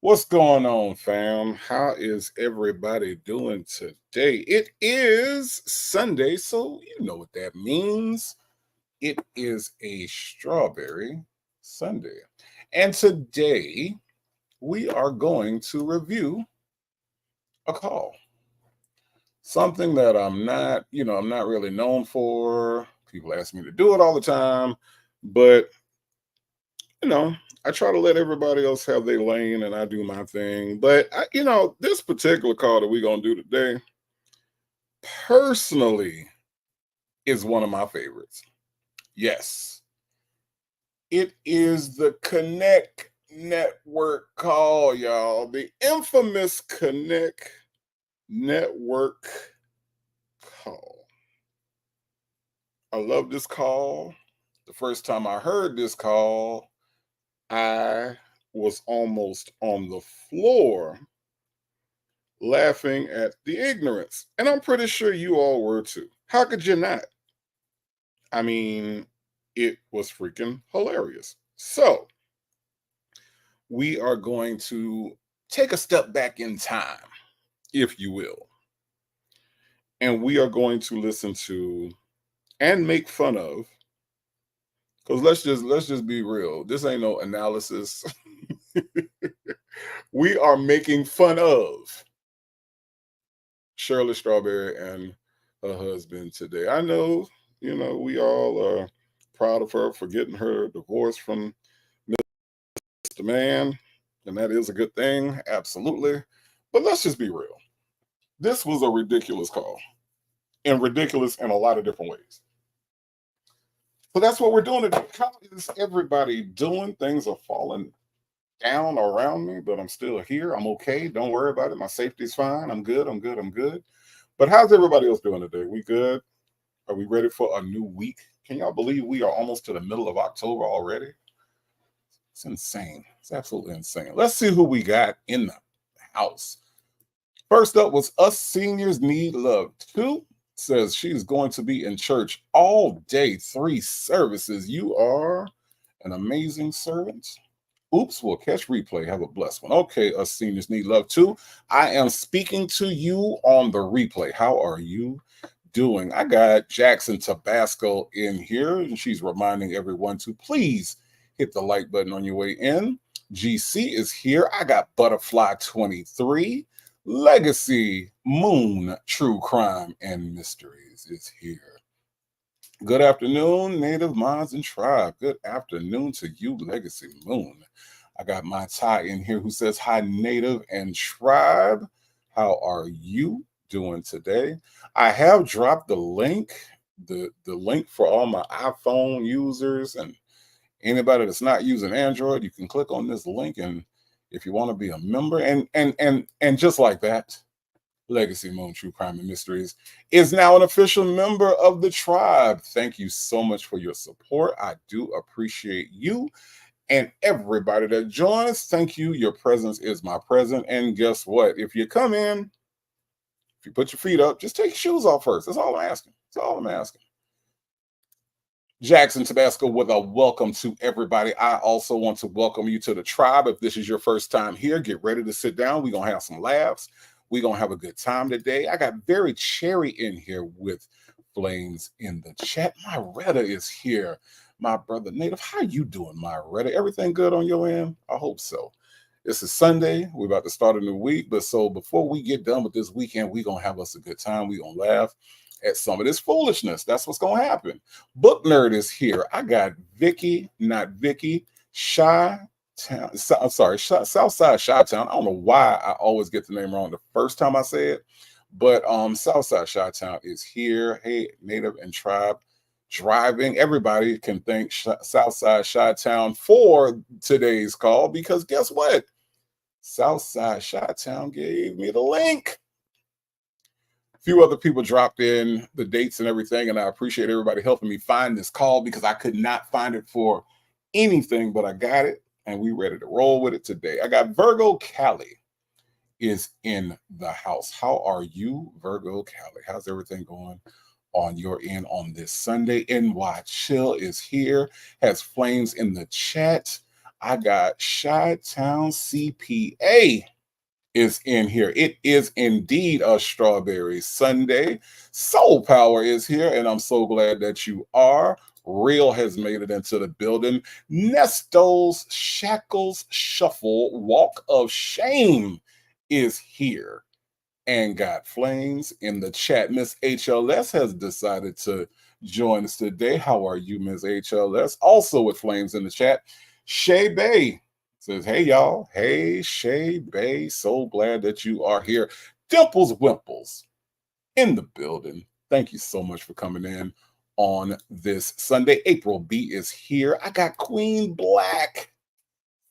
What's going on, fam? How is everybody doing today? It is Sunday, so you know what that means. It is a strawberry Sunday. And today we are going to review a call. Something that I'm not really known for. People ask me to do it all the time, but you know, I try to let everybody else have their lane and I do my thing. But this particular call that we're gonna do today, personally, is one of my favorites. Yes, it is the Connect Network call, y'all. The infamous Connect Network call. I love this call. The first time I heard this call, I was almost on the floor laughing at the ignorance. And I'm pretty sure you all were too. How could you not? I mean, it was freaking hilarious. So, we are going to take a step back in time, if you will, and we are going to listen to and make fun of, because let's just be real. This ain't no analysis. We are making fun of Shirley Strawberry and her husband today. I know, we all are proud of her for getting her divorce from Mr. Man, and that is a good thing, absolutely. But let's just be real. This was a ridiculous call, and ridiculous in a lot of different ways. So that's what we're doing today. How is everybody doing? Things are falling down around me, but I'm still here. I'm okay. Don't worry about it. My safety's fine. I'm good. I'm good. I'm good. But how's everybody else doing today? We good? Are we ready for a new week? Can y'all believe we are almost to the middle of October already? It's insane. It's absolutely insane. Let's see who we got in the house. First up was Us Seniors Need Love. 2 says she's going to be in church all day, 3 services. You are an amazing servant. Oops, we'll catch replay. Have a blessed one. Okay, Us Seniors Need Love too. I am speaking to you on the replay. How are you doing? I got Jackson Tabasco in here, and she's reminding everyone to please hit the like button on your way in. GC is here. I got Butterfly 23. Legacy Moon True Crime and Mysteries is here. Good afternoon, Native Minds and Tribe. Good afternoon to you, Legacy Moon. I got my Ty in here who says, hi, Native and Tribe. How are you doing today? I have dropped the link, the link for all my iPhone users and anybody that's not using Android. You can click on this link, and if you want to be a member, and just like that, Legacy Moon True Crime and Mysteries is now an official member of the tribe. Thank you so much for your support. I do appreciate you and everybody that joins. Thank you. Your presence is my present. And guess what? If you come in, if you put your feet up, just take your shoes off first. That's all I'm asking. That's all I'm asking. Jackson Tabasco with a welcome to everybody. I also want to welcome you to the tribe. If this is your first time here, get ready to sit down. We're going to have some laughs. We're going to have a good time today. I got Very Cherry in here with Flames in the chat. My Retta is here. My brother Native, how you doing, my Retta? Everything good on your end? I hope so. This is Sunday. We're about to start a new week. But so before we get done with this weekend, we're going to have us a good time. We're going to laugh at some of this foolishness. That's what's going to happen. Book Nerd is here. I got Vicky, not Vicky, Shy Town. I'm sorry, Southside Shy Town. I don't know why I always get the name wrong the first time I say it, but Southside Shy Town is here. Hey, Native and Tribe driving. Everybody can thank Southside Shy Town for today's call because guess what? Southside Shy Town gave me the link. Few other people dropped in the dates and everything, and I appreciate everybody helping me find this call because I could not find it for anything, but I got it, and we ready to roll with it today. I got Virgo Cali is in the house. How are you, Virgo Cali? How's everything going on your end on this Sunday? NY Chill is here, has Flames in the chat. I got Chi-Town CPA is in here. It is indeed a strawberry Sunday. Soul Power is here, and I'm so glad that you are. Real has made it into the building. Nesto's Shackles Shuffle Walk of Shame is here and got flames in the chat. Miss HLS has decided to join us today. How are you, Miss HLS? Also with flames in the chat, Shay Bay says, hey, y'all. Hey, Shay Bay. So glad that you are here. Dimples Wimples in the building. Thank you so much for coming in on this Sunday. April B is here. I got Queen Black.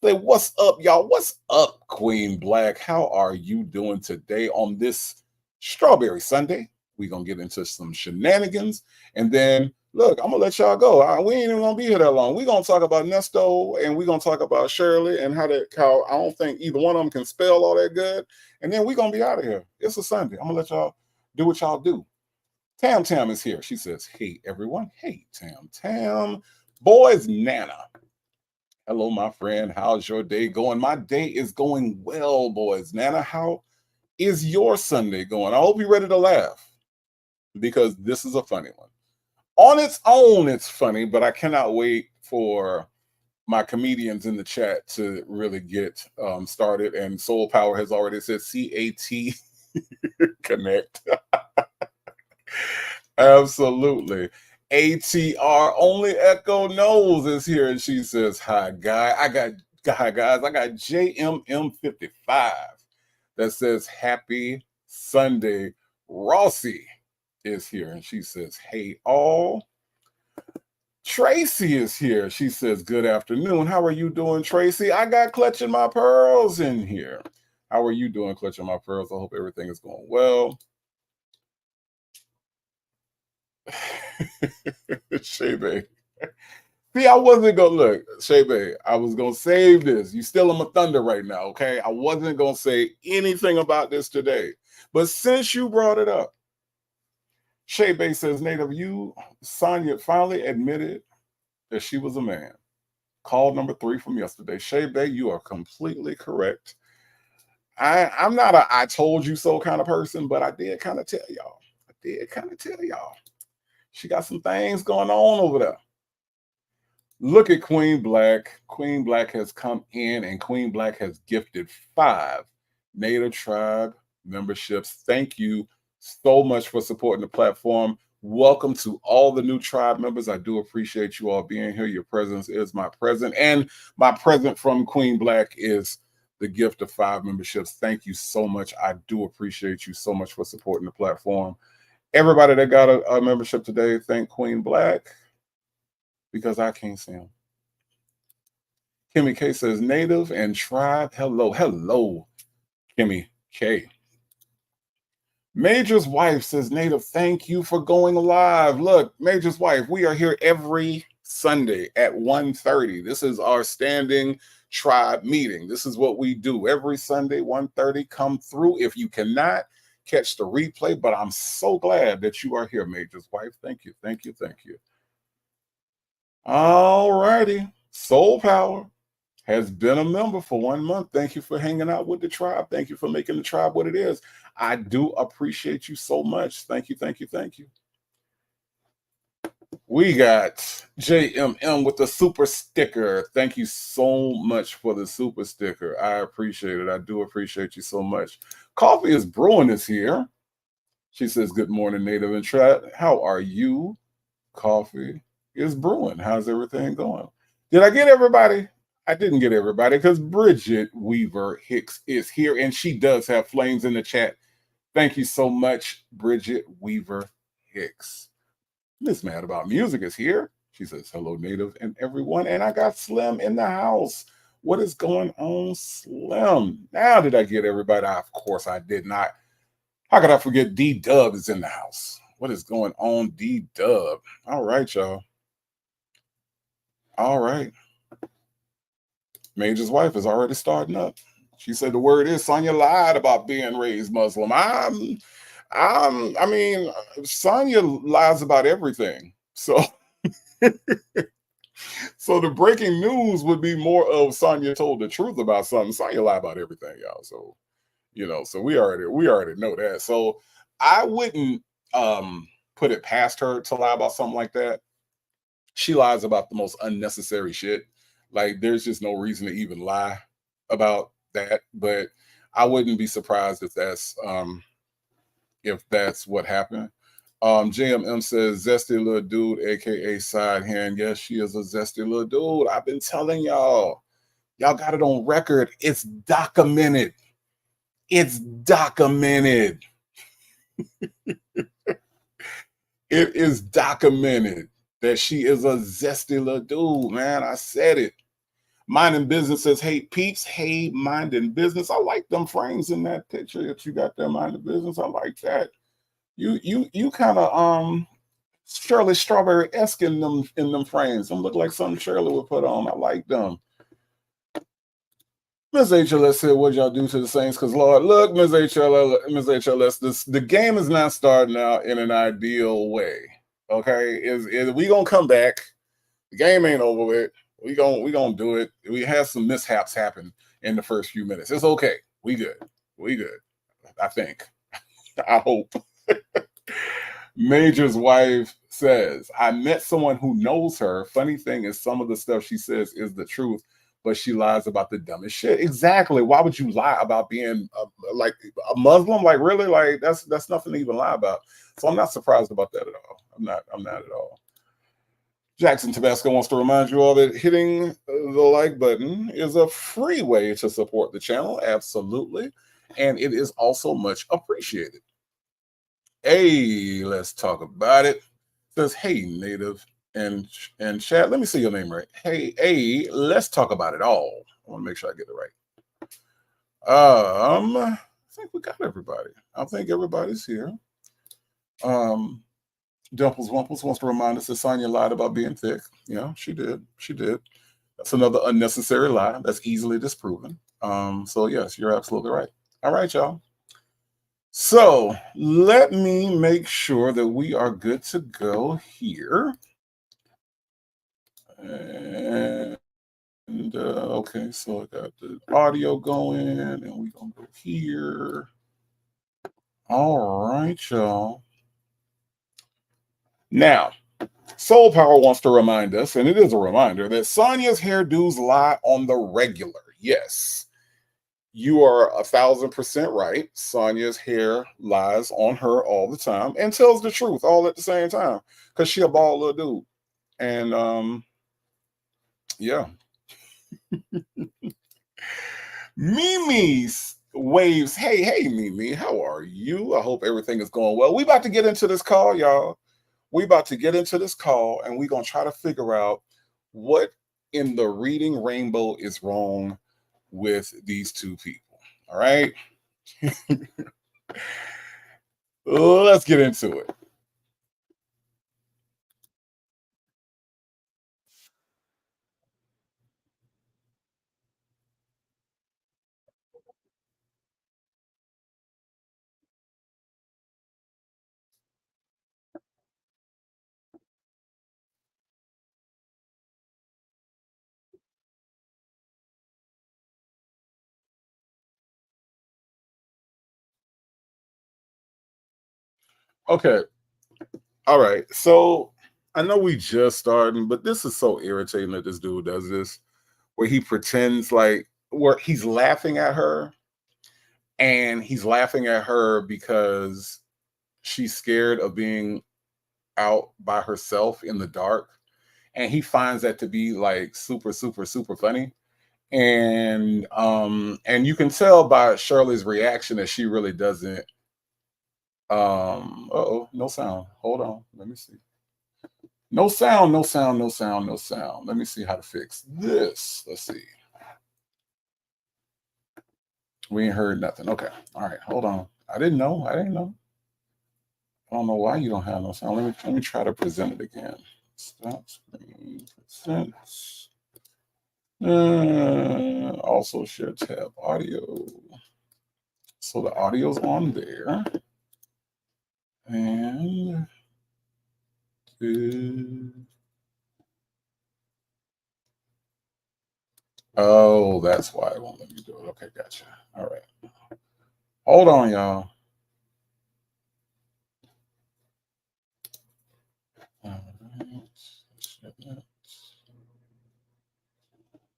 Say, what's up, y'all? What's up, Queen Black? How are you doing today on this Strawberry Sunday? We're going to get into some shenanigans. And then, look, I'm going to let y'all go. We ain't even going to be here that long. We're going to talk about Nesto, and we're going to talk about Shirley and how I don't think either one of them can spell all that good. And then we're going to be out of here. It's a Sunday. I'm going to let y'all do what y'all do. Tam Tam is here. She says, hey, everyone. Hey, Tam Tam. Boys Nana. Hello, my friend. How's your day going? My day is going well, boys. Nana, how is your Sunday going? I hope you're ready to laugh because this is a funny one. On its own, it's funny, but I cannot wait for my comedians in the chat to really get started. And Soul Power has already said CAT connect. Absolutely. ATR only Echo knows is here, and she says, hi guys. I got JMM55 that says happy Sunday. Rossi is here, and she says, hey all. Tracy is here. She says, good afternoon. How are you doing, Tracy? I got Clutching My Pearls in here. How are you doing, Clutching My Pearls? I hope everything is going well. Shebe. See, I wasn't gonna look, Shebe. I was gonna save this. You still in my thunder right now, okay? I wasn't gonna say anything about this today, but since you brought it up, Shebe says, Native, Sonya finally admitted that she was a man. Call number 3 from yesterday. Shebe, you are completely correct. I'm not a I told you so kind of person, but I did kind of tell y'all. She got some things going on over there. Look at Queen Black. Queen Black has come in, and Queen Black has gifted 5 Native Tribe memberships. Thank you so much for supporting the platform. Welcome to all the new tribe members. I do appreciate you all being here. Your presence is my present, and my present from Queen Black is the gift of 5 memberships. Thank you so much. I do appreciate you so much for supporting the platform. Everybody that got a membership today, thank Queen Black, because I can't see him. Kimmy K says, Native and Tribe. Hello, Kimmy K. Major's wife says, Native, thank you for going live. Look, Major's wife, we are here every Sunday at 1:30. This is our standing tribe meeting. This is what we do every Sunday, 1:30. Come through. If you cannot catch the replay, but I'm so glad that you are here, Major's wife. Thank you. All righty. Soul Power has been a member for 1 month. Thank you for hanging out with the tribe. Thank you for making the tribe what it is. I do appreciate you so much. Thank you. We got JMM with the super sticker. Thank you so much for the super sticker. I appreciate it. I do appreciate you so much. Coffee is Brewing is here. She says, good morning, Native and Tribe. How are you? Coffee is Brewing. How's everything going? Did I get everybody? I didn't get everybody because Bridget Weaver Hicks is here, and she does have flames in the chat. Thank you so much, Bridget Weaver Hicks. Miss Mad About Music is here. She says, hello, Native and everyone. And I got Slim in the house. What is going on, Slim? Now did I get everybody? Of course I did not. How could I forget D-Dub is in the house? What is going on, D-Dub? All right, y'all. All right. Major's wife is already starting up. She said the word is Sonya lied about being raised Muslim. I mean, Sonya lies about everything. So So the breaking news would be more of Sonya told the truth about something. Sonya lie about everything, y'all. So so we already know that. So I wouldn't put it past her to lie about something like that. She lies about the most unnecessary shit. Like there's just no reason to even lie about that. But I wouldn't be surprised if that's what happened. JMM says zesty little dude, aka side hand. Yes, she is a zesty little dude. I've been telling y'all. Y'all got it on record. It's documented. It's documented. It is documented that she is a zesty little dude, man. I said it. Minding business says, hey, peeps, hey, minding business. I like them frames in that picture that you got there, minding business. I like that. You kind of Shirley Strawberry-esque in them frames. Them look like something Shirley would put on. I like them. Ms. HLS said, what'd y'all do to the Saints? Because, Lord, look, Ms. HLS, the game is not starting out in an ideal way. Okay? Is we going to come back. The game ain't over with. We gonna do it. We had some mishaps happen in the first few minutes. It's okay. We good. We good. I think. I hope. Major's wife says, I met someone who knows her. Funny thing is, some of the stuff she says is the truth, but she lies about the dumbest shit. Exactly. Why would you lie about being like a Muslim? Like really? Like that's nothing to even lie about. So I'm not surprised about that at all. I'm not at all. Jackson Tabasco wants to remind you all that hitting the like button is a free way to support the channel. Absolutely. And it is also much appreciated. Hey, let's talk about it. Says, hey, native and chat. Let me see your name right. Hey, let's talk about it all. I want to make sure I get it right. I think we got everybody. I think everybody's here. Dimples Wumples wants to remind us that Sonya lied about being thick. Yeah, she did. She did. That's another unnecessary lie that's easily disproven. So yes, you're absolutely right. All right, y'all. So let me make sure that we are good to go here. And okay, so I got the audio going, and we're gonna go here. All right, y'all. Now, Soul Power wants to remind us, and it is a reminder, that Sonya's hairdos lie on the regular. Yes, you are 1,000% right. Sonya's hair lies on her all the time and tells the truth all at the same time because she a bald little dude. And yeah. Mimi's waves. Hey, Mimi, how are you? I hope everything is going well. We about to get into this call, y'all. We about to get into this call, and we're gonna try to figure out what in the reading rainbow is wrong with these two people. All right. Let's get into it. Okay. All right. So I know we just starting, but this is so irritating that this dude does this, where he pretends like where he's laughing at her, and he's laughing at her because she's scared of being out by herself in the dark. And he finds that to be like super, super, super funny. And you can tell by Shirley's reaction that she really doesn't uh-oh, no sound. Hold on. Let me see. No sound, no sound, no sound, no sound. Let me see how to fix this. Let's see. We ain't heard nothing. Okay. All right. Hold on. I didn't know. I didn't know. I don't know why you don't have no sound. Let me try to present it again. Stop screen presents. Also share tab audio. So the audio's on there. And Oh, that's why it won't let me do it. Okay, gotcha. All right. Hold on, y'all. All right.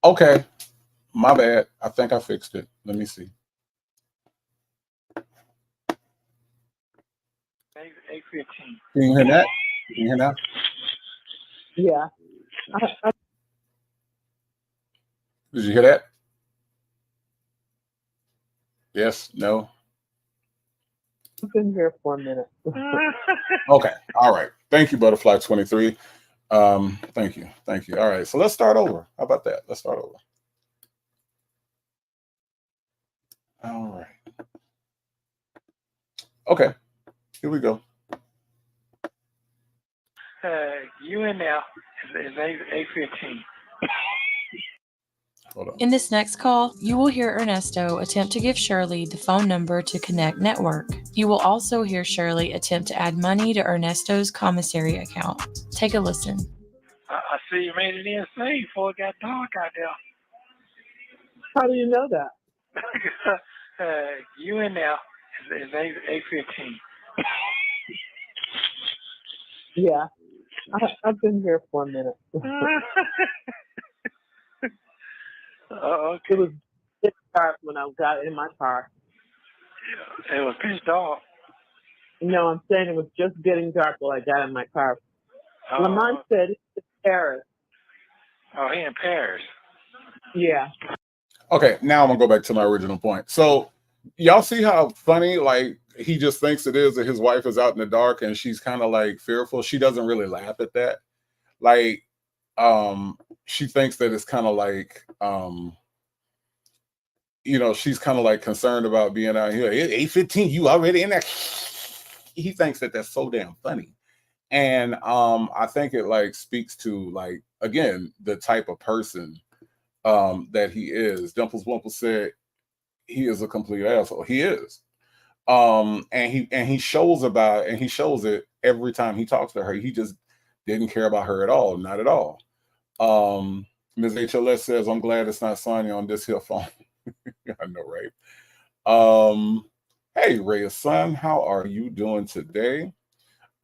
Okay, my bad. I think I fixed it. Let me see. 8:15. Can you hear that? Can you hear that? Yeah. Did you hear that? Yes? No? I've been here for a minute. Okay. All right. Thank you, Butterfly 23. Thank you. Thank you. All right. So let's start over. How about that? Let's start over. All right. Okay. Here we go. You in there is 8:15. Hold on. In this next call, you will hear Ernesto attempt to give Shirley the phone number to Connek Network. You will also hear Shirley attempt to add money to Ernesto's commissary account. Take a listen. I see you made it in safe before it got dark out there. How do you know that? You in there is 8:15. Yeah. I've been here for a minute. Okay. It was pitch dark when I got in my car. It was pitch dark. No, I'm saying it was just getting dark while I got in my car. Lamont said it's in Paris. Oh, he in Paris. Yeah. Okay, now I'm gonna go back to my original point. So y'all see how funny, like, he just thinks it is that his wife is out in the dark and she's kind of like fearful. She doesn't really laugh at that. Like, she thinks that it's kind of like, she's kind of like concerned about being out here. 8:15, you already in there. He thinks that that's so damn funny. And I think it like speaks to, like, again, the type of person that he is. Dimples Wimple said he is a complete asshole. He is. And he shows it every time he talks to her. He just didn't care about her at all, not at all. Ms. HLS says, I'm glad it's not Sonya on this here phone. I know, right? Hey, Ray's son, how are you doing today?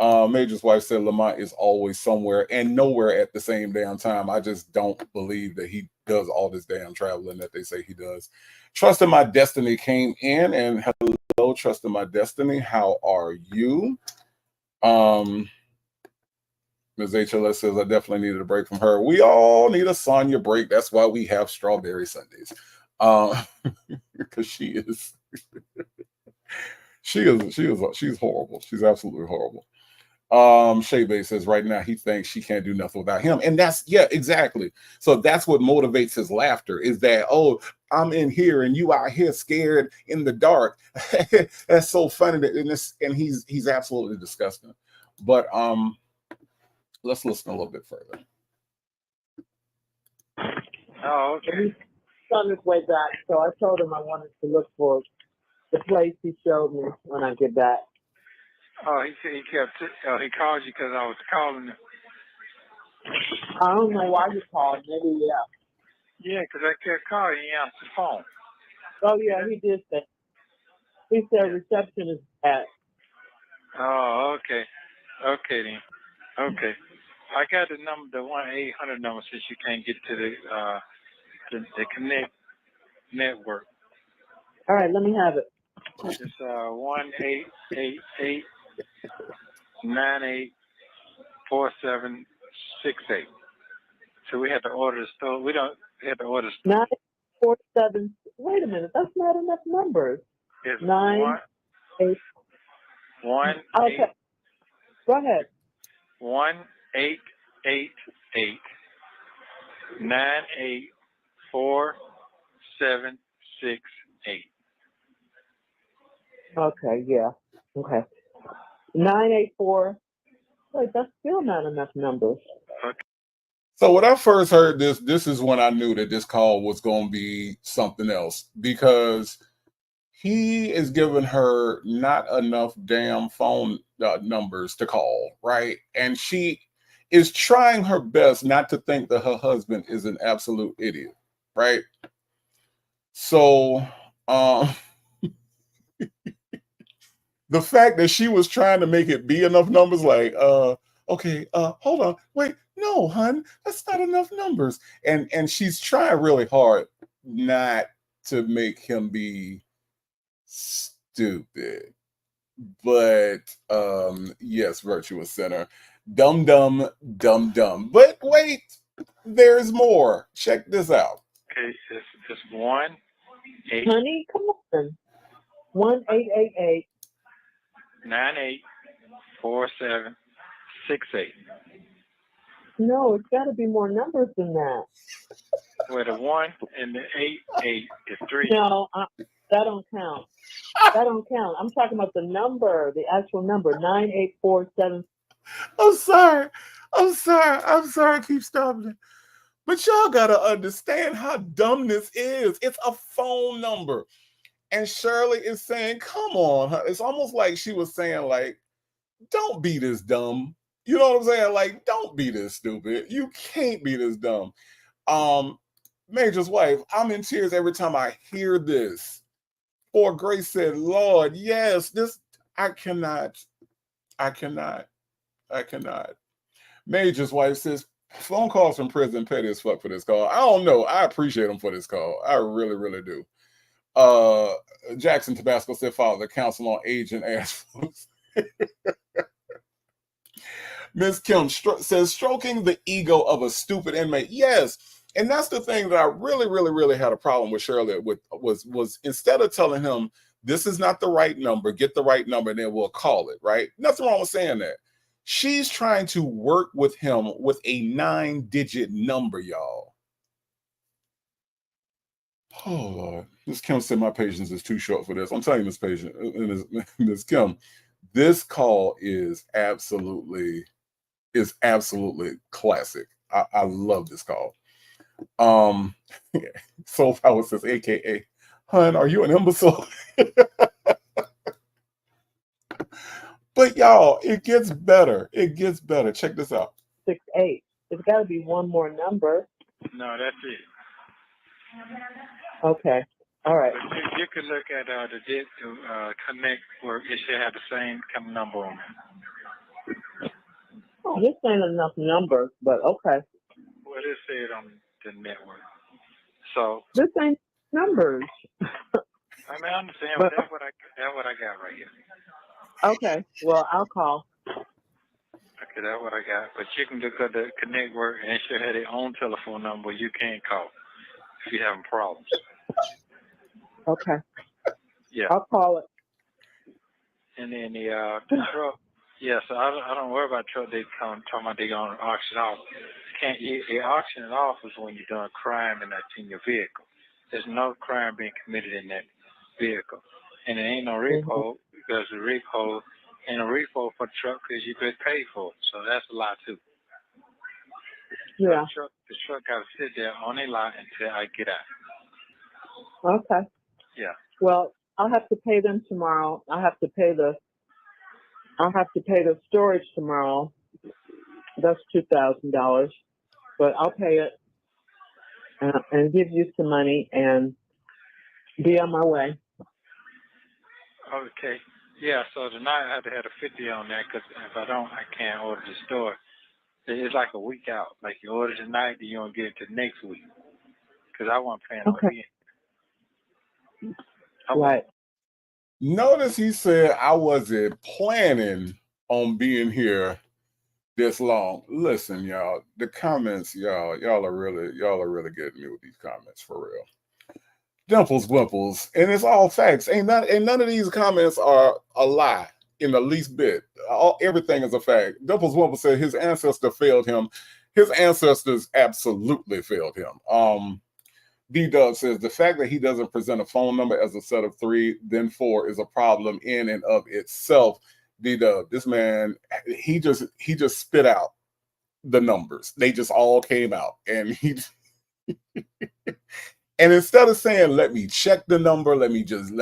Major's wife said Lamont is always somewhere and nowhere at the same damn time. I just don't believe that he does all this damn traveling that they say he does. Trust in My Destiny came in, and hello, Trust in My Destiny. How are you? Ms. HLS says, I definitely needed a break from her. We all need a Sonya break. That's why we have Strawberry Sundays. Because she's horrible. She's absolutely horrible. Shea Bay says right now he thinks she can't do nothing without him. And that's, yeah, exactly. So that's what motivates his laughter, is that, oh, I'm in here and you out here scared in the dark. That's so funny. And he's absolutely disgusting. But let's listen a little bit further. Oh, okay. He's on his way back, so I told him I wanted to look for the place he showed me when I get back. Oh, he said he called you because I was calling him. I don't know why you called. Maybe, yeah. Yeah, because I kept calling, he answered the phone. Oh, yeah, he did say. He said reception is bad. Oh, okay. Okay, then. Okay. I got the number, the 1-800 number, since you can't get to the Connect network. All right, let me have it. It's 1-888-984768. So we had to order the store. We had to order the store. 947. Wait a minute, that's not enough numbers. It's 9 8. Okay. Go ahead. 1-888-984768. Okay, yeah. Okay. 984. Wait, that's still not enough numbers. Okay. So when I first heard this is when I knew that this call was going to be something else, because he is giving her not enough damn phone numbers to call, right? And she is trying her best not to think that her husband is an absolute idiot. right? So the fact that she was trying to make it be enough numbers, like, okay, hold on, wait, no, hun, that's not enough numbers. And she's trying really hard not to make him be stupid. But yes, virtuous center. Dumb dumb, dumb dumb. But wait, there's more. Check this out. Okay, it's 1 8 Honey, come on. 1888. 98 47 68. No, it's got to be more numbers than that. Where the 1 and the 8 is 3. No, that don't count. That don't count. I'm talking about the number, the actual number, 9847. I'm sorry. I'm sorry. I'm sorry. I keep stopping it. But y'all gotta understand how dumb this is. It's a phone number. And Shirley is saying, come on. Huh? It's almost like she was saying, like, don't be this dumb. You know what I'm saying? Like, don't be this stupid. You can't be this dumb. Major's wife, I'm in tears every time I hear this. For Grace said, Lord, yes, this, I cannot. Major's wife says, phone calls from prison petty as fuck for this call. I don't know. I appreciate them for this call. I really, really do. Jackson Tabasco said, follow the council on agent ass folks. Miss Kim says, stroking the ego of a stupid inmate. Yes. And that's the thing that I really, really, really had a problem with Shirley with was instead of telling him, this is not the right number, get the right number, and then we'll call it, right? Nothing wrong with saying that. She's trying to work with him with a 9-digit number, y'all. Oh, Lord. Miss Kim said my patience is too short for this. I'm telling you, Miss Kim, this call is absolutely classic. I love this call. Soul Power says, AKA, hun, are you an imbecile? But y'all, it gets better. It gets better. Check this out. 68. There's got to be one more number. No, that's it. Okay. All right. But you can look at the connect work. It should have the same kind of number on it. Oh, this ain't enough numbers, but okay. Well, it said on the network. So this ain't numbers. I mean, I understand, but that's what I got right here. Okay. Well, I'll call. Okay, that's what I got. But you can look at the connect work, and it should have their own telephone number you can call if you're having problems. Okay. Yeah. I'll call it. And then the truck. Yeah, so I don't worry about truck. They talking about they gonna auction off. They auction it off is when you're doing crime and that's in your vehicle. There's no crime being committed in that vehicle, and there ain't no repo because the repo ain't a repo for the truck because you could pay for it. So that's a lot too. Yeah. So the truck got to sit there on a lot until I get out. Okay. Yeah. Well, I'll have to pay them tomorrow. I'll have to pay the storage tomorrow. That's $2,000, but I'll pay it and give you some money and be on my way. Okay. Yeah. So tonight I have to have a 50 on that because if I don't, I can't order the store. It's like a week out. Like you order tonight, then you don't get it to next week. Because I wasn't planning on being. Right. Notice he said I wasn't planning on being here this long. Listen, y'all, the comments, y'all are really getting me with these comments for real. Dimples, wimples, and it's all facts. Ain't none of these comments are a lie in the least bit. Everything is a fact. Dimples, wimples said his ancestor failed him. His ancestors absolutely failed him. D-Dub says the fact that he doesn't present a phone number as a set of 3, then 4 is a problem in and of itself. D-Dub, this man, he just spit out the numbers. They just all came out, and he and instead of saying, let me check the number, let me just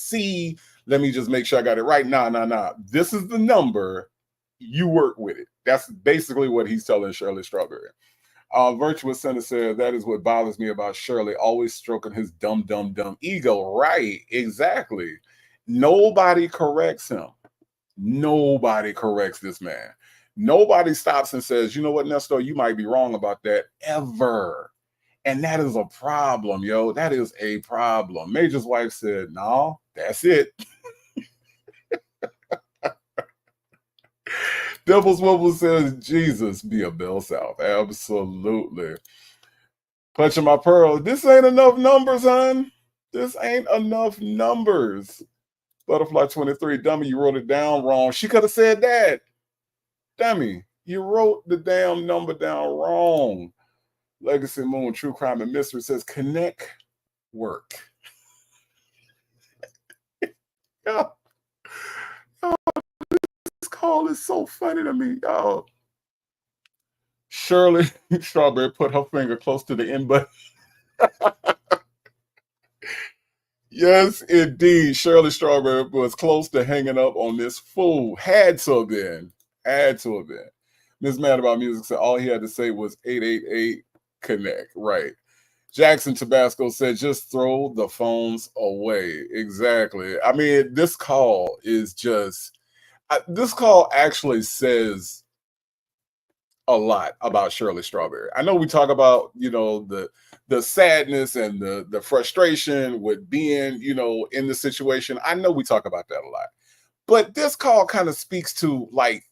see, let me just make sure I got it right. Nah. This is the number. You work with it. That's basically what he's telling Shirley Strawberry. Virtuous Center said that is what bothers me about Shirley, always stroking his dumb ego. Right, exactly. Nobody corrects him. Nobody corrects this man. Nobody stops and says, you know what, Nesto, you might be wrong about that ever. And that is a problem, yo. That is a problem. Major's wife said, no, that's it. Devil's Wobble says, Jesus, be a Bell South. Absolutely. Punching my pearl. This ain't enough numbers, hon. This ain't enough numbers. Butterfly 23, dummy, you wrote it down wrong. She could have said that. Dummy, you wrote the damn number down wrong. Legacy Moon, True Crime and Mystery says, connect work. Yo, this call is so funny to me, y'all. Shirley Strawberry put her finger close to the end button. Yes, indeed. Shirley Strawberry was close to hanging up on this fool. Had to have been. Had to have been. Miss Mad About Music said all he had to say was 888 connect. Right. Jackson Tabasco said just throw the phones away. Exactly. I mean, this call is just, this call actually says a lot about Shirley Strawberry. I know we talk about, you know, the sadness and the frustration with being, you know, in the situation. I know we talk about that a lot. But this call kind of speaks to like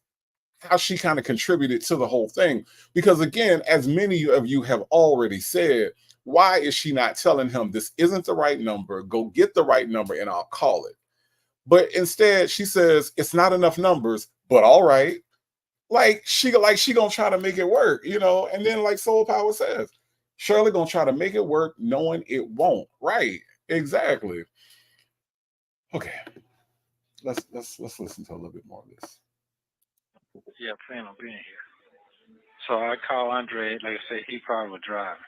how she kind of contributed to the whole thing. Because again, as many of you have already said, why is she not telling him this isn't the right number? Go get the right number and I'll call it. But instead she says it's not enough numbers, but all right. Like she gonna try to make it work, you know, and then like Soul Power says, Shirley gonna try to make it work knowing it won't. Right. Exactly. Okay. Let's listen to a little bit more of this. Yeah, plan on being here. So I call Andre, like I say, he probably was driving.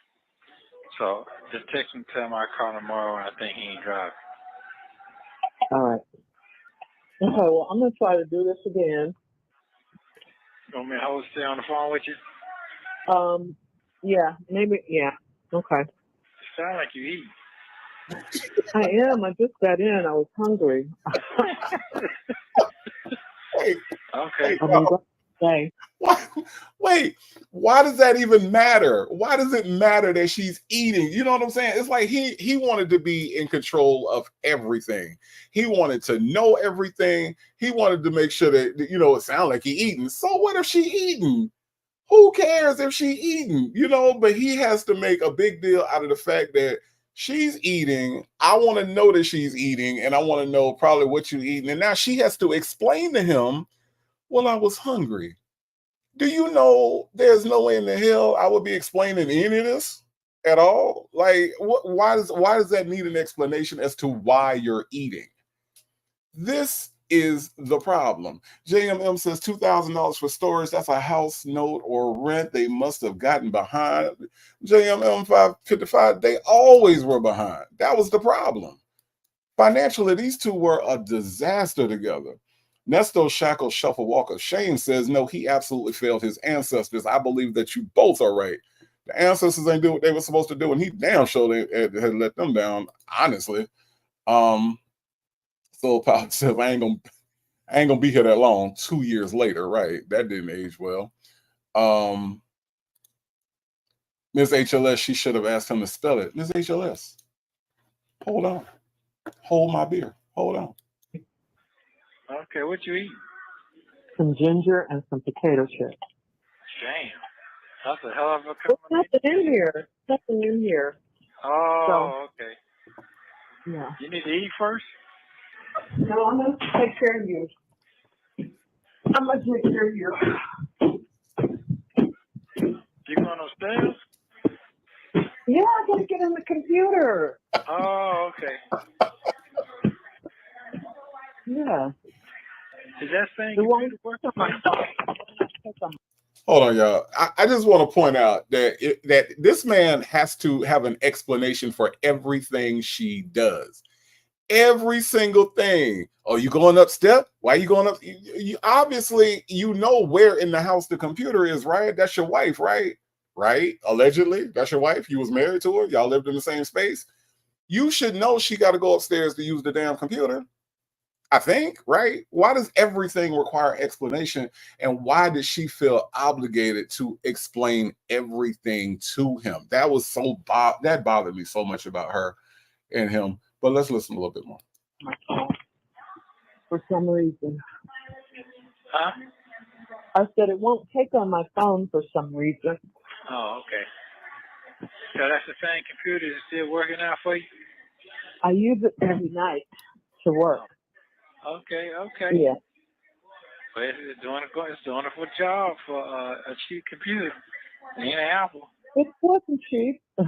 So just text him, tell him I call tomorrow and I think he ain't driving. All right. Okay, well, I'm going to try to do this again. You want me to hold stay on the phone with you? Yeah, maybe, yeah. Okay. You sound like you eat. I am. I just got in. I was hungry. Wait, okay. Wait, why does that even matter? Why does it matter that she's eating? You know what I'm saying? It's like he wanted to be in control of everything. He wanted to know everything. He wanted to make sure that, you know, it sounded like he eating. So what if she eating? Who cares if she eating? You know, but he has to make a big deal out of the fact that she's eating. I want to know that she's eating, and I want to know probably what you're eating. And now she has to explain to him, well, I was hungry. Do you know there's no way in the hell I would be explaining any of this at all? Like, why does that need an explanation as to why you're eating? This is the problem. JMM says $2,000 for storage. That's a house note or rent. They must have gotten behind. JMM 555, they always were behind. That was the problem. Financially, these two were a disaster together. Nesto Shackle Shuffle Walker Shane says, no, he absolutely failed his ancestors. I believe that you both are right. The ancestors ain't do what they were supposed to do, and he damn sure had let them down, honestly. Soul Power says, I ain't gonna be here that long. 2 years later, right? That didn't age well. Ms. HLS, she should have asked him to spell it. Ms. HLS, hold on. Hold my beer. Hold on. Okay, what you eat? Some ginger and some potato chips. Damn. That's a hell of a There's combination. nothing in here. Nothing in here. Oh, okay. Yeah. You need to eat first? No, I'm going to take care of you. I'm going to take care of you. You going upstairs? Yeah, I got to get on the computer. Oh, okay. Yeah. Is that thing The one working? Hold on, y'all. I just want to point out that that this man has to have an explanation for everything she does. Every single thing. Oh, you going up step? Why are you going up? You obviously, you know where in the house the computer is, right? That's your wife, right? right? Allegedly, that's your wife. You was married to her. Y'all lived in the same space. You should know she got to go upstairs to use the damn computer. I think, right? Why does everything require explanation? And why did she feel obligated to explain everything to him? That was that bothered me so much about her and him. But let's listen a little bit more. For some reason. Huh? I said it won't take on my phone for some reason. Oh, okay. So that's the same computer that's still working out for you? I use it every night to work. Okay. Yeah. But it's doing a good job for a cheap computer. It ain't an Apple. It wasn't cheap. I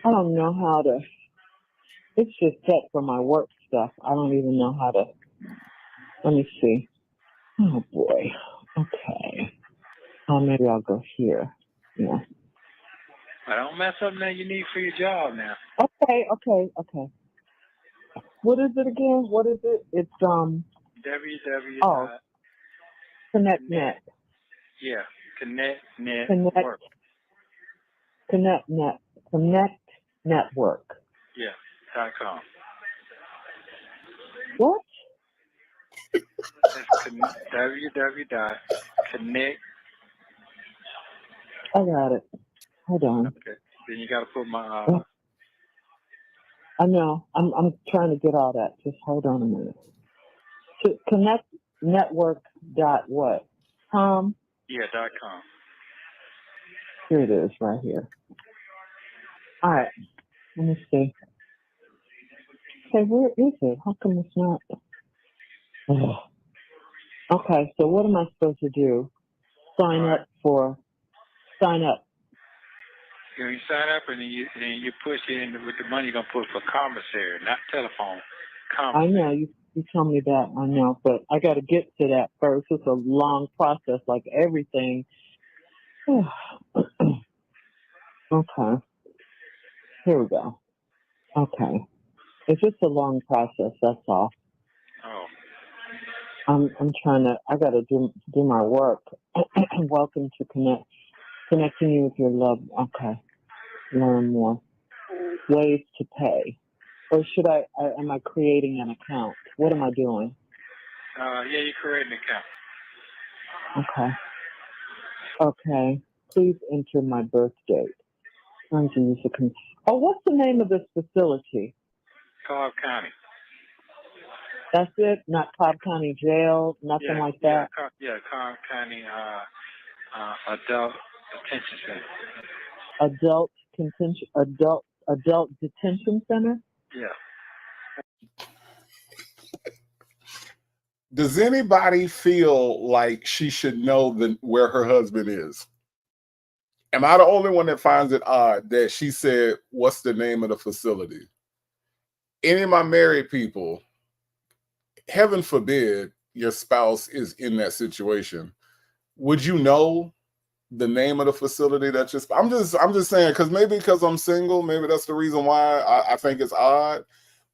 don't know how to. It's just set for my work stuff. I don't even know how to. Let me see. Oh boy. Okay. Oh, maybe I'll go here. Yeah. I don't mess up nothing you need for your job now. Okay. What is it again? What is it? It's www. Oh, ConnectNet. Yeah, Connect Network. Connect Network. Yeah, .com. What? It's www.connect. I got it. Hold on. Okay. Then you got to put my. I know. I'm trying to get all that. Just hold on a minute. To Connect Network dot what? .com. Here it is, right here. All right. Let me see. Okay, where is it? How come it's not? Oh. Okay, so what am I supposed to do? Sign up. You sign up and then you push in with the money you're gonna put for commissary, not telephone. Commissary. I know you told me that. I know, but I got to get to that first. It's a long process, like everything. Okay. Here we go. Okay. It's just a long process. That's all. Oh. I'm trying to. I got to do my work. Welcome to connecting you with your love. Okay. Learn more ways to pay, or should I? Am I creating an account? What am I doing? Yeah, you create an account. Okay. Please enter my birth date. Trying to use what's the name of this facility? Cobb County. That's it? Not Cobb County Jail? Nothing like that? Cobb County Adult Detention Center. Adult Detention Center? Yeah. Does anybody feel like she should know where her husband is? Am I the only one that finds it odd that she said, what's the name of the facility? Any of my married people, heaven forbid your spouse is in that situation. Would you know the name of the facility that I'm just saying, because I'm single, maybe that's the reason why I think it's odd.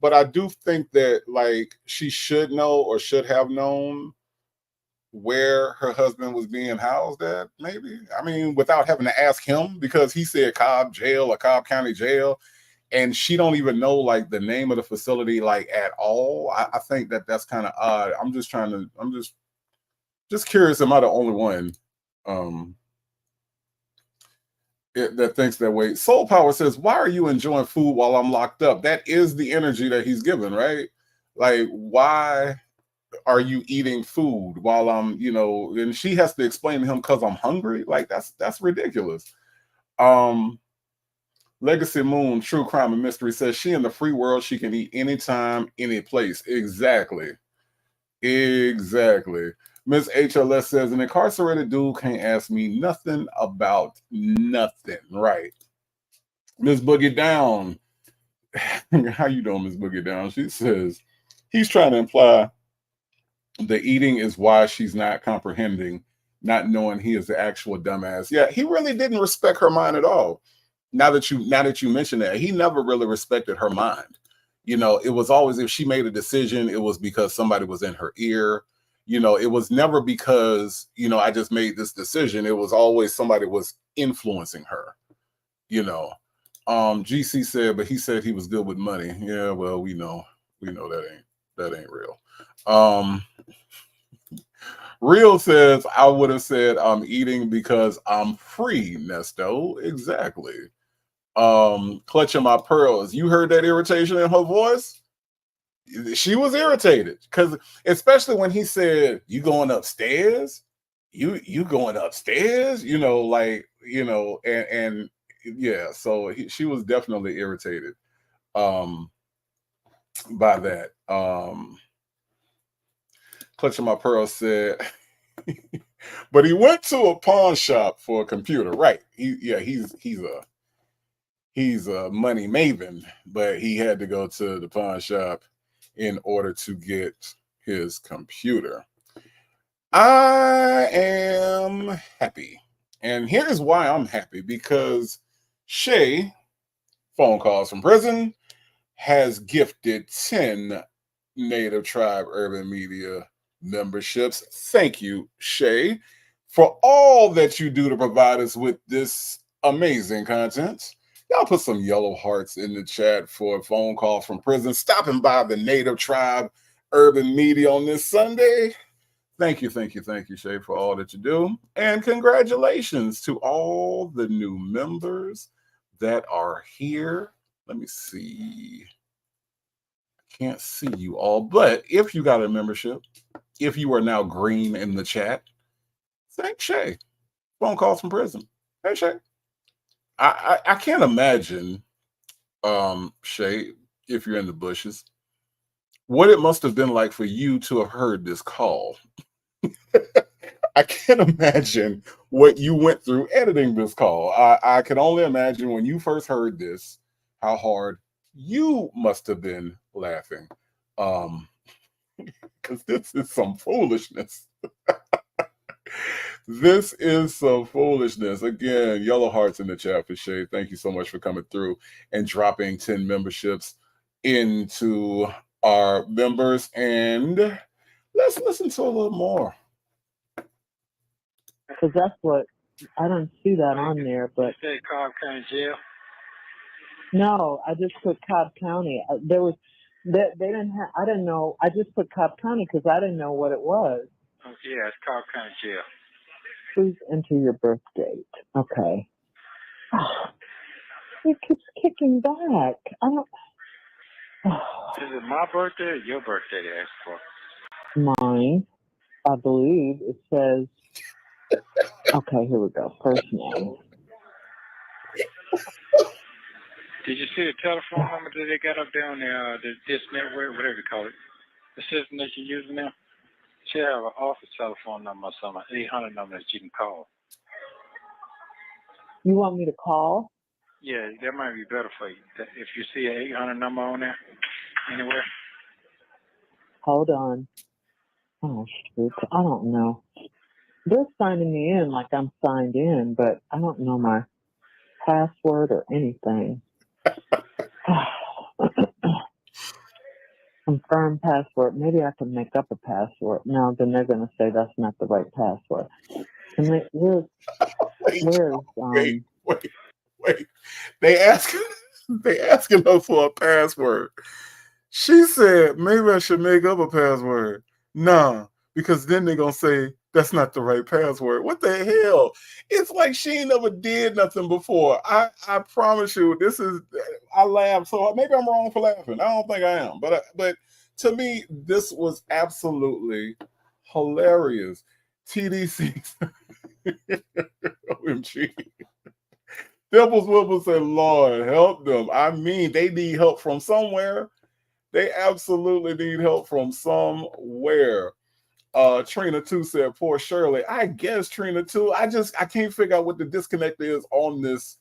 But I do think that like she should know or should have known where her husband was being housed at, maybe. I mean, without having to ask him, because he said Cobb Jail or Cobb County Jail, and she don't even know like the name of the facility like at all. I think that's kind of odd. I'm just curious, am I the only one that thinks that way? Soul Power says, why are you enjoying food while I'm locked up? That is the energy that he's given, right? Like, why are you eating food while I'm, and she has to explain to him because I'm hungry? Like, that's ridiculous. Legacy Moon, True Crime and Mystery says, she in the free world, she can eat anytime, any place. Exactly. Miss HLS says, an incarcerated dude can't ask me nothing about nothing. Right. Miss Boogie Down. How you doing, Miss Boogie Down? She says, he's trying to imply the eating is why she's not comprehending, not knowing he is the actual dumbass. Yeah, he really didn't respect her mind at all. Now that you mention that, he never really respected her mind. It was always, if she made a decision, it was because somebody was in her ear. It was never because, I just made this decision. It was always somebody was influencing her, GC said, but he said he was good with money. Yeah, well, we know that ain't real. Real says, I would have said I'm eating because I'm free, Nesto. Exactly. Clutching my pearls. You heard that irritation in her voice? She was irritated because, especially when he said, "You going upstairs? You going upstairs?" And yeah. So she was definitely irritated by that. Clutching my pearls said, but he went to a pawn shop for a computer, right? He's a money maven, but he had to go to the pawn shop in order to get his computer. I am happy. And here's why I'm happy, because Shay, phone calls from prison, has gifted 10 Native Tribe Urban Media memberships. Thank you, Shay, for all that you do to provide us with this amazing content. Y'all put some yellow hearts in the chat for a phone call from prison, stopping by the Native Tribe Urban Media on this Sunday. Thank you, Shay, for all that you do. And congratulations to all the new members that are here. Let me see. I can't see you all, but if you got a membership, if you are now green in the chat, thank Shay. Phone calls from prison. Hey, Shay. I can't imagine, Shay, if you're in the bushes, what it must have been like for you to have heard this call. I can't imagine what you went through editing this call. I can only imagine when you first heard this, how hard you must have been laughing. Because this is some foolishness. This is some foolishness. Again, yellow hearts in the chat for Shay. Thank you so much for coming through and dropping 10 memberships into our members. And let's listen to a little more. Because that's what, I don't see that on there, but. You say Cobb County Jail? No, I just put Cobb County. They didn't have, I didn't know, I just put Cobb County because I didn't know what it was. Oh, yeah, it's Cobb County Jail. Please enter your birth date. Okay. It keeps kicking back. I don't. Is it my birthday or your birthday they asked for? Mine, I believe. It says, okay, here we go. First name. Did you see the telephone number that they got up there on this network, whatever you call it? The system that you're using now? She have an office telephone number or something, 800 number that you can call. You want me to call? Yeah, that might be better for you. If you see an 800 number on there anywhere. Hold on. Oh, shoot. I don't know. They're signing me in like I'm signed in, but I don't know my password or anything. Confirm password. Maybe I can make up a password. No, then they're going to say that's not the right password. And Wait. They asking her for a password. She said, maybe I should make up a password. Nah, because then they're going to say that's not the right password. What the hell? It's like she ain't never did nothing before. I promise you, I laugh. So maybe I'm wrong for laughing. I don't think I am. But to me, this was absolutely hilarious. TDC. OMG. Dimples Wibbles said, Lord, help them. I mean, they need help from somewhere. They absolutely need help from somewhere. Trina 2 said, poor Shirley. I guess Trina 2. I can't figure out what the disconnect is on this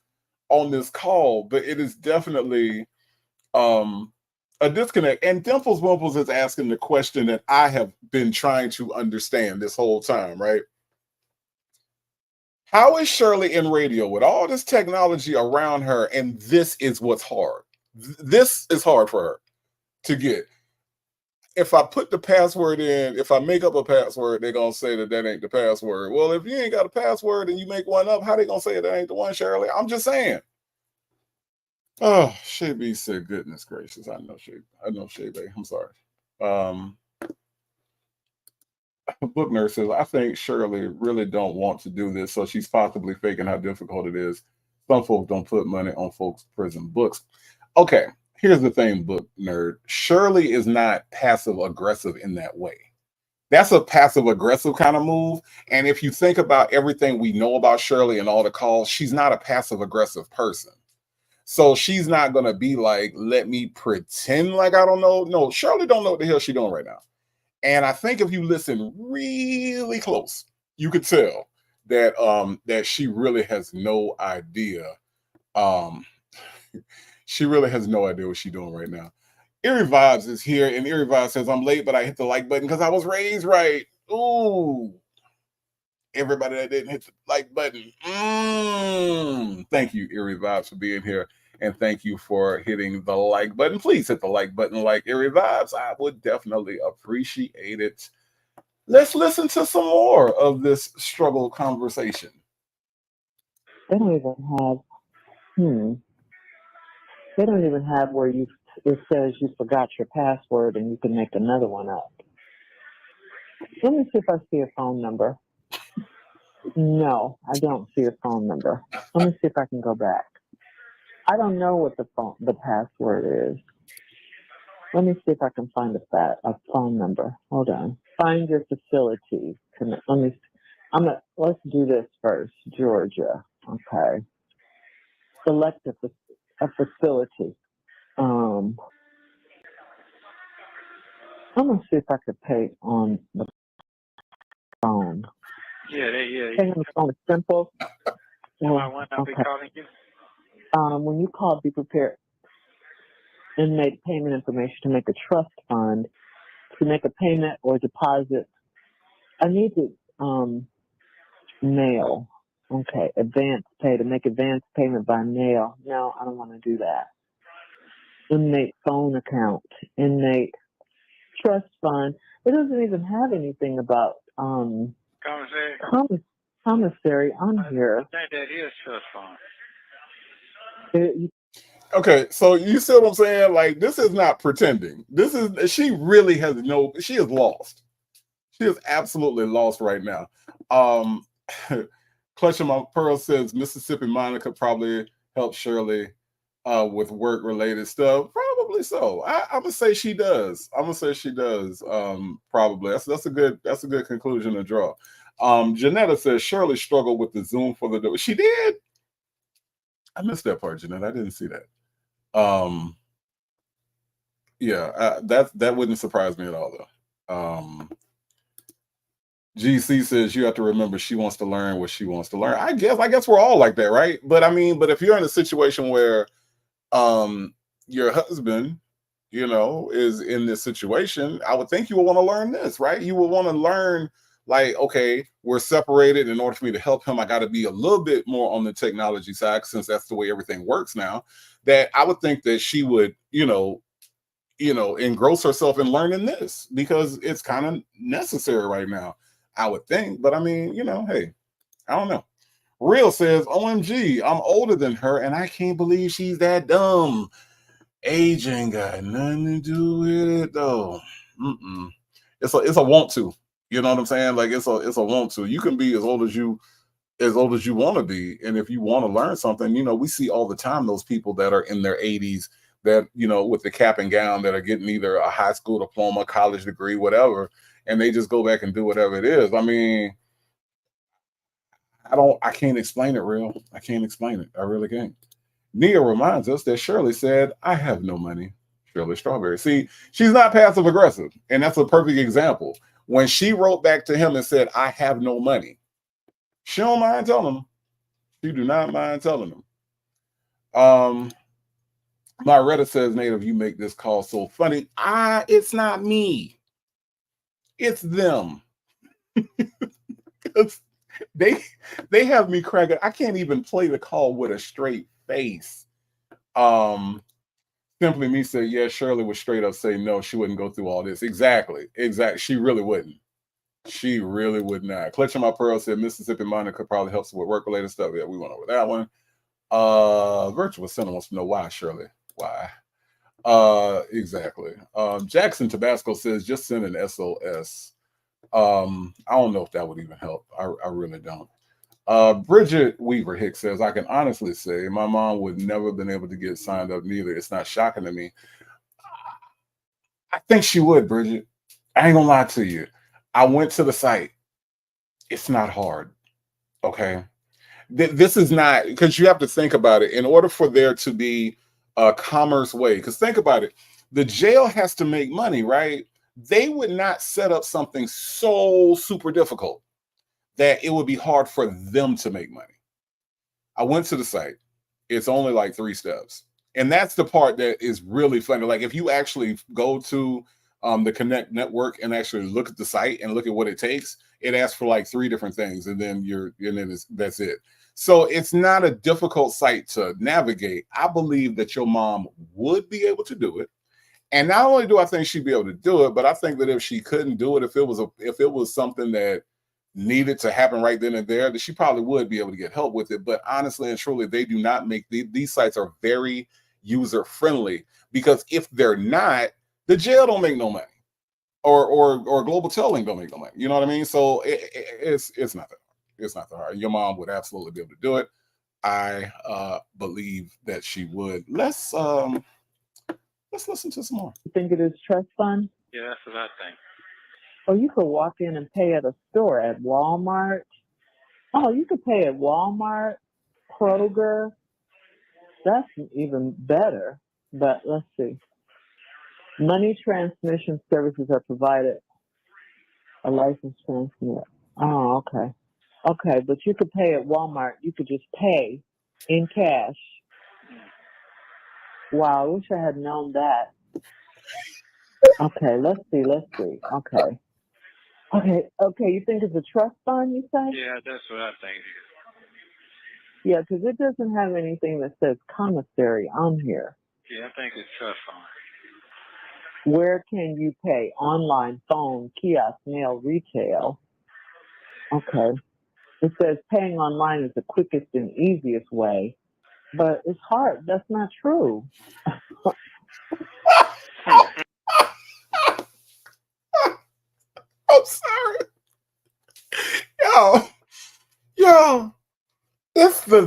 call, but it is definitely a disconnect. And Dimples Wimples is asking the question that I have been trying to understand this whole time, right? How is Shirley in radio with all this technology around her, and this is what's hard? This is hard for her to get. if I put the password in, if I make up a password, they're gonna say that ain't the password. Well, if you ain't got a password and you make one up, how they gonna say that ain't the one, Shirley? I'm just saying. Oh, Shay B said, goodness gracious. I know Shay B. I'm sorry. Book Nurse says, I think Shirley really don't want to do this, so she's possibly faking how difficult it is. Some folks don't put money on folks' prison books. Okay, here's the thing, Book Nerd. Shirley is not passive aggressive in that way. That's a passive aggressive kind of move. And if you think about everything we know about Shirley and all the calls, she's not a passive aggressive person. So she's not gonna be like, let me pretend like I don't know. No, Shirley don't know what the hell she's doing right now. And I think if you listen really close, you could tell that that she really has no idea. Um, she really has no idea what she's doing right now. Eerie Vibes is here, and Eerie Vibes says, I'm late, but I hit the like button because I was raised right. Ooh. Everybody that didn't hit the like button. Thank you, Eerie Vibes, for being here. And thank you for hitting the like button. Please hit the like button like Eerie Vibes. I would definitely appreciate it. Let's listen to some more of this struggle conversation. They don't even have, they don't even have where it says you forgot your password and you can make another one up. Let me see if I see a phone number. No, I don't see a phone number. Let me see if I can go back. I don't know what the password is. Let me see if I can find a phone number. Hold on. Find your facility. Let's do this first. Georgia. Okay. Select a facility. I'm gonna see if I could pay on the phone. Yeah. Pay on the phone is simple. I'll be calling you. When you call, be prepared. Inmate payment information to make a trust fund, to make a payment or deposit. I need to mail. Okay, advance pay, to make advance payment by mail. No, I don't want to do that. Inmate phone account, inmate trust fund. It doesn't even have anything about commissary on here. I think that is trust fund. Okay, so you see what I'm saying? Like, this is not pretending. She really has she is lost. She is absolutely lost right now. Clutching My Pearl says Mississippi Monica probably helped Shirley with work related stuff. Probably so. I'm gonna say she does. Probably. That's a good conclusion to draw. Janetta says Shirley struggled with the Zoom for the door. She did. I missed that part, Janetta. I didn't see that. That wouldn't surprise me at all, though. GC says you have to remember she wants to learn what she wants to learn. I guess we're all like that, right? But if you're in a situation where your husband, is in this situation, I would think you would want to learn this, right? You would want to learn, like, okay, we're separated. In order for me to help him, I got to be a little bit more on the technology side, since that's the way everything works now. That I would think that she would, engross herself in learning this, because it's kind of necessary right now, I would think. But hey, I don't know. Real says, OMG, I'm older than her and I can't believe she's that dumb. Age ain't got nothing to do with it though. It's a want to. You know what I'm saying? Like, it's a want to. You can be as old as you want to be, and if you want to learn something, we see all the time those people that are in their 80s that, with the cap and gown, that are getting either a high school diploma, college degree, whatever, and they just go back and do whatever it is. I can't explain it, real. I can't explain it. I really can't. Nia reminds us that Shirley said, I have no money. Shirley Strawberry. See, she's not passive aggressive. And that's a perfect example. When she wrote back to him and said, I have no money, she don't mind telling him. She do not mind telling him. My Reddit says, Native, you make this call so funny. It's not me. It's them. they have me cracking. I can't even play the call with a straight face. Simply Me said, yeah, Shirley would straight up say no, she wouldn't go through all this. Exactly. She really wouldn't. She really would not. Clutching My Pearl said Mississippi Minor could probably help with work related stuff. Yeah, we went over that one. Virtual Center wants to know why, Shirley. Why? Exactly. Jackson Tabasco says just send an SOS. I don't know if that would even help. I really don't. Bridget Weaver Hicks says, I can honestly say my mom would never have been able to get signed up neither. It's not shocking to me. I think she would, Bridget. I ain't gonna lie to you. I went to the site. It's not hard. Okay. This is not, because you have to think about it. In order for there to be a commerce way, because think about it, the jail has to make money, right? They would not set up something so super difficult that it would be hard for them to make money. I went to the site. It's only like 3 steps. And that's the part that is really funny. Like if you actually go to the Connect network and actually look at the site and look at what it takes, it asks for like 3 different things, and then that's it. So it's not a difficult site to navigate. I believe that your mom would be able to do it. And not only do I think she'd be able to do it, but I think that if she couldn't do it, if it was something that needed to happen right then and there, that she probably would be able to get help with it. But honestly and truly, they do not make these sites are very user friendly, because if they're not, the jail don't make no money, or Global Telling don't make no money. You know what I mean? So it's not that hard. It's not that hard. Your mom would absolutely be able to do it. I believe that she would. Let's listen to some more. You think it is trust fund? Yeah, that's what I think. Oh, you could walk in and pay at a store, at Walmart. Oh, you could pay at Walmart, Kroger. That's even better. But let's see. Money transmission services are provided. A license transmit. Oh, okay. Okay, but you could pay at Walmart. You could just pay in cash. Wow, I wish I had known that. Okay, let's see. Okay. You think it's a trust fund, you say? Yeah, that's what I think. Yeah, because it doesn't have anything that says commissary on here. Yeah, I think it's trust fund. Where can you pay? Online, phone, kiosk, mail, retail. Okay. It says paying online is the quickest and easiest way, but it's hard. That's not true. I'm sorry. Yo,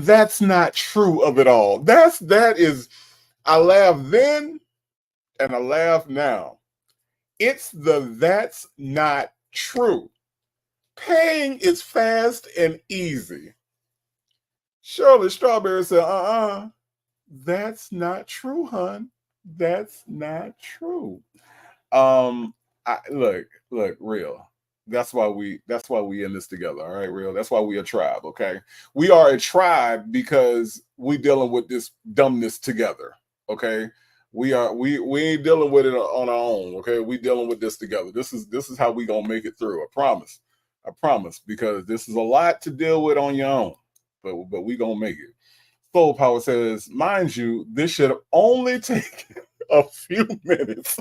that's not true of it all. That is, I laugh then and I laugh now. It's that's not true. Paying is fast and easy. Shirley Strawberry said, that's not true, hun. That's not true. Look, real. That's why we in this together. All right, real. That's why we a tribe. Okay, we are a tribe because we dealing with this dumbness together. Okay, we ain't dealing with it on our own. Okay, we dealing with this together. This is how we gonna make it through. I promise, because this is a lot to deal with on your own, but we gonna make it. Soul Power says, mind you, this should only take a few minutes.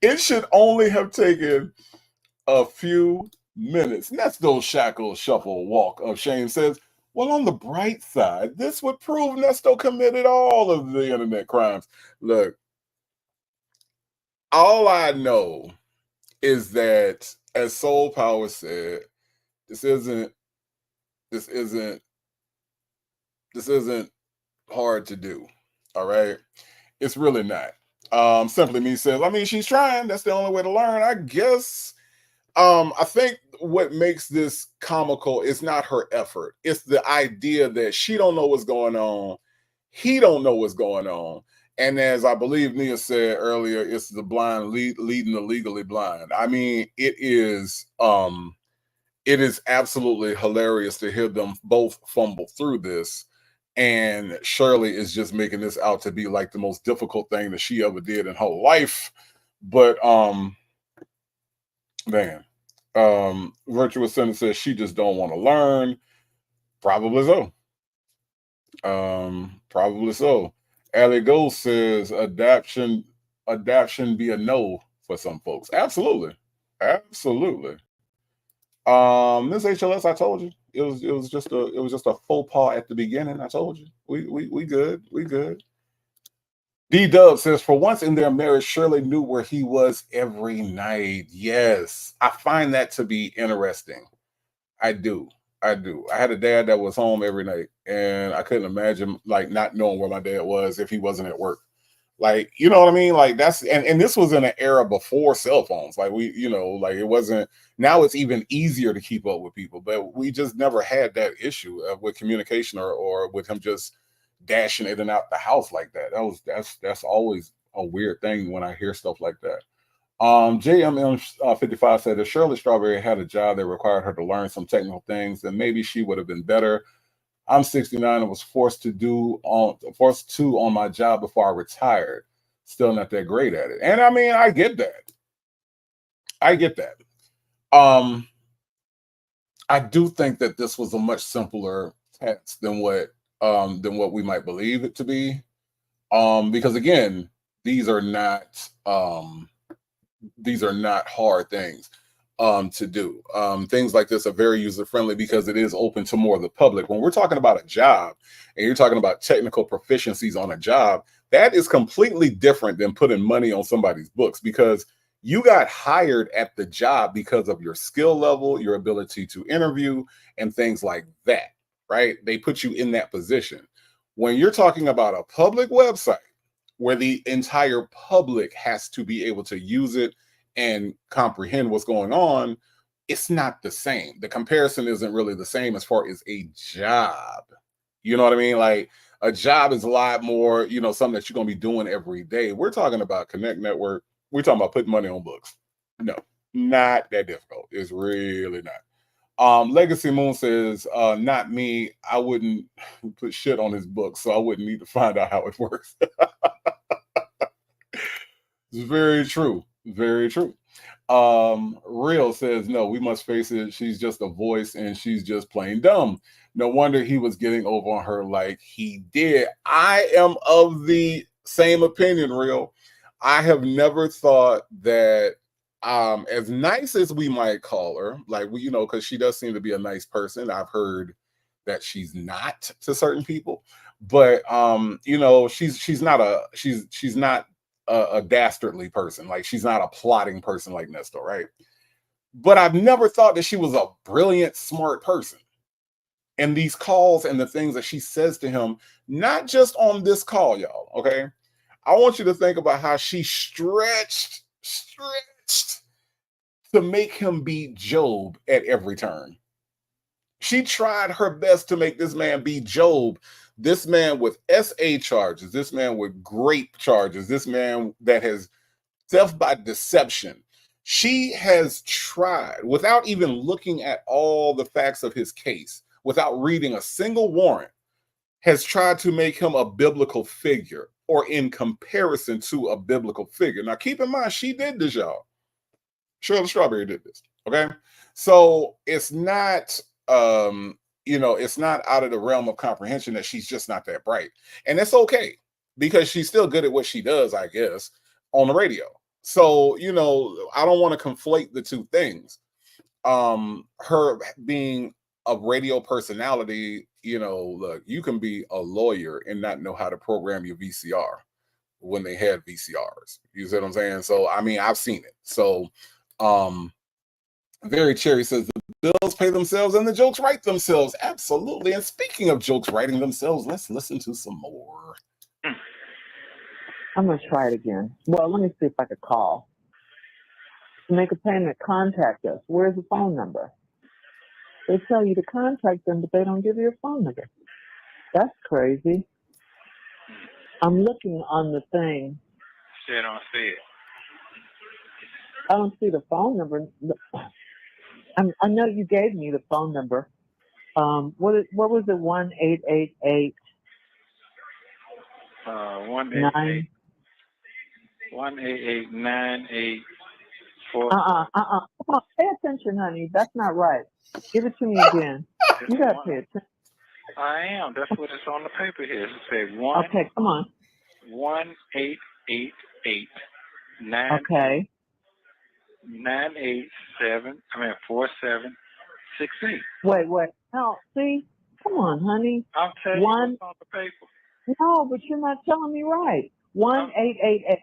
It should only have taken a few minutes. Nesto Shackle Shuffle Walk of Shame says, well, on the bright side, this would prove Nesto committed all of the internet crimes. Look, all I know is that, as Soul Power said, this isn't hard to do. All right? It's really not. Simply Me says, I mean, she's trying. That's the only way to learn, I guess. I think what makes this comical is not her effort. It's the idea that she don't know what's going on. He don't know what's going on. And as I believe Nia said earlier, it's the blind leading the legally blind. I mean, it is absolutely hilarious to hear them both fumble through this. And Shirley is just making this out to be like the most difficult thing that she ever did in her life. But Virtuous Center says she just don't want to learn. Probably so. Probably so. Allie Ghost says adaption be a no for some folks. Absolutely. Absolutely. Miss HLS, I told you. It was just a faux pas at the beginning. I told you. We good. We good. D Dub says, for once in their marriage, Shirley knew where he was every night. Yes. I find that to be interesting. I do. I do. I had a dad that was home every night, and I couldn't imagine like not knowing where my dad was if he wasn't at work. Like, you know what I mean? Like that's and this was in an era before cell phones. Like like it wasn't. Now it's even easier to keep up with people, but we just never had that issue with communication or with him just dashing in and out the house like that. That's always a weird thing when I hear stuff like that. JMM 55 said if Shirley Strawberry had a job that required her to learn some technical things, then maybe she would have been better. I'm 69 and was forced to on my job before I retired. Still not that great at it. And I mean, I get that. I get that. I do think that this was a much simpler test than what we might believe it to be. Because again, these are not hard things to do. Things like this are very user friendly because it is open to more of the public. When we're talking about a job and you're talking about technical proficiencies on a job, that is completely different than putting money on somebody's books because you got hired at the job because of your skill level, your ability to interview, and things like that, right? They put you in that position. When you're talking about a public website where the entire public has to be able to use it and comprehend what's going on, it's not the same. The comparison isn't really the same as far as a job. You know what I mean? Like a job is a lot more, something that you're going to be doing every day. We're talking about Connect Network. We're talking about putting money on books. No, not that difficult. It's really not. Legacy Moon says, not me. I wouldn't put shit on his book, so I wouldn't need to find out how it works. It's very true. Very true. Real says, no, we must face it. She's just a voice and she's just plain dumb. No wonder he was getting over on her like he did. I am of the same opinion, Real. I have never thought that as nice as we might call her, like because she does seem to be a nice person. I've heard that she's not to certain people, but she's not a dastardly person. Like she's not a plotting person like Nesto, right? But I've never thought that she was a brilliant, smart person. And these calls and the things that she says to him, not just on this call, y'all, okay? I want you to think about how she stretched to make him be Job at every turn. She tried her best to make this man be Job, this man with SA charges, this man with grape charges, this man that has theft by deception. She has tried, without even looking at all the facts of his case, without reading a single warrant, has tried to make him a biblical figure or in comparison to a biblical figure. Now, keep in mind, she did this, y'all. Shirley Strawberry did this, okay? So it's not, it's not out of the realm of comprehension that she's just not that bright. And it's okay because she's still good at what she does, I guess, on the radio. So, I don't want to conflate the two things. Her being a radio personality, look, you can be a lawyer and not know how to program your VCR when they had VCRs. You see what I'm saying? So, I mean, I've seen it. So, Very Cherry says the bills pay themselves and the jokes write themselves. Absolutely. And speaking of jokes writing themselves, let's listen to some more. I'm going to try it again. Well, let me see if I could call. To make a payment, contact us. Where's the phone number? They tell you to contact them, but they don't give you a phone number. That's crazy. I'm looking on the thing. They don't see it. I don't see the phone number. I know you gave me the phone number. What was it? 1-888. 1-888-98. Come on, pay attention, honey. That's not right. Give it to me again. You gotta pay attention. I am. That's what it's on the paper here. It says 1. Okay, come on. 1-888 Okay. 4768. Wait. No, see? Come on, honey. I'll tell you what's on the paper. No, but you're not telling me right. 1-888.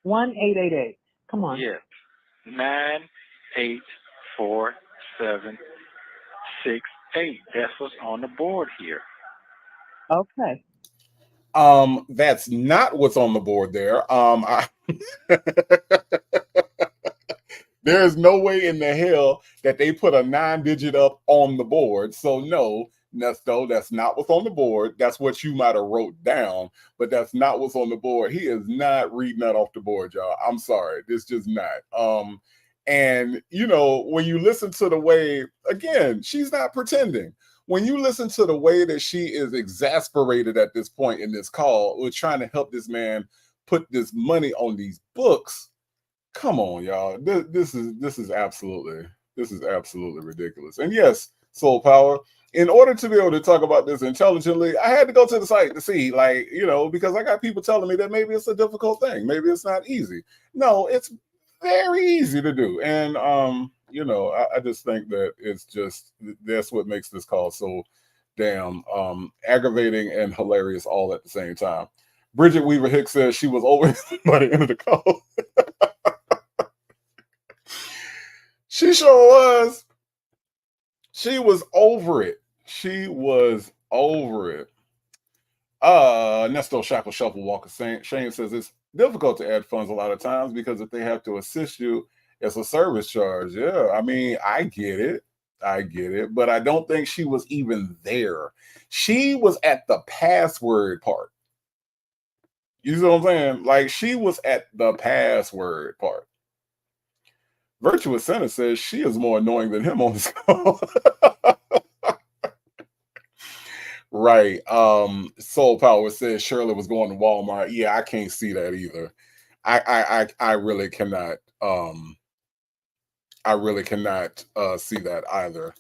1-888. Come on. Yes. 984768. That's what's on the board here. Okay. That's not what's on the board there. There is no way in the hell that they put a 9-digit up on the board. So no, Nesto, that's not what's on the board. That's what you might have wrote down, but that's not what's on the board. He is not reading that off the board, y'all. I'm sorry. It's just not. And you know, when you listen to the way, again, she's not pretending. When you listen to the way that she is exasperated at this point in this call, we're trying to help this man put this money on these books. Come on, y'all. This is absolutely ridiculous. And yes, Soul Power, in order to be able to talk about this intelligently, I had to go to the site to see, like, you know, because I got people telling me that maybe it's a difficult thing. Maybe it's not easy. No, it's very easy to do. And you know, I just think that it's just, that's what makes this call so damn aggravating and hilarious all at the same time. Bridget Weaver Hicks says she was over by the end of the call. She sure was. She was over it. She was over it. Nesto Shackle Shuffle Walker Shane says it's difficult to add funds a lot of times because if they have to assist you, it's a service charge. Yeah, I mean, I get it, but I don't think she was even there. She was at the password part. You see what I'm saying? Like, she was at the password part. Virtuous Center says she is more annoying than him on this call. Right. Soul Power says Shirley was going to Walmart. Yeah, I can't see that either. I really cannot see that either.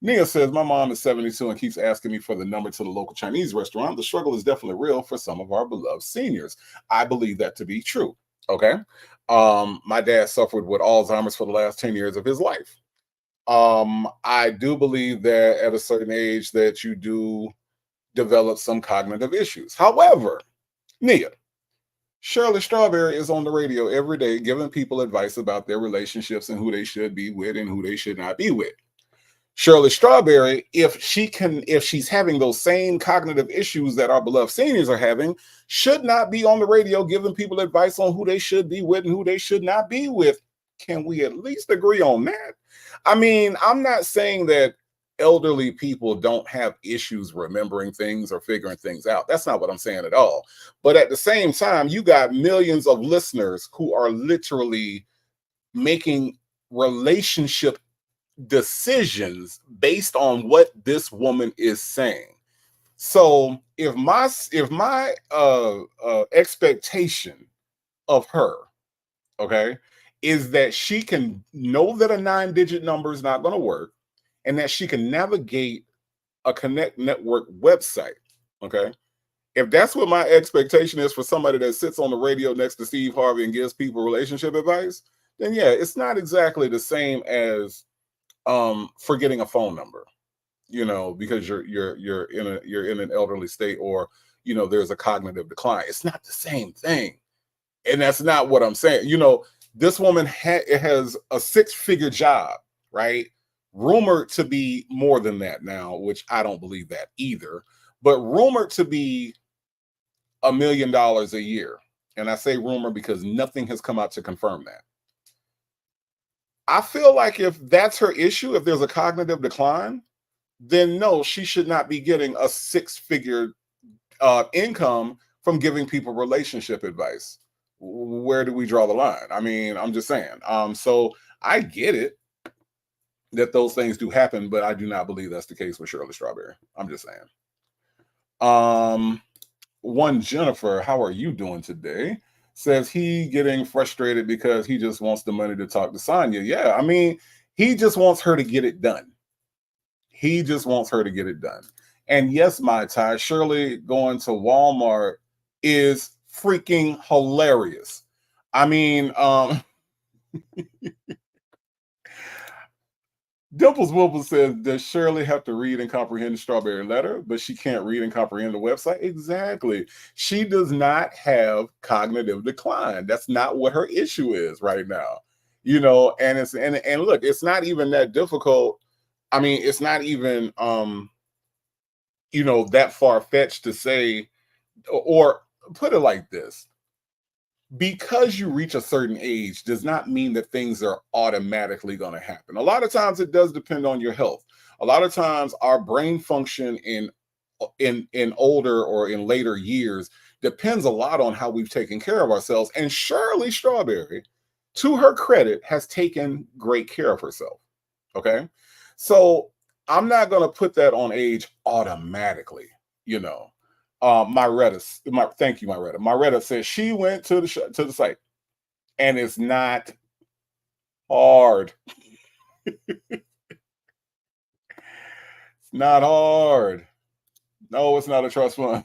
Nia says my mom is 72 and keeps asking me for the number to the local Chinese restaurant. The struggle is definitely real for some of our beloved seniors. I believe that to be true. Okay. My dad suffered with Alzheimer's for the last 10 years of his life. I do believe that at a certain age that you do develop some cognitive issues. However, Nia, Shirley Strawberry is on the radio every day giving people advice about their relationships and who they should be with and who they should not be with. Shirley Strawberry, if she's having those same cognitive issues that our beloved seniors are having, should not be on the radio giving people advice on who they should be with and who they should not be with. Can we at least agree on that? I mean, I'm not saying that elderly people don't have issues remembering things or figuring things out. That's not what I'm saying at all. But at the same time, you got millions of listeners who are literally making relationship decisions based on what this woman is saying. So if my expectation of her, okay, is that she can know that a 9-digit number is not going to work and that she can navigate a Connect Network website, okay? If that's what my expectation is for somebody that sits on the radio next to Steve Harvey and gives people relationship advice, then yeah, it's not exactly the same as forgetting a phone number, you know, because you're in an elderly state, or you know, there's a cognitive decline. It's not the same thing, and that's not what I'm saying. You know, this woman has a 6-figure job, right? Rumored to be more than that now, which I don't believe that either, but rumored to be $1 million a year. And I say rumor because nothing has come out to confirm that. I feel like if that's her issue, if there's a cognitive decline, then no, she should not be getting a 6-figure income from giving people relationship advice. Where do we draw the line? I mean, I'm just saying. So I get it that those things do happen, but I do not believe that's the case with Shirley Strawberry. I'm just saying. One Jennifer, how are you doing today? Says he getting frustrated because he just wants the money to talk to Sonya. Yeah, I mean, he just wants her to get it done. He just wants her to get it done. And yes, my Ty, Shirley going to Walmart is freaking hilarious. I mean, Dimples Wimple says, does Shirley have to read and comprehend the strawberry letter, but she can't read and comprehend the website? Exactly. She does not have cognitive decline. That's not what her issue is right now. You know, and it's and look, it's not even that difficult. I mean, it's not even you know, that far-fetched to say, or put it like this. Because you reach a certain age does not mean that things are automatically going to happen. A lot of times it does depend on your health. A lot of times our brain function in older or in later years depends a lot on how we've taken care of ourselves. And Shirley Strawberry, to her credit, has taken great care of herself. Okay. So I'm not going to put that on age automatically, you know. Thank you, Myretta. Myretta says she went to the site, and it's not hard. It's not hard. No, it's not a trust fund.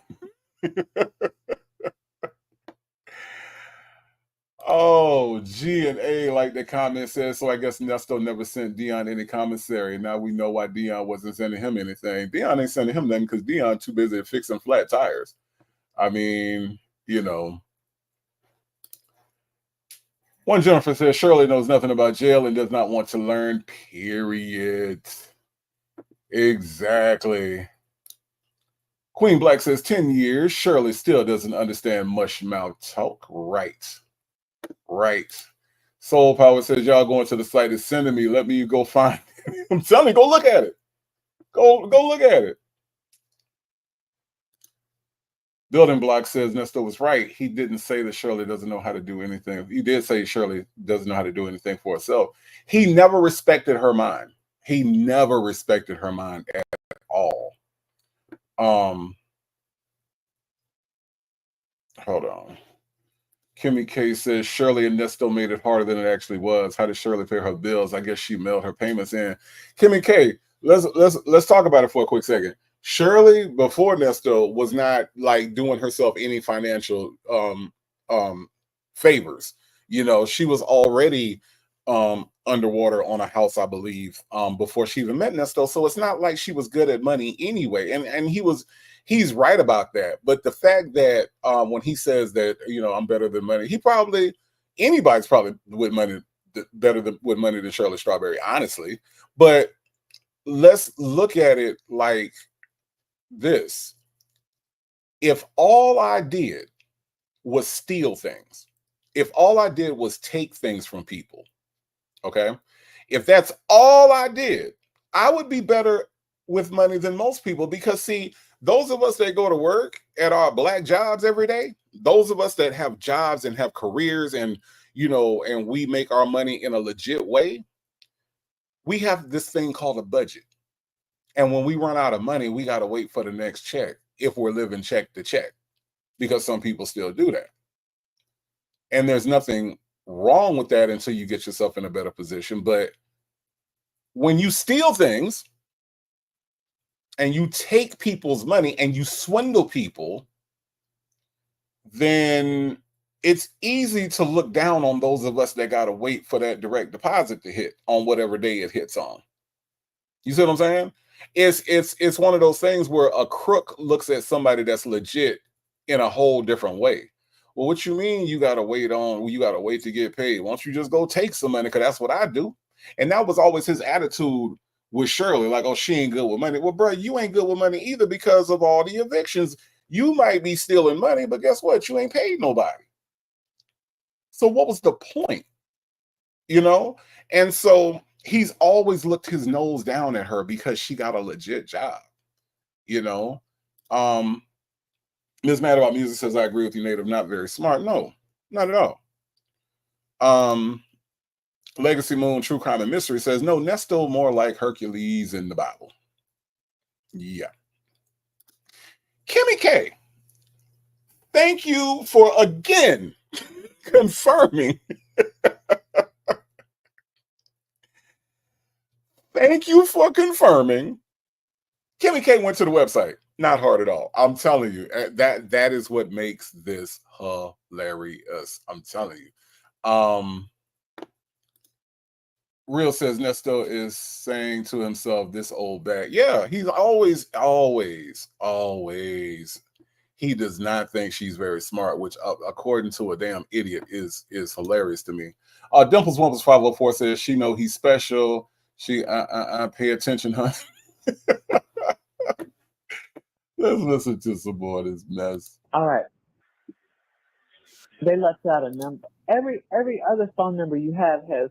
Oh, G and A, like the comment says, so I guess Nesto never sent Dion any commissary. Now we know why Dion wasn't sending him anything. Dion ain't sending him nothing because Dion too busy fixing flat tires. I mean, you know. One Jennifer says Shirley knows nothing about jail and does not want to learn, period. Exactly. Queen Black says 10 years. Shirley still doesn't understand mush mouth talk. Right. Soul Power says y'all going to the site is sending me. Let me go find it. I'm telling you, go look at it. Go look at it. Building Block says Nesto was right. He didn't say that Shirley doesn't know how to do anything. He did say Shirley doesn't know how to do anything for herself. He never respected her mind. He never respected her mind at all. Hold on. Kimmy K says Shirley and Nesto made it harder than it actually was. How did Shirley pay her bills? I guess she mailed her payments in. Kimmy K, let's talk about it for a quick second. Shirley before Nesto was not like doing herself any financial favors. You know, she was already underwater on a house, I believe, before she even met Nesto. So it's not like she was good at money anyway. And he's right about that. But the fact that when he says that, you know, I'm better than money, anybody's probably with money better with money than Shirley Strawberry, honestly. But let's look at it like this. If all I did was steal things, if all I did was take things from people, okay, if that's all I did, I would be better with money than most people. Because see, those of us that go to work at our black jobs every day, those of us that have jobs and have careers and, you know, and we make our money in a legit way, we have this thing called a budget. And when we run out of money, we got to wait for the next check if we're living check to check, because some people still do that. And there's nothing wrong with that until you get yourself in a better position. But when you steal things and you take people's money and you swindle people, then it's easy to look down on those of us that got to wait for that direct deposit to hit on whatever day it hits on. You see what I'm saying? It's one of those things where a crook looks at somebody that's legit in a whole different way. Well, what you mean you got to wait to get paid? Why don't you just go take some money? Because that's what I do. And that was always his attitude with Shirley, like, oh, she ain't good with money. Well, bro, you ain't good with money either because of all the evictions. You might be stealing money, but guess what? You ain't paid nobody. So what was the point? You know? And so he's always looked his nose down at her because she got a legit job, you know? Ms. Mad About Music says, I agree with you, Native, not very smart. No, not at all. Legacy Moon, True Crime and Mystery says, no, Nesto more like Hercules in the Bible. Yeah. Kimmy K, thank you for again confirming. Thank you for confirming. Kimmy K went to the website. Not hard at all. I'm telling you, that is what makes this hilarious. I'm telling you. Real says Nesto is saying to himself, this old bag. Yeah, he's always. He does not think she's very smart, which, according to a damn idiot, is hilarious to me. Dimples Wumples 504 says she know he's special. She I pay attention, huh? Let's listen to some more of this mess. All right. They left out a number. Every other phone number you have has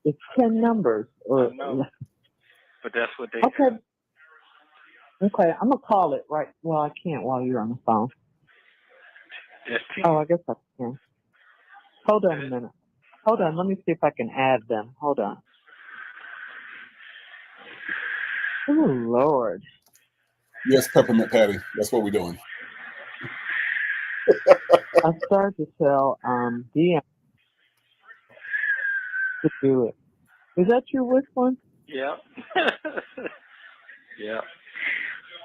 it's 10 numbers. Or but that's what they okay. have. Okay, I'm gonna call it right. Well, I can't while you're on the phone. Oh, I guess I can. Hold on a minute. Hold on. Let me see if I can add them. Hold on. Oh Lord. Yes, Peppermint Patty. That's what we're doing. I started to tell DM to do it. Is that your wish one? Yeah. Yeah.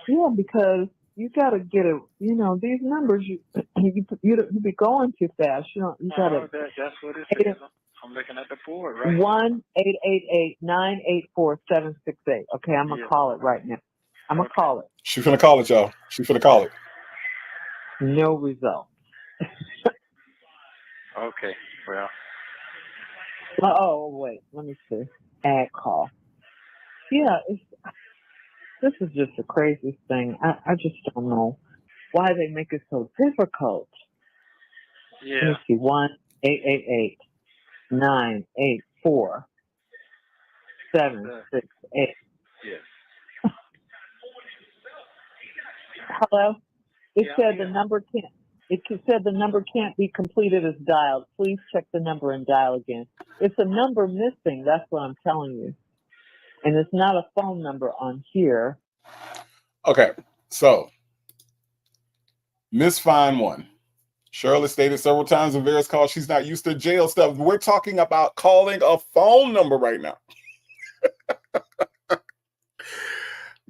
Yeah, because you got to get it. You know, these numbers you be going too fast. You got to. That's what it says. I'm looking at the board right now. 1-888-984-768. Okay, I'm gonna call it right now. I'm gonna call it. She's finna call it, y'all. She's finna call it. No result. Okay. Well. Oh wait, let me see. Add call. Yeah, this is just the craziest thing. I just don't know why they make it so difficult. Yeah. Let me see. 1-888-984-768. Yes. Hello. It said the number can't. It said the number can't be completed as dialed. Please check the number and dial again. It's a number missing. That's what I'm telling you. And it's not a phone number on here. Okay, so Miss Fine One. Shirley stated several times in various calls she's not used to jail stuff. We're talking about calling a phone number right now.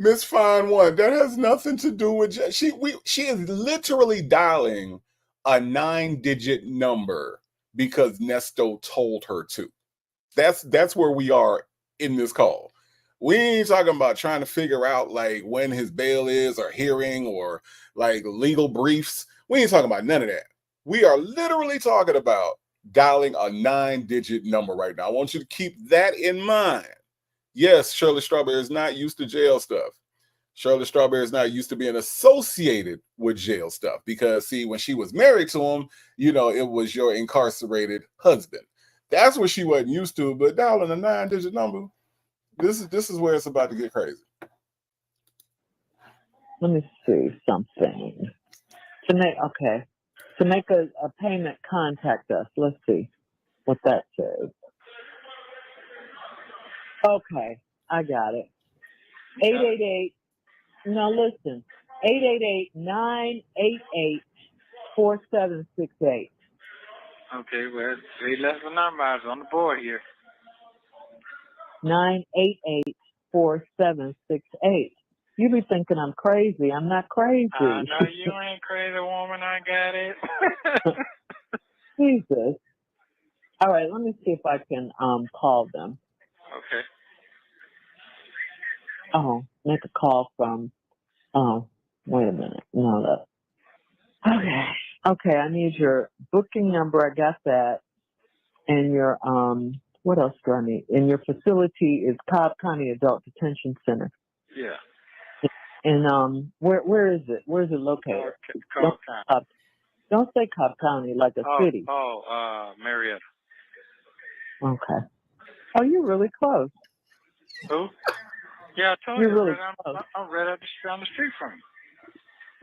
Miss Fine One, that has nothing to do with she is literally dialing a 9-digit number because Nesto told her to. That's where we are in this call. We ain't talking about trying to figure out like when his bail is or hearing or like legal briefs. We ain't talking about none of that. We are literally talking about dialing a 9-digit number right now. I want you to keep that in mind. Yes, Shirley Strawberry is not used to jail stuff. Shirley Strawberry is not used to being associated with jail stuff because, see, when she was married to him, you know, it was your incarcerated husband. That's what she wasn't used to, but dialing a 9-digit number, this is where it's about to get crazy. Let me see something. To make a payment, contact us. Let's see what that says. Okay, I got it. 888. Now listen. 888-988-4768. Okay, well, they left the numbers on the board here. 988-4768. You be thinking I'm crazy. I'm not crazy. No, you ain't crazy, woman. I got it. Jesus. All right, let me see if I can call them. Okay. Oh, make a call from. Oh, wait a minute. No, that. Okay. I need your booking number. I got that. And your what else do I need? And your facility is Cobb County Adult Detention Center. Yeah. And where is it? Where is it located? Cobb County. Don't say Cobb County like a city. Marietta. Okay. Oh, you're really close. Who? Yeah, I told you're you. Really close. I'm right down the street from you.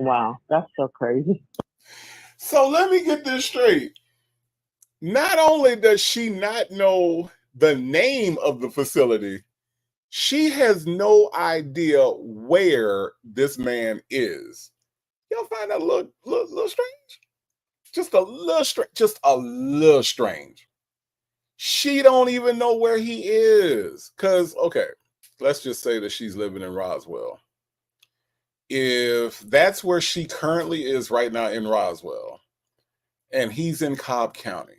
Wow, that's so crazy. So let me get this straight. Not only does she not know the name of the facility, she has no idea where this man is. Y'all find that a little strange? Just a little strange. She don't even know where he is. Because, okay, let's just say that she's living in Roswell. if that's where she currently is right now in Roswell, and he's in Cobb County,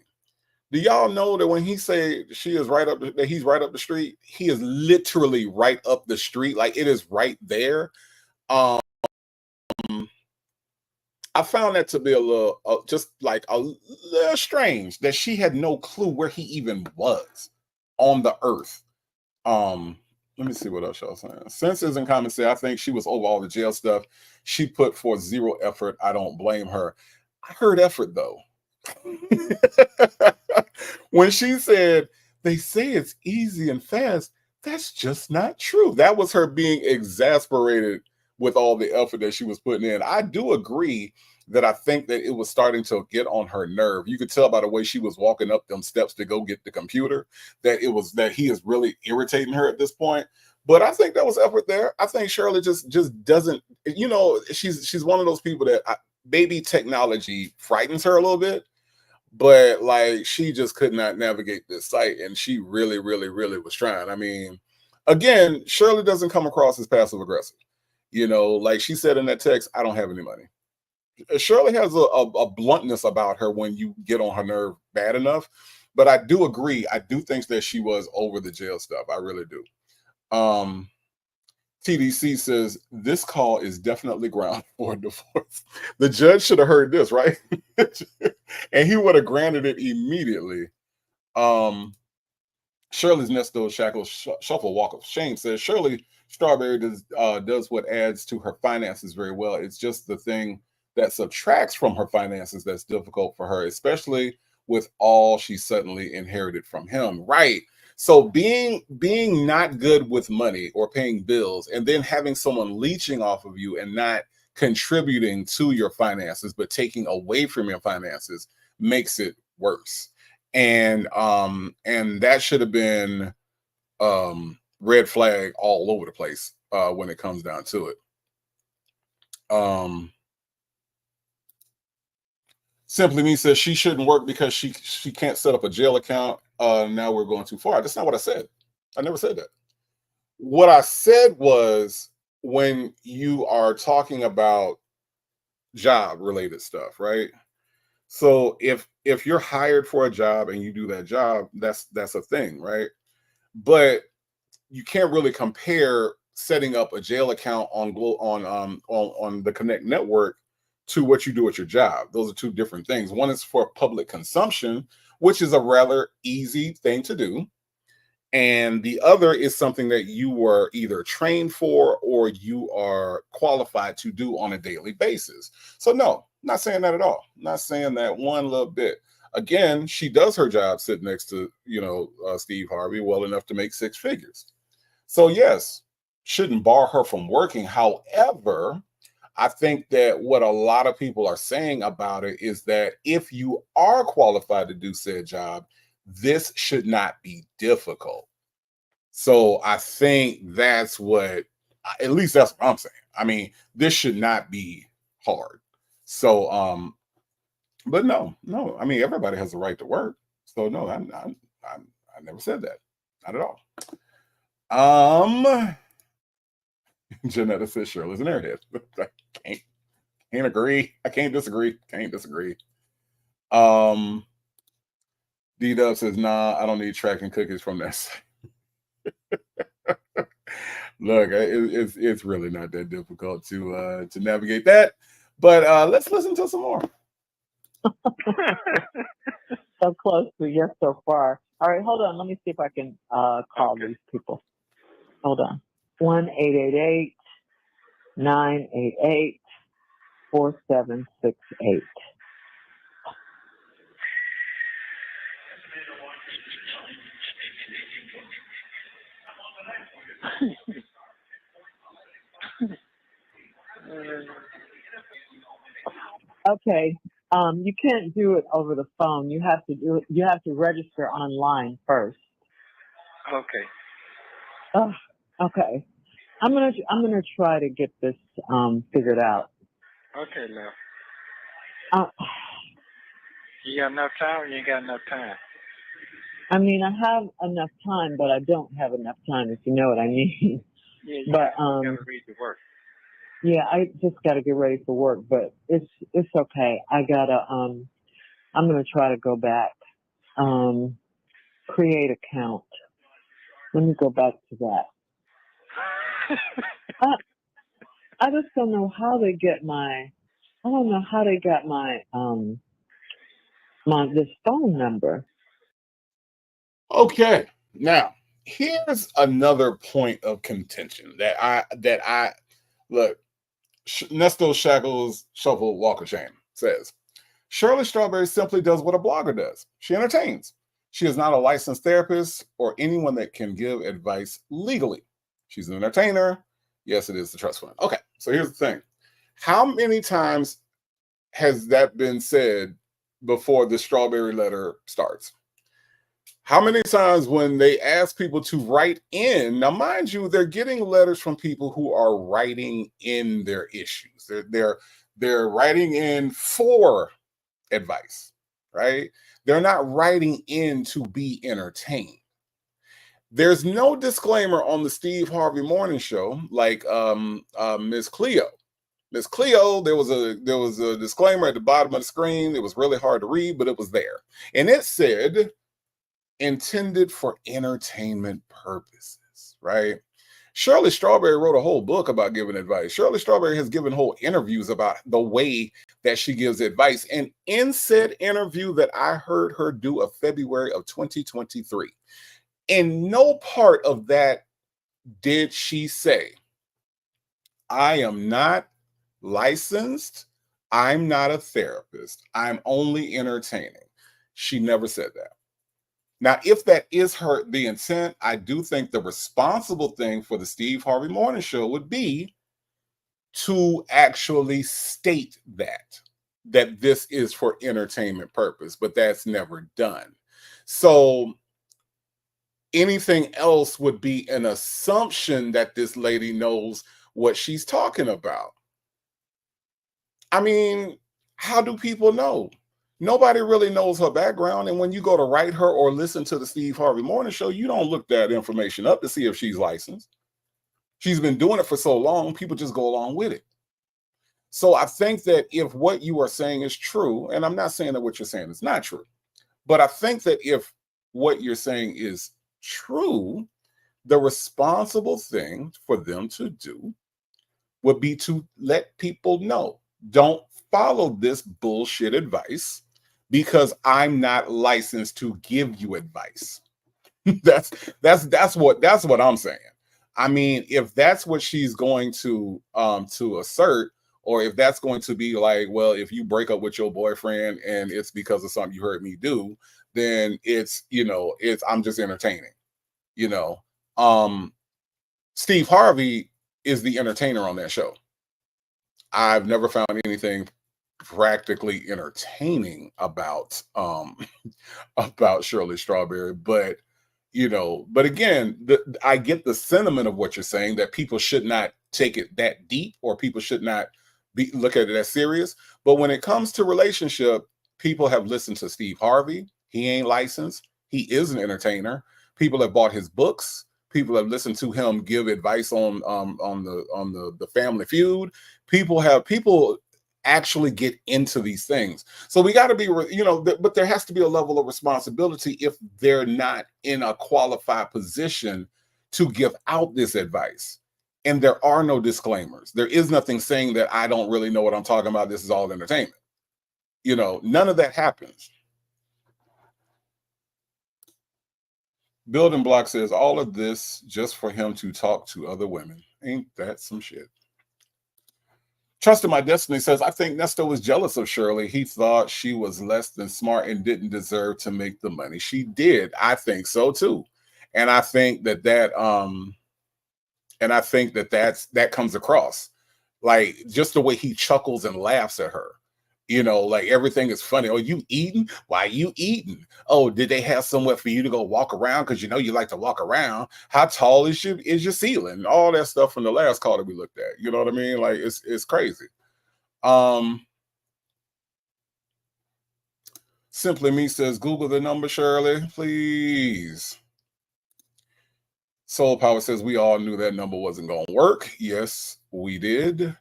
do y'all know that when he say she is right up, that he's right up the street, he is literally right up the street, like it is right there. Um, I found that to be a little, just like a little strange that she had no clue where he even was on the earth. Let me see what else y'all saying. Senses and comments say, I think she was over all the jail stuff. She put forth zero effort. I don't blame her. I heard effort though. When she said, they say it's easy and fast, that's just not true. That was her being exasperated with all the effort that she was putting in. I do agree that I think that it was starting to get on her nerve. You could tell by the way she was walking up them steps to go get the computer that it was that he is really irritating her at this point. But I think there was effort there. I think Shirley just doesn't, she's one of those people that maybe technology frightens her a little bit, but like she just could not navigate this site, and she really, really, really was trying. I mean, again, Shirley doesn't come across as passive aggressive. Like she said in that text, I don't have any money. Shirley has a bluntness about her when you get on her nerve bad enough. But I do agree. I do think that she was over the jail stuff. I really do. TDC says this call is definitely ground for a divorce. The judge should have heard this, right? And he would have granted it immediately. Shirley's Nesto Shackles Shuffle Walk of Shame says Shirley Strawberry does what adds to her finances very well. It's just the thing that subtracts from her finances that's difficult for her, especially with all she suddenly inherited from him. Right. So being not good with money or paying bills, and then having someone leeching off of you and not contributing to your finances, but taking away from your finances, makes it worse. And that should have been red flag all over the place when it comes down to it. Simply Me says she shouldn't work because she can't set up a jail account. Now we're going too far. That's not what I said. I never said that. What I said was, when you are talking about job related stuff, right? So if you're hired for a job and you do that job, that's a thing, right? But you can't really compare setting up a jail account on the Connect network to what you do at your job. Those are two different things. One is for public consumption, which is a rather easy thing to do. And the other is something that you were either trained for or you are qualified to do on a daily basis. So no, not saying that at all. Not saying that one little bit. Again, she does her job sitting next to, Steve Harvey well enough to make six figures. So yes, shouldn't bar her from working. However, I think that what a lot of people are saying about it is that if you are qualified to do said job, this should not be difficult. So I think that's what, at least that's what I'm saying. I mean, this should not be hard. So, but no, I mean, everybody has the right to work. So no, I never said that. Not at all. Janetta says Shirley's an airhead. I can't agree. I can't disagree. D-Dub says, nah, I don't need tracking cookies from that site. Look, it's really not that difficult to navigate that. But let's listen to some more. So close to yes so far. All right, hold on. Let me see if I can call these people. Hold on. 1-888-988-4768. Okay. You can't do it over the phone. You have to register online first. Okay. Oh, okay. I'm gonna try to get this figured out. Okay, love. Uh, You got enough time or you ain't got enough time? I mean, I have enough time, but I don't have enough time, if you know what I mean. Yeah, you but gotta read the work. Yeah, I just got to get ready for work, but it's okay. I gotta I'm gonna try to go back. Um, create account. Let me go back to that. I I just don't know how they get my. I don't know how they got my this phone number. Okay, now here's another point of contention that I look. Nesto Shackles Shuffle Walker Shame says Shirley Strawberry simply does what a blogger does. She entertains. She is not a licensed therapist or anyone that can give advice legally. She's an entertainer. Yes, it is the trust fund. Okay, so here's the thing. How many times has that been said before the strawberry letter starts? How many times when they ask people to write in, now mind you, they're getting letters from people who are writing in their issues. They're writing in for advice, right? They're not writing in to be entertained. There's no disclaimer on the Steve Harvey Morning Show, like Miss Cleo. Miss Cleo, there was a disclaimer at the bottom of the screen. It was really hard to read, but it was there, and it said intended for entertainment purposes, right? Shirley Strawberry wrote a whole book about giving advice. Shirley Strawberry has given whole interviews about the way that she gives advice. And in said interview that I heard her do of February of 2023, in no part of that did she say, I am not licensed. I'm not a therapist. I'm only entertaining. She never said that. Now, if that is the intent, I do think the responsible thing for the Steve Harvey Morning Show would be to actually state that this is for entertainment purpose, but that's never done. So anything else would be an assumption that this lady knows what she's talking about. I mean, how do people know? Nobody really knows her background. And when you go to write her or listen to the Steve Harvey Morning Show, you don't look that information up to see if she's licensed. She's been doing it for so long, people just go along with it. So I think that if what you are saying is true, and I'm not saying that what you're saying is not true, but I think that if what you're saying is true, the responsible thing for them to do would be to let people know, don't follow this bullshit advice because I'm not licensed to give you advice. that's what I'm saying. I mean, if that's what she's going to assert, or if that's going to be like, well, if you break up with your boyfriend and it's because of something you heard me do, then it's I'm just entertaining. You know, Steve Harvey is the entertainer on that show. I've never found anything practically entertaining about about Shirley Strawberry, but again, I get the sentiment of what you're saying, that people should not take it that deep, or people should not look at it as serious. But when it comes to relationship, people have listened to Steve Harvey. He ain't licensed. He is an entertainer. People have bought his books. People have listened to him give advice on the Family Feud. People actually get into these things. So we got to be, but there has to be a level of responsibility if they're not in a qualified position to give out this advice. And there are no disclaimers. There is nothing saying that I don't really know what I'm talking about. This is all entertainment. None of that happens. Building Block says all of this just for him to talk to other women. Ain't that some shit? Trusting My Destiny says, I think Nesto was jealous of Shirley. He thought she was less than smart and didn't deserve to make the money she did. I think so too. And I think that that comes across, like, just the way he chuckles and laughs at her. Like, everything is funny. Oh, you eating? Why you eating? Oh, did they have somewhere for you to go walk around? Because you like to walk around. How tall is your ceiling? All that stuff from the last call that we looked at. You know what I mean? Like, it's crazy. Simply Me says, Google the number, Shirley, please. Soul Power says, we all knew that number wasn't going to work. Yes, we did.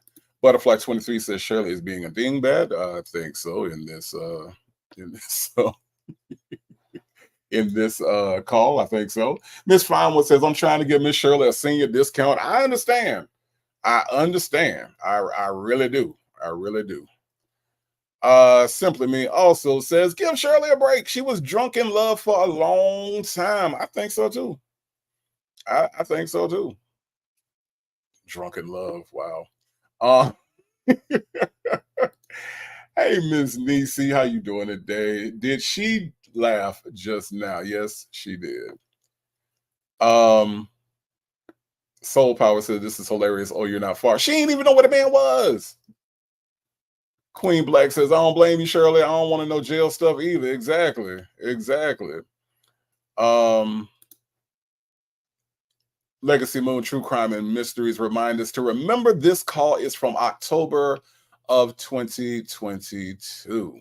Butterfly 23 says Shirley is being a dingbat. I think so in this so in this call. I think so. Miss Finewood says, I'm trying to give Miss Shirley a senior discount. I understand. I understand. I really do. I really do. Simply Me also says, give Shirley a break. She was drunk in love for a long time. I think so too. I think so too. Drunk in love. Wow. Hey, Miss Niecy, how you doing today? Did she laugh just now? Yes, she did. Soul Power said, this is hilarious. Oh, you're not far. She didn't even know what a man was. Queen Black says, I don't blame you, Shirley. I don't want to know jail stuff either. Exactly. Legacy Moon True Crime and Mysteries remind us to remember this call is from October of 2022.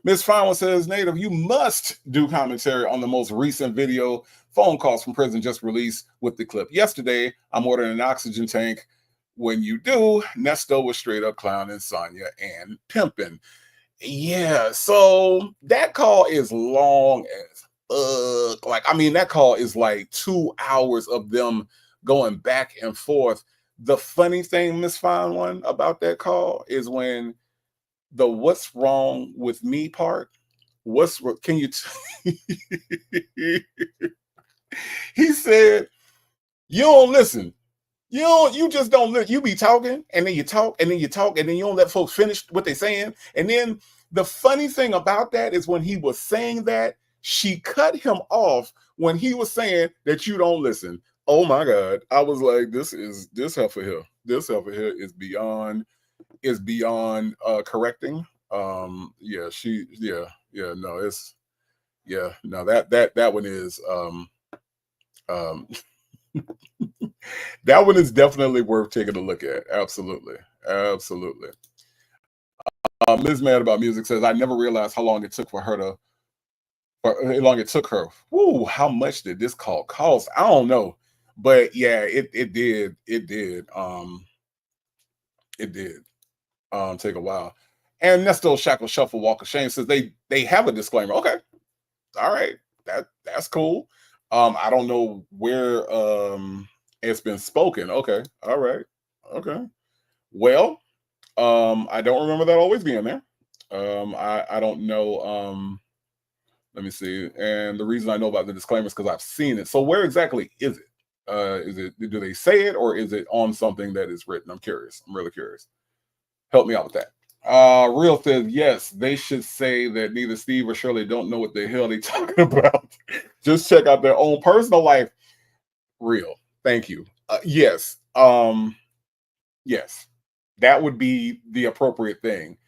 Miss Fine says, Native, you must do commentary on the most recent video phone calls from prison just released with the clip. Yesterday, I'm ordering an oxygen tank. When you do, Nesto was straight up clowning Sonya and pimping. Yeah, so that call is long as like, I mean, that call is like 2 hours of them going back and forth. The funny thing, Miss Fine One, about that call is when the what's wrong with me part, can you he said, you don't listen. You just don't look. You be talking, and then you talk, and then you talk, and then you don't let folks finish what they're saying. And then the funny thing about that is when he was saying that, she cut him off when he was saying that you don't listen. Oh my God. I was like, this heifer here. This heifer here is beyond correcting. No, that one is that one is definitely worth taking a look at. Absolutely. Ms. Mad About Music says, I never realized how long it took her. Woo, how much did this call cost? I don't know. But yeah, it did take a while. And Nesto Shackle Shuffle Walk of Shame says they have a disclaimer. Okay. All right. That's cool. I don't know where it's been spoken. Okay. All right. Okay. Well, I don't remember that always being there. I don't know. Let me see. And the reason I know about the disclaimer is because I've seen it. So where exactly is it? Do they say it, or is it on something that is written? I'm curious. I'm really curious. Help me out with that. Real says, yes, they should say that neither Steve or Shirley don't know what the hell they're talking about. Just check out their own personal life. Real. Thank you. Yes. Yes. That would be the appropriate thing.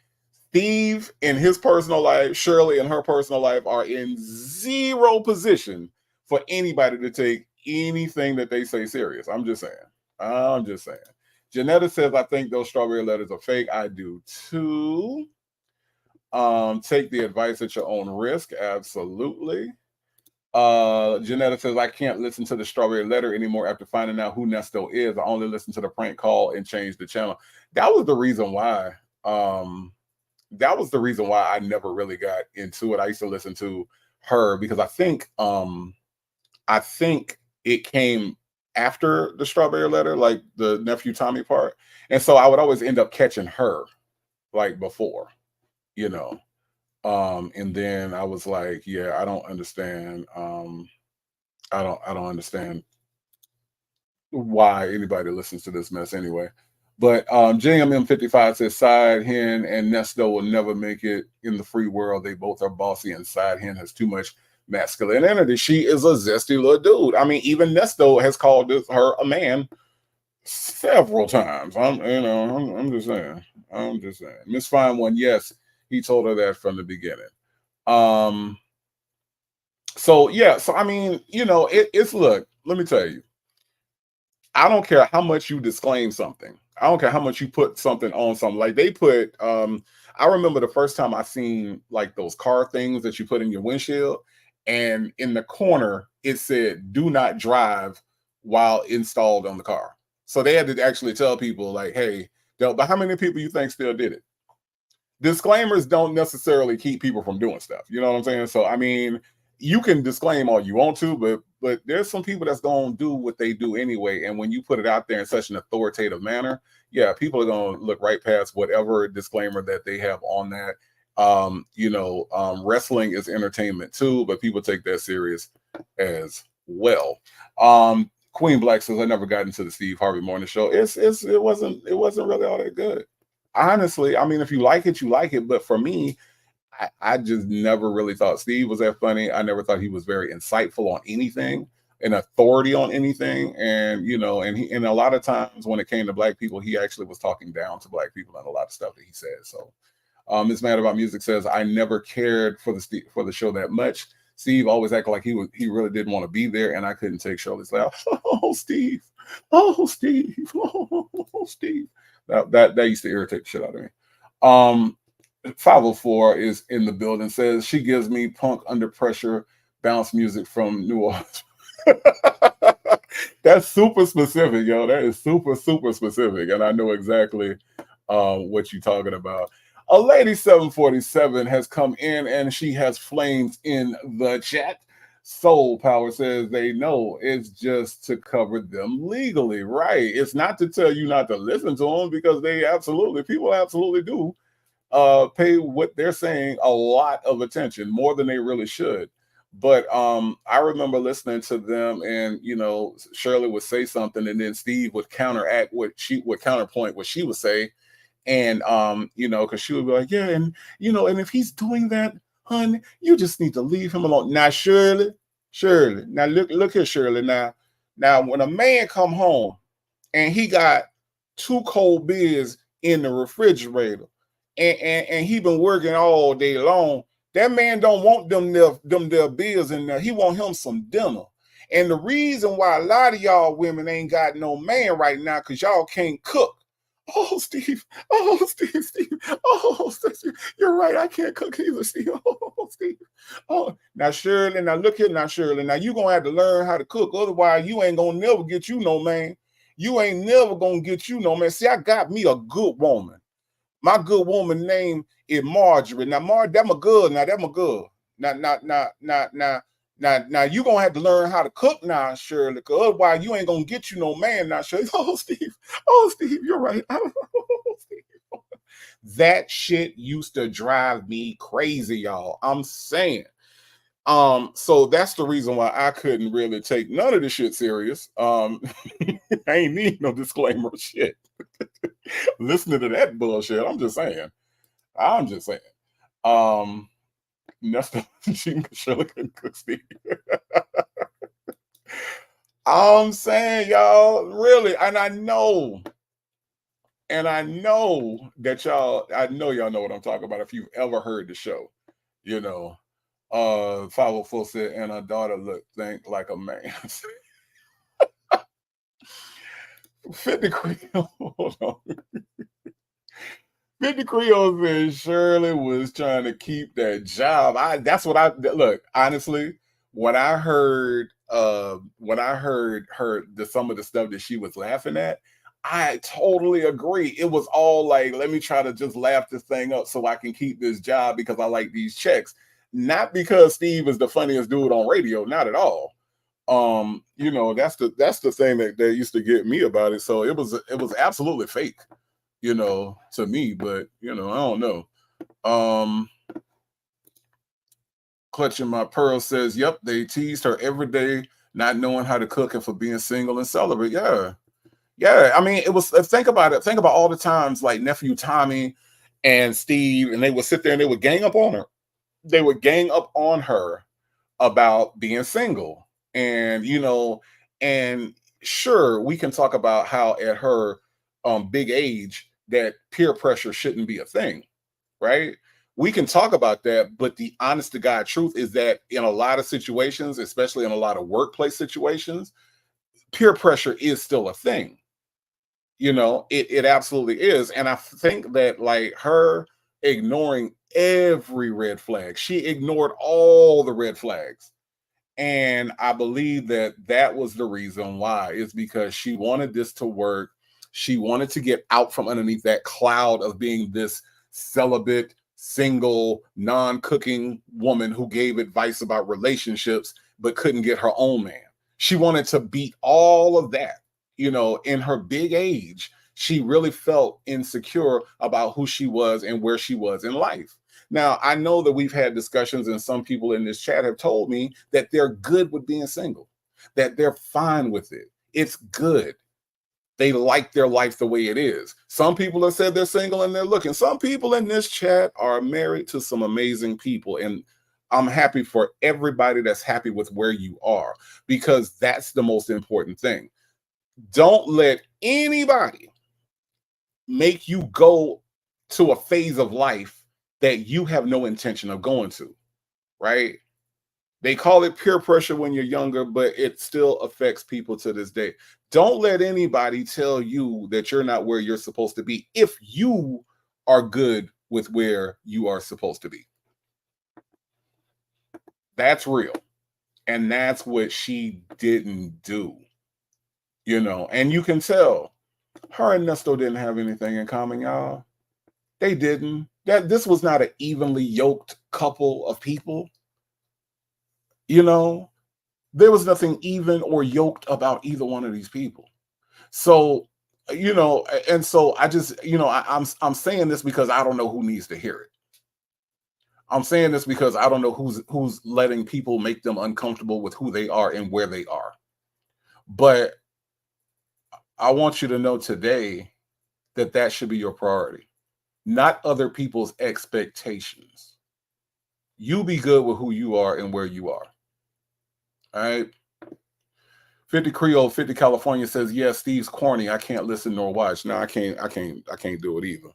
Steve in his personal life, Shirley in her personal life are in zero position for anybody to take anything that they say serious. I'm just saying. Janetta says, I think those strawberry letters are fake. I do too. Take the advice at your own risk. Absolutely. Janetta says, I can't listen to the strawberry letter anymore after finding out who Nesto is. I only listen to the prank call and change the channel. That was the reason why. I never really got into it. I used to listen to her because I think it came after the strawberry letter, like the nephew Tommy part. And so I would always end up catching her like before, and then I was like, yeah, I don't understand. I don't understand why anybody listens to this mess anyway. But JMM55 says Side Hen and Nesto will never make it in the free world. They both are bossy, and Side Hen has too much masculine energy. She is a zesty little dude. I mean, even Nesto has called her a man several times. I'm just saying. Miss Fine One, yes, he told her that from the beginning. So I mean, it's look, let me tell you. I don't care how much you disclaim something. I don't care how much you put something on something. Like they put, I remember the first time I seen like those car things that you put in your windshield, and in the corner it said, do not drive while installed on the car. So they had to actually tell people like, hey, but how many people you think still did it? Disclaimers don't necessarily keep people from doing stuff. You know what I'm saying? So I mean, you can disclaim all you want to, but there's some people that's gonna do what they do anyway. And when you put it out there in such an authoritative manner, yeah, people are gonna look right past whatever disclaimer that they have on that. Wrestling is entertainment too, but people take that serious as well. Queen Black says, I never got into the Steve Harvey Morning Show. It wasn't really all that good. Honestly, I mean, if you like it, you like it. But for me, I just never really thought Steve was that funny. I never thought he was very insightful on anything, an authority on anything. And and a lot of times when it came to Black people, he actually was talking down to Black people and a lot of stuff that he said. So Ms. Mad About Music says, I never cared for the show that much. Steve always acted like he really didn't want to be there, and I couldn't take Shirley's laugh. Oh, Steve. Oh, Steve. Oh, Steve. That used to irritate the shit out of me. 504 is in the building, says she gives me punk under pressure bounce music from New Orleans. That's super specific, yo. That is super, super specific. And I know exactly what you're talking about. A lady 747 has come in and she has flames in the chat. Soul Power says they know it's just to cover them legally, right? It's not to tell you not to listen to them, because people absolutely do pay what they're saying a lot of attention, more than they really should. But I remember listening to them, and Shirley would say something, and then Steve would counterpoint what she would say. And because she would be like, yeah, and and if he's doing that, honey, you just need to leave him alone. Now, Shirley, now look here, Shirley. Now when a man come home and he got 2 cold beers in the refrigerator, and he been working all day long, that man don't want them their beers in there. He want him some dinner. And the reason why a lot of y'all women ain't got no man right now, because y'all can't cook. Oh, Steve. Oh, Steve. Oh, Steve. You're right. I can't cook either, Steve. Oh, Steve. Oh, now, Shirley, now look here now, Shirley. Now, you're going to have to learn how to cook. Otherwise, you ain't going to never get you no man. You ain't never going to get you no man. See, I got me a good woman. My good woman name is Marjorie. Now, that my girl. Now, that my girl. Now, you going to have to learn how to cook now, Shirley, because otherwise you ain't going to get you no man now, Shirley. Oh, Steve, you're right. Oh, Steve. That shit used to drive me crazy, y'all. I'm saying. So that's the reason why I couldn't really take none of this shit serious. I ain't need no disclaimer shit. Listening to that bullshit, I'm just saying. Nesto, Shirley couldn't cook Steve. I'm saying, y'all, really, and I know that y'all know what I'm talking about if you've ever heard the show. 504 said, and her daughter think like a man. 50 Creole, hold on. 50 Creole said Shirley was trying to keep that job. Look, honestly, when I heard her some of the stuff that she was laughing at, I totally agree. It was all like, let me try to just laugh this thing up so I can keep this job because I like these checks. Not because Steve is the funniest dude on radio, not at all. That's the thing that used to get me about it. So it was absolutely fake. To me, but I don't know. Clutching My Pearl says, yep, they teased her every day, not knowing how to cook and for being single and celibate. Yeah. I mean, it was, think about it. Think about all the times like nephew Tommy and Steve, and they would sit there and they would gang up on her. They would gang up on her about being single. And, and sure, we can talk about how at her big age that peer pressure shouldn't be a thing, right? We can talk about that, but the honest to God truth is that in a lot of situations, especially in a lot of workplace situations, peer pressure is still a thing. It absolutely is. And I think that like her ignoring every red flag, she ignored all the red flags. And I believe that that was the reason why. Is because she wanted this to work. She wanted to get out from underneath that cloud of being this celibate, single, non-cooking woman who gave advice about relationships but couldn't get her own man. She wanted to beat all of that. In her big age, she really felt insecure about who she was and where she was in life. Now, I know that we've had discussions, and some people in this chat have told me that they're good with being single, that they're fine with it. It's good. They like their life the way it is. Some people have said they're single and they're looking. Some people in this chat are married to some amazing people. And I'm happy for everybody that's happy with where you are, because that's the most important thing. Don't let anybody make you go to a phase of life that you have no intention of going to, right? They call it peer pressure when you're younger, but it still affects people to this day. Don't let anybody tell you that you're not where you're supposed to be if you are good with where you are supposed to be. That's real. And that's what she didn't do. And you can tell her and Nesto didn't have anything in common, y'all. They didn't. This was not an evenly yoked couple of people. There was nothing even or yoked about either one of these people. So, and so I just, I'm saying this because I don't know who needs to hear it. I'm saying this because I don't know who's letting people make them uncomfortable with who they are and where they are. But I want you to know today that should be your priority, not other people's expectations. You be good with who you are and where you are. All right. 50 Creole, 50 California says, yeah, Steve's corny. I can't listen nor watch. No, I can't do it either.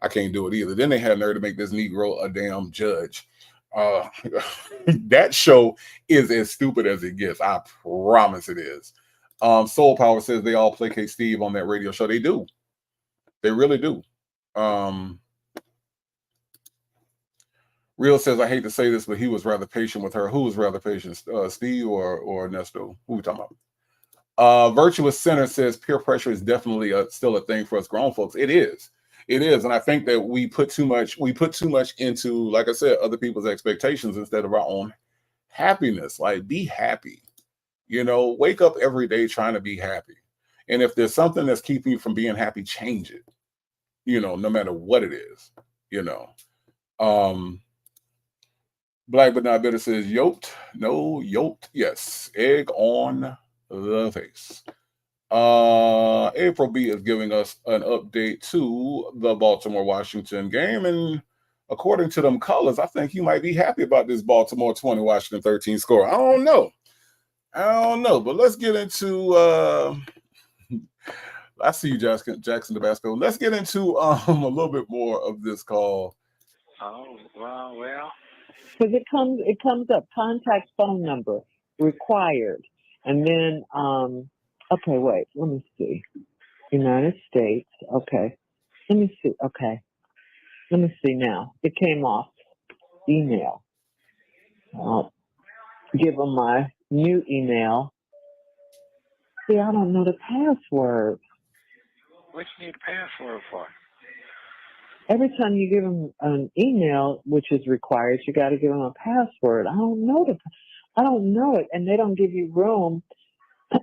I can't do it either. Then they had nerve to make this Negro a damn judge. That show is as stupid as it gets. I promise it is. Soul Power says they all placate Steve on that radio show. They do. They really do. Real says, I hate to say this, but he was rather patient with her. Who was rather patient, Steve or Nesto? Who we talking about? Virtuous Center says peer pressure is definitely still a thing for us grown folks. It is. And I think that we put too much into, like I said, other people's expectations instead of our own happiness. Like, be happy. Wake up every day trying to be happy. And if there's something that's keeping you from being happy, change it. No matter what it is. Black but not bitter says yoked. No, yoked. Yes. Egg on the face. April B is giving us an update to the Baltimore-Washington game. And according to them colors, I think you might be happy about this Baltimore 20, Washington 13 score. I don't know. But let's get into I see you, Jackson Tabasco. Let's get into a little bit more of this call. Oh, well. Because it comes up, contact phone number required. And then, okay, wait, let me see. United States, okay. Let me see, okay. Let me see now. It came off email. I'll give them my new email. See, I don't know the password. What you need a password for? Every time you give them an email, which is required, you got to give them a password. I don't know it, and they don't give you room to.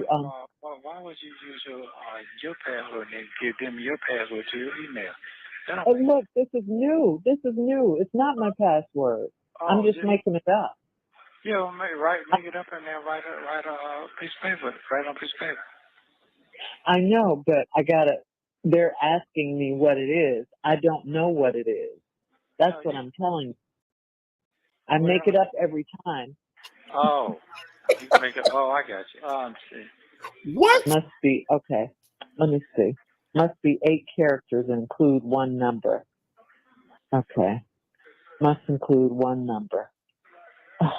Well, why would you use your password and give them your password to your email? Look, this is new. It's not my password. I'm just making it up. Yeah, make it up and then write a piece of paper. Write on a piece of paper. I know, but they're asking me what it is. I don't know what it is. That's what I'm telling you. I make it up every time. Oh, you make it. Oh, I got you. Oh, I'm see. What? Must be, okay. Let me see. Must be 8 characters and include 1 number. Okay. Must include 1 number. Oh,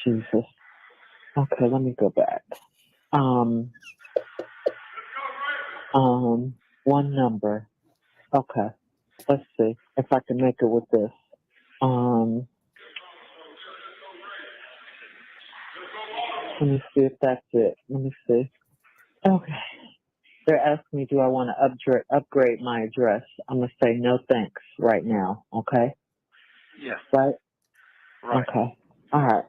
Jesus. Okay, let me go back. 1 number. Okay. Let's see if I can make it with this. Let me see if that's it. Let me see. Okay. They're asking me, do I want to upgrade my address? I'm going to say no thanks right now. Okay? Yes. Right? Right. Okay. All right.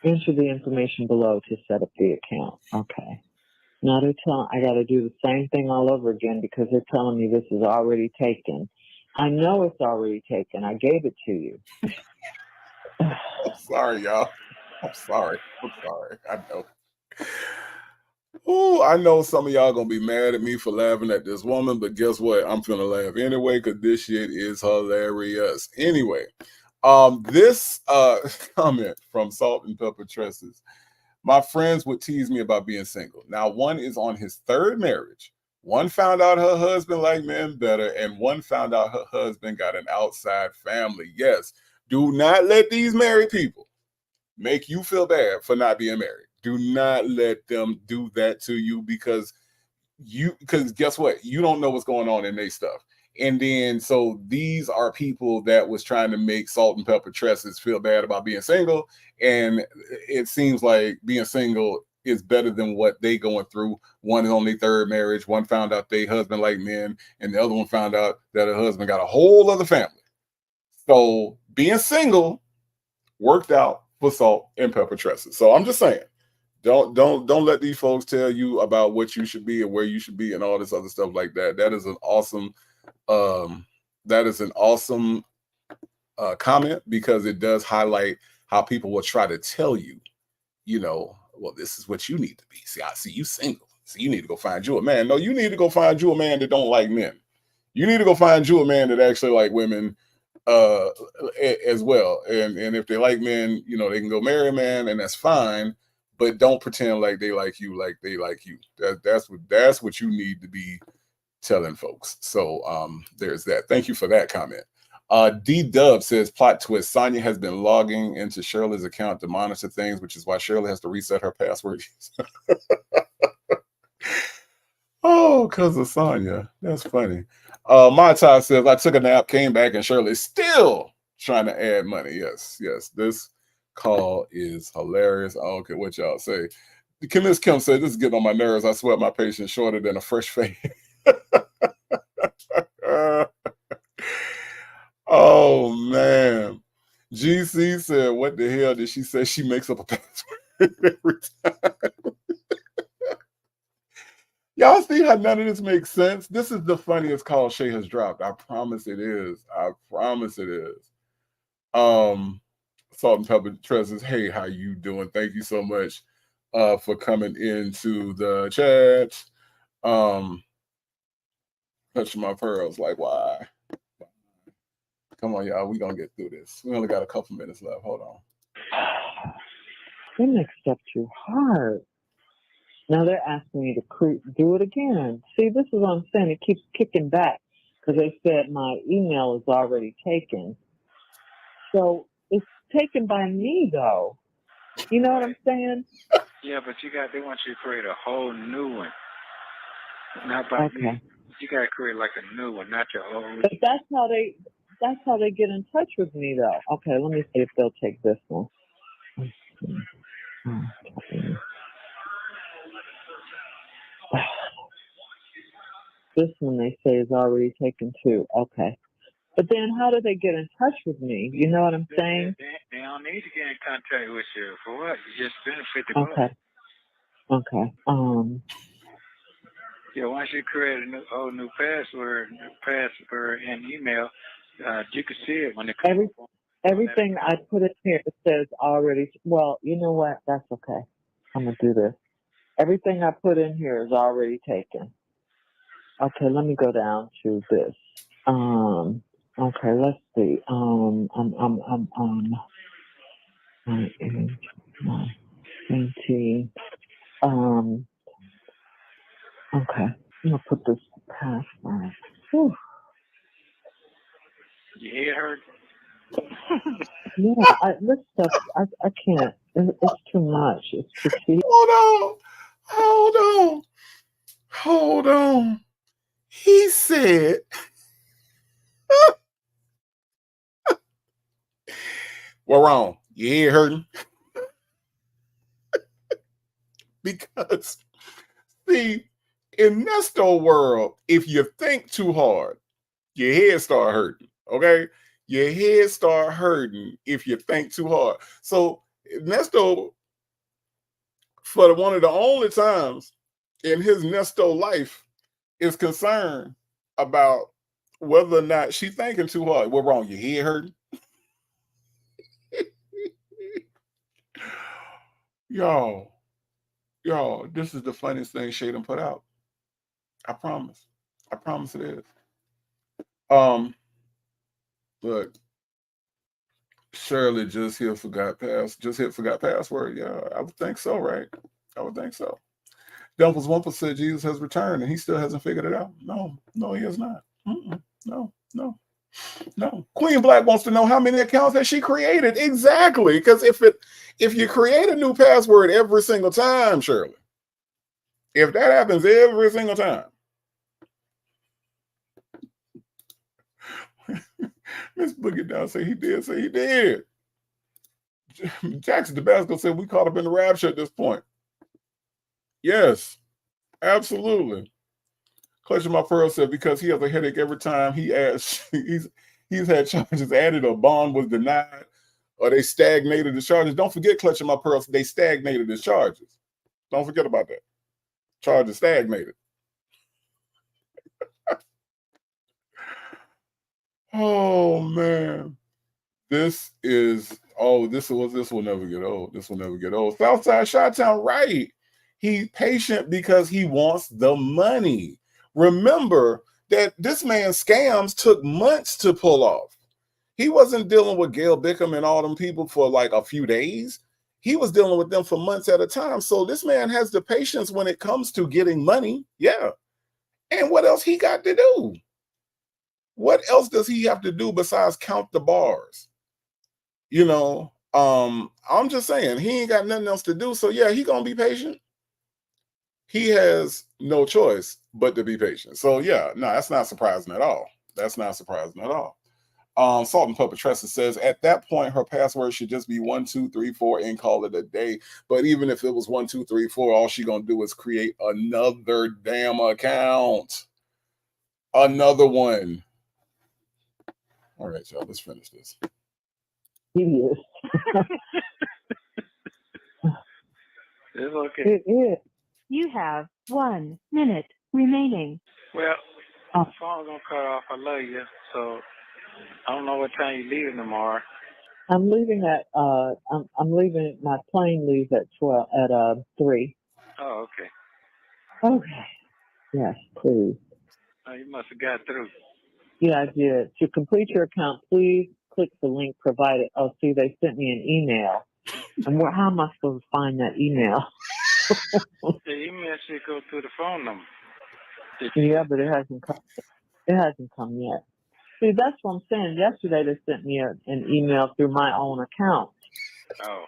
Enter the information below to set up the account. Okay. Now they're telling I got to do the same thing all over again because they're telling me this is already taken. I know it's already taken. I gave it to you. I'm sorry, y'all. I'm sorry. I know. Oh, I know some of y'all gonna be mad at me for laughing at this woman, but guess what? I'm gonna laugh anyway because this shit is hilarious. Anyway, this comment from Salt and Pepper Tresses. My friends would tease me about being single. Now, one is on his third marriage. One found out her husband liked men better, and one found out her husband got an outside family. Yes, do not let these married people make you feel bad for not being married. Do not let them do that to you because guess what? You don't know what's going on in their stuff. And then so these are people that was trying to make Salt and Pepper Tresses feel bad about being single. And it seems like being single is better than what they going through. One is on their third marriage. One found out their husband like men, and the other one found out that her husband got a whole other family. So being single worked out for Salt and Pepper Tresses. So I'm just saying, don't let these folks tell you about what you should be and where you should be and all this other stuff like that. That is an awesome comment because it does highlight how people will try to tell you, well, this is what you need to be. See, I see you single. So you need to go find you a man. No, you need to go find you a man that don't like men. You need to go find you a man that actually like women as well. And if they like men, they can go marry a man and that's fine, but don't pretend like they like you like they like you. That's what you need to be telling folks. So there's that. Thank you for that comment. D Dub says plot twist. Sonia has been logging into Shirley's account to monitor things, which is why Shirley has to reset her password. Oh, because of Sonia. That's funny. My Ty says I took a nap, came back, and Shirley's still trying to add money. Yes. This call is hilarious. I don't care what y'all say. Miss Kim said this is getting on my nerves. I swear my patience shorter than a fresh fade. Oh man. GC said, what the hell did she say? She makes up a password every time. Y'all see how none of this makes sense? This is the funniest call Shay has dropped. I promise it is. Salt and Pepper Tresses, hey, how you doing? Thank you so much for coming into the chat. Touching my pearls, like why? Come on, y'all. We gonna get through this. We only got a couple minutes left. Hold on. They mixed up too hard. Now they're asking me to do it again. See, this is what I'm saying. It keeps kicking back because they said my email is already taken. So it's taken by me, though. You know what I'm saying? Yeah, but they want you to create a whole new one. Not by me. You got to create like a new one, not your old. But that's how they get in touch with me, though. Okay, let me see if they'll take this one. This one they say is already taken too. Okay. But then how do they get in touch with me? You know what I'm saying? They don't need to get in contact with you. For what? You just benefit the club. Okay. Yeah, once you create a whole new password and email, you can see it when it comes. Everything I put in here says already. Well, you know what? That's okay. I'm gonna do this. Everything I put in here is already taken. Okay, let me go down to this. Okay, let's see. Okay, I'm gonna put this password. You hear her? Yeah, this stuff, I can't. It's too much. It's too tedious. Hold on. He said, we're wrong. You ain't hurting. Because, see, in Nesto world, if you think too hard, your head start hurting, okay? Your head start hurting if you think too hard. So Nesto, for one of the only times in his Nesto life, is concerned about whether or not she thinking too hard. What wrong? Your head hurting? Y'all, this is the funniest thing Shaden put out. I promise. I promise it is. Look, Shirley just hit forgot password. Yeah, I would think so, right? I would think so. Dumples Wumple said Jesus has returned and he still hasn't figured it out. No, he has not. No. Queen Black wants to know how many accounts has she created exactly? Because if you create a new password every single time, Shirley, if that happens every single time, Miss Boogie Down say he did. Jackson Tabasco said we caught up in the rapture at this point. Yes, absolutely. Clutching My Pearl said because he has a headache every time he asks, he's had charges added or bond was denied or they stagnated the charges. Don't forget, Clutching My Pearl, they stagnated the charges. Don't forget about that. Charges stagnated. Oh man. This will never get old. This will never get old. Southside Chi-Town, right. He's patient because he wants the money. Remember that this man's scams took months to pull off. He wasn't dealing with Gail Bickham and all them people for like a few days. He was dealing with them for months at a time. So this man has the patience when it comes to getting money. Yeah. And what else he got to do? What else does he have to do besides count the bars? I'm just saying he ain't got nothing else to do. So yeah, he gonna be patient. He has no choice but to be patient. So yeah, no, that's not surprising at all. Salt and Pepper Tressa says at that point her password should just be 1 2 3 4 and call it a day. But even if it was 1 2 3 4, all she gonna do is create another damn account, another one. All right, y'all, let's finish this. Yes. It's okay. It is. You have 1 minute remaining. Well, my phone's gonna cut off. I love you. So I don't know what time you're leaving tomorrow. I'm leaving at I'm leaving. My plane leaves at 3. Oh, okay. Okay. Yes, please. Oh, you must have got through. Yeah, I did. To complete your account, please click the link provided. Oh, see, they sent me an email. And how am I supposed to find that email? The email should go through the phone number. Yeah, but it hasn't come. It hasn't come yet. See, that's what I'm saying. Yesterday they sent me an email through my own account. Oh,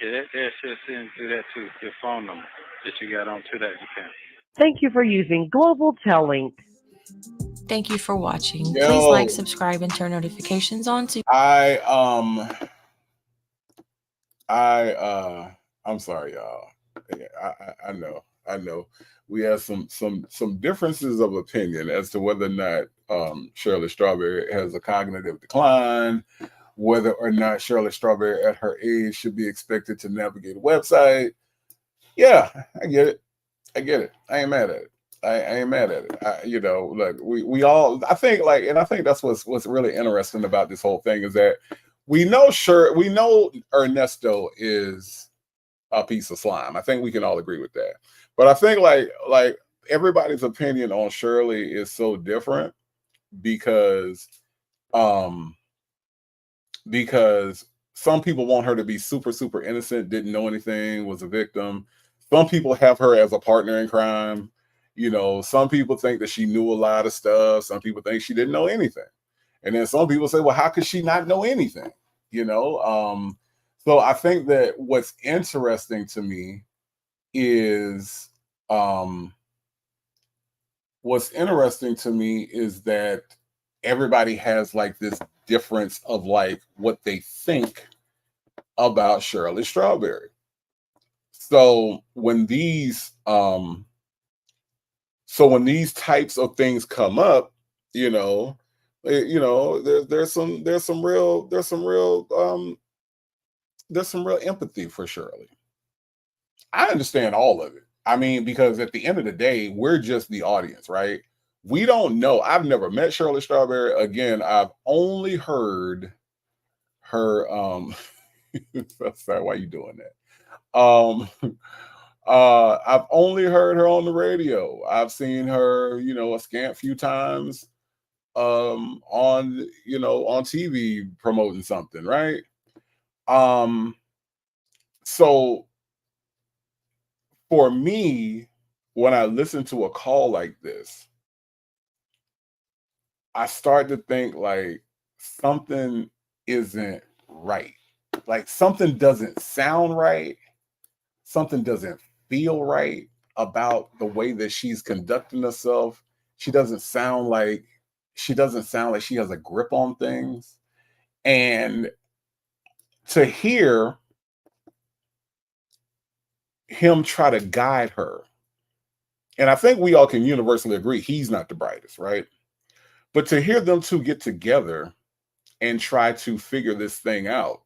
yeah, that should send through that to your phone number that you got onto that account. Thank you for using Global Tellink. Thank you for watching. Yo. Please like, subscribe, and turn notifications on to. I'm sorry, y'all. I know. We have some differences of opinion as to whether or not Shirley Strawberry has a cognitive decline, whether or not Shirley Strawberry at her age should be expected to navigate a website. Yeah, I get it. I ain't mad at it. I ain't mad at it. Look, we all, I think that's what's really interesting about this whole thing is that we know Ernesto is a piece of slime. I think we can all agree with that. But I think like everybody's opinion on Shirley is so different because some people want her to be super, super innocent, didn't know anything, was a victim. Some people have her as a partner in crime. Some people think that she knew a lot of stuff. Some people think she didn't know anything. And then some people say, well, how could she not know anything? So I think that what's interesting to me is that everybody has like this difference of like what they think about Shirley Strawberry. So when these types of things come up, you know, there's some real empathy for Shirley. I understand all of it. I mean, because at the end of the day, we're just the audience, right? We don't know. I've never met Shirley Strawberry. Again, I've only heard her that's not why you doing that. I've only heard her on the radio. I've seen her, a scant few times on, on TV promoting something, right? So for me, when I listen to a call like this, I start to think like something isn't right. Like something doesn't sound right. Something doesn't feel right about the way that she's conducting herself. She doesn't sound like she has a grip on things. And to hear him try to guide her, and I think we all can universally agree he's not the brightest, right? But to hear them two get together and try to figure this thing out,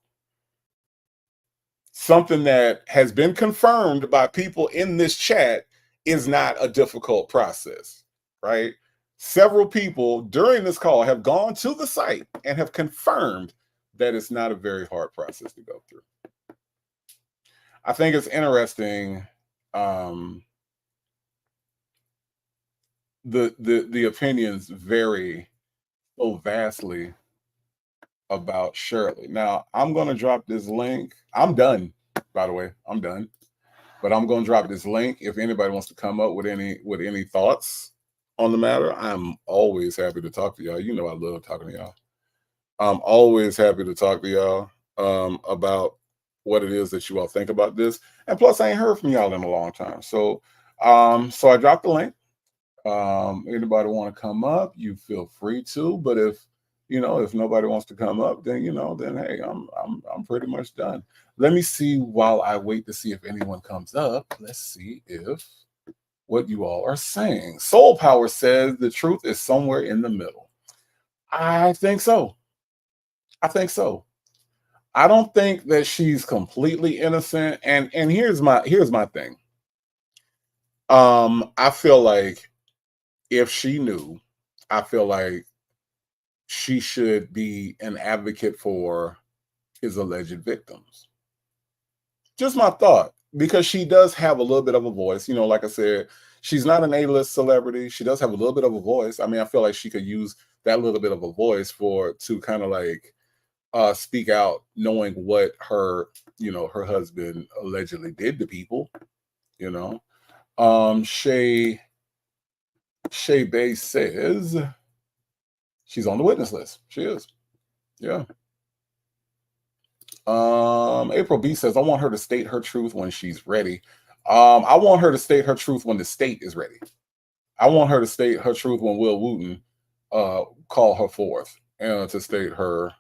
something that has been confirmed by people in this chat is not a difficult process, right? Several people during this call have gone to the site and have confirmed that it's not a very hard process to go through. I think it's interesting, the opinions vary so vastly about Shirley. Now, I'm going to drop this link. I'm done, by the way. I'm done. But I'm going to drop this link. If anybody wants to come up with any thoughts on the matter, I'm always happy to talk to y'all. You know I love talking to y'all. I'm always happy to talk to y'all about what it is that you all think about this. And plus, I ain't heard from y'all in a long time. So I dropped the link. Anybody want to come up, you feel free to. But if nobody wants to come up, then then hey, I'm pretty much done. Let me see while I wait to see if anyone comes up. Let's see if what you all are saying. Soul Power says the truth is somewhere in the middle. I think so. I don't think that she's completely innocent. And here's my thing. I feel like if she knew, I feel like she should be an advocate for his alleged victims. Just my thought, because she does have a little bit of a voice. Like I said, she's not an A-list celebrity. She does have a little bit of a voice. I mean, I feel like she could use that little bit of a voice to kind of like speak out, knowing what her husband allegedly did to people. Shay Bay says she's on the witness list. She is. Yeah. April B says, I want her to state her truth when she's ready. I want her to state her truth when the state is ready. I want her to state her truth when Will Wooten call her forth and to state her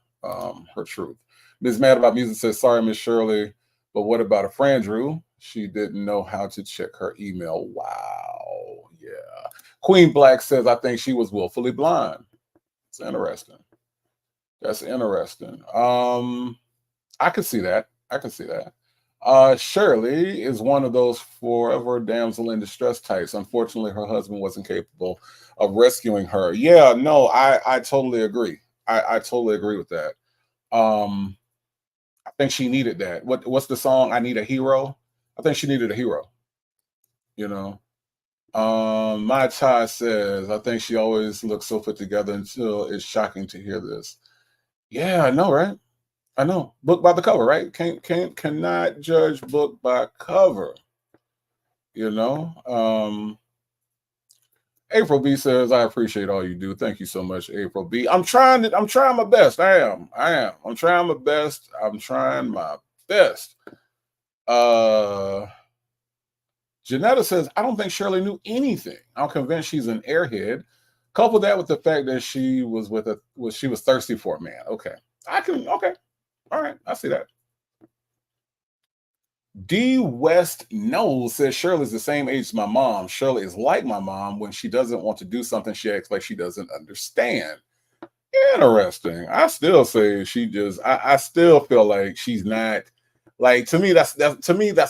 truth. Ms. Mad About Music says, sorry, Miss Shirley, but what about a friend, Drew? She didn't know how to check her email. Wow. Yeah. Queen Black says, I think she was willfully blind. It's interesting. That's interesting. I could see that. Shirley is one of those forever damsel in distress types. Unfortunately, her husband wasn't capable of rescuing her. Yeah, no, I totally agree. I totally agree with that. I think she needed that. What's the song? I Need a Hero. I think she needed a hero. My Chai says, I think she always looks so put together until it's shocking to hear this. Yeah, I know, right? I know. Book by the cover, right? Cannot judge book by cover. April B says, I appreciate all you do. Thank you so much, April B. I'm trying my best. I am. I'm trying my best. Janetta says, I don't think Shirley knew anything. I'm convinced she's an airhead. Couple that with the fact that she was she was thirsty for a man. Okay. Okay. All right. I see that. D West knows says Shirley's the same age as my mom. Shirley is like my mom. When she doesn't want to do something, she acts like she doesn't understand. Interesting. I still say she just. I still feel like she's not. Like to me, that's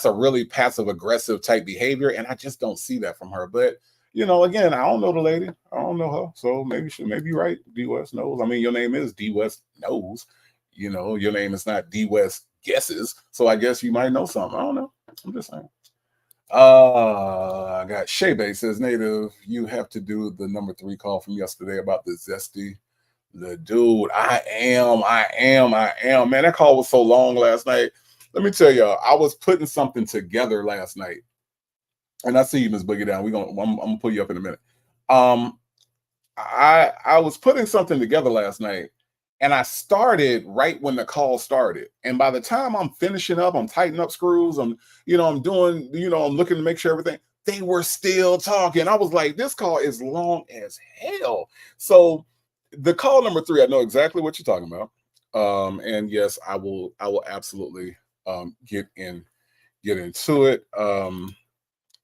a really passive aggressive type behavior, and I just don't see that from her. But again, I don't know the lady. I don't know her, so maybe you're right. D West knows. I mean, your name is D West knows. Your name is not D West guesses. So I guess you might know something. I don't know. I'm just saying. I got Shebe says, Native, you have to do the number 3 call from yesterday about the zesty. The dude, I am. Man, that call was so long last night. Let me tell y'all, I was putting something together last night. And I see you, Miss Boogie Down. I'm gonna pull you up in a minute. I was putting something together last night, and I started right when the call started. And by the time I'm finishing up, I'm tightening up screws, I'm doing, I'm looking to make sure everything, they were still talking. I was like, this call is long as hell. So the call number 3, I know exactly what you're talking about. And yes, I will absolutely get into it.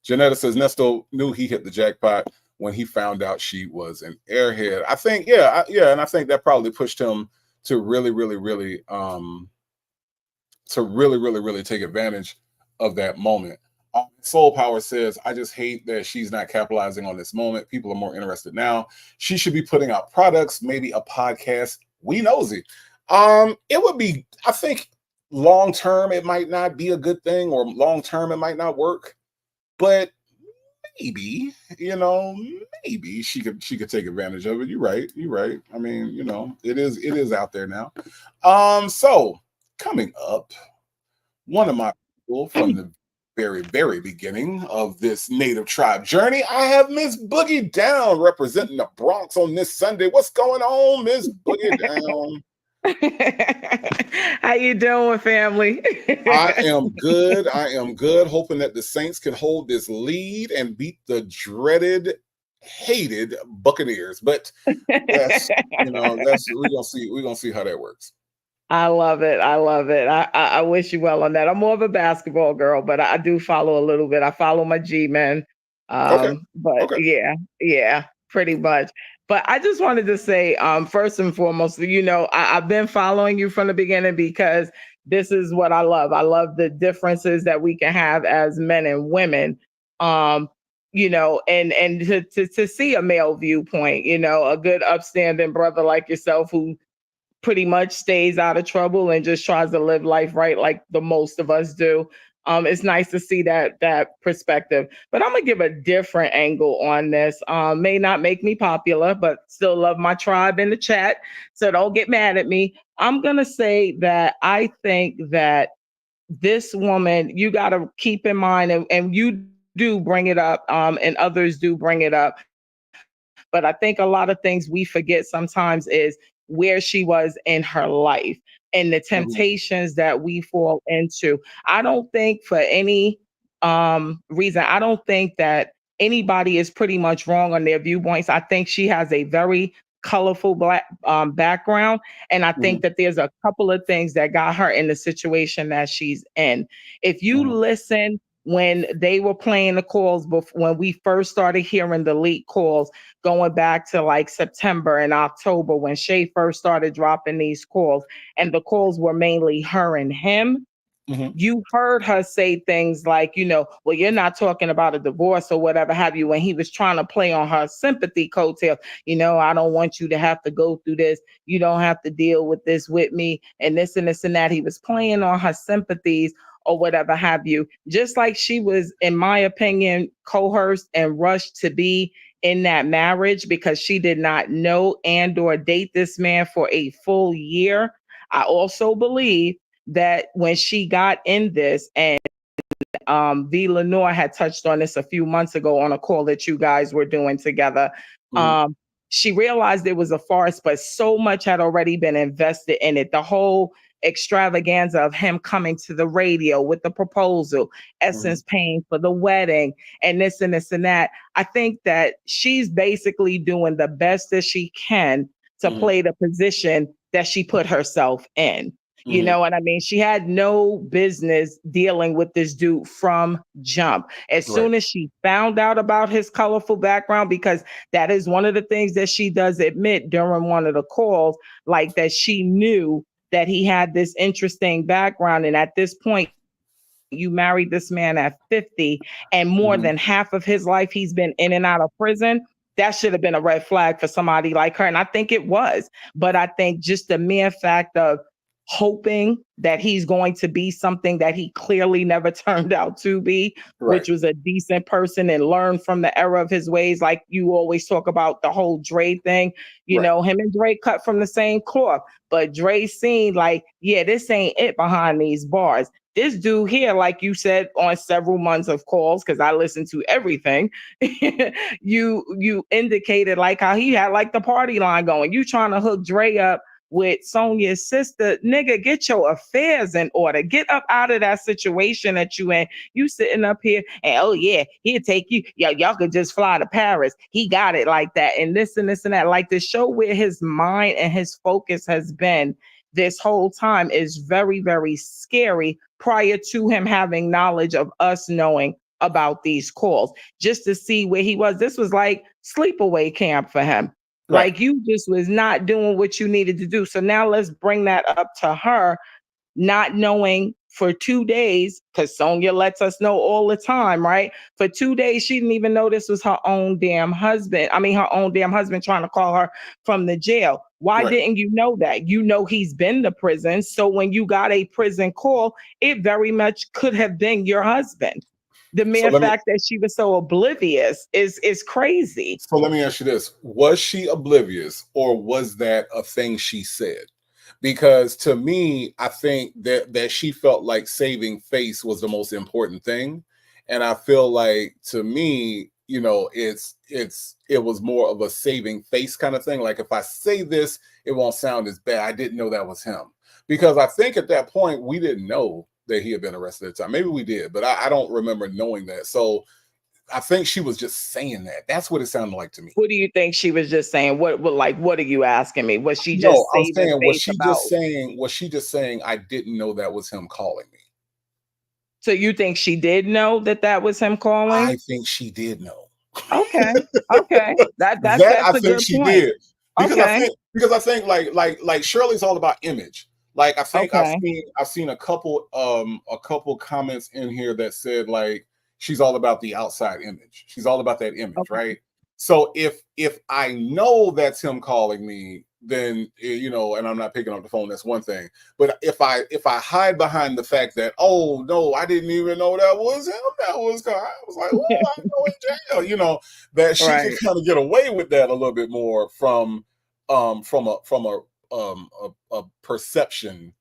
Janetta says Nesto knew he hit the jackpot when he found out she was an airhead. I think, and I think that probably pushed him to really take advantage of that moment. Soul Power says, I just hate that she's not capitalizing on this moment. People are more interested now. She should be putting out products, maybe a podcast. We nosy. It would be, I think, long term it might not be a good thing, or long term it might not work. But maybe, maybe she could take advantage of it. You're right. I mean, it is out there now. So coming up, one of my people from the very, very beginning of this Native Tribe journey, I have Miss Boogie Down representing the Bronx on this Sunday. What's going on, Miss Boogie Down? How you doing, family? I am good. Hoping that the Saints can hold this lead and beat the dreaded, hated Buccaneers. But that's we're gonna see how that works. I love it. I wish you well on that. I'm more of a basketball girl, but I do follow a little bit. I follow my G-men. Okay. But yeah, pretty much. But I just wanted to say, first and foremost, I've been following you from the beginning because this is what I love. I love the differences that we can have as men and women. And to see a male viewpoint, a good upstanding brother like yourself who pretty much stays out of trouble and just tries to live life right like the most of us do. It's nice to see that perspective. But I'm gonna give a different angle on this. May not make me popular, but still love my tribe in the chat. So don't get mad at me. I'm gonna say that I think that this woman, you gotta keep in mind, and you do bring it up, and others do bring it up. But I think a lot of things we forget sometimes is where she was in her life and the temptations that we fall into. I don't think for any reason, I don't think that anybody is pretty much wrong on their viewpoints. I think she has a very colorful black background, and I think that there's a couple of things that got her in the situation that she's in. If you listen when they were playing the calls before, when we first started hearing the leak calls, going back to like September and October when Shay first started dropping these calls, and the calls were mainly her and him. You heard her say things like, well, you're not talking about a divorce or whatever have you, when he was trying to play on her sympathy coattail. I don't want you to have to go through this. You don't have to deal with this with me, and this and this and that. He was playing on her sympathies or whatever have you, just like she was, in my opinion, coerced and rushed to be in that marriage because she did not know and or date this man for a full year. I also believe that when she got in this, and V. Lenore had touched on this a few months ago on a call that you guys were doing together, she realized it was a farce, but so much had already been invested in it. The whole extravaganza of him coming to the radio with the proposal, Essence paying for the wedding, and this and this and that. I think that she's basically doing the best that she can to play the position that she put herself in. You know what I mean? She had no business dealing with this dude from jump. As soon as she found out about his colorful background, because that is one of the things that she does admit during one of the calls, like that she knew that he had this interesting background. And at this point, you married this man at 50 and more than half of his life he's been in and out of prison. That should have been a red flag for somebody like her. And I think it was. But I think just the mere fact of hoping that he's going to be something that he clearly never turned out to be, which was a decent person and learn from the error of his ways. Like you always talk about the whole Dre thing, you know, him and Dre cut from the same cloth, but Dre seen like, yeah, this ain't it behind these bars. This dude here, like you said on several months of calls, because I listened to everything, you indicated like how he had like the party line going. You trying to hook Dre up with Sonya's sister, nigga, get your affairs in order. Get up out of that situation that you in. You sitting up here and oh yeah, he'll take you. Y'all could just fly to Paris. He got it like that. And this and this and that. Like to show where his mind and his focus has been this whole time is very, very scary prior to him having knowledge of us knowing about these calls. Just to see where he was. This was like sleepaway camp for him. Like you just was not doing what you needed to do. So now let's bring that up to her, not knowing for 2 days, because Sonya lets us know all the time, right? For 2 days, she didn't even know this was her own damn husband. I mean, her own damn husband trying to call her from the jail. Why didn't you know that? You know he's been to prison. So when you got a prison call, it very much could have been your husband. The mere fact that she was so oblivious is crazy. So let me ask you this. Was she oblivious or was that a thing she said? Because to me, I think that she felt like saving face was the most important thing. And I feel like to me, you know, it was more of a saving face kind of thing. Like if I say this, it won't sound as bad. I didn't know that was him. Because I think at that point we didn't know that he had been arrested at the time. Maybe we did, but I don't remember knowing that. So I think she was just saying that. That's what it sounded like to me. What do you think she was just saying? What are you asking me? Was she just I'm saying, was she just saying, I didn't know that was him calling me? So you think she did know that was him calling? I think she did know. Okay. That's I a think good she point. did. Because I think like Shirley's all about image. Like I think I've seen a couple comments in here that said like she's all about the outside image. She's all about that image, right? So if I know that's him calling me, then you know, and I'm not picking up the phone, that's one thing. But if I hide behind the fact that, oh no, I didn't even know that was him, I was like, oh, I know in jail, you know, that she can kind of get away with that a little bit more from a perception,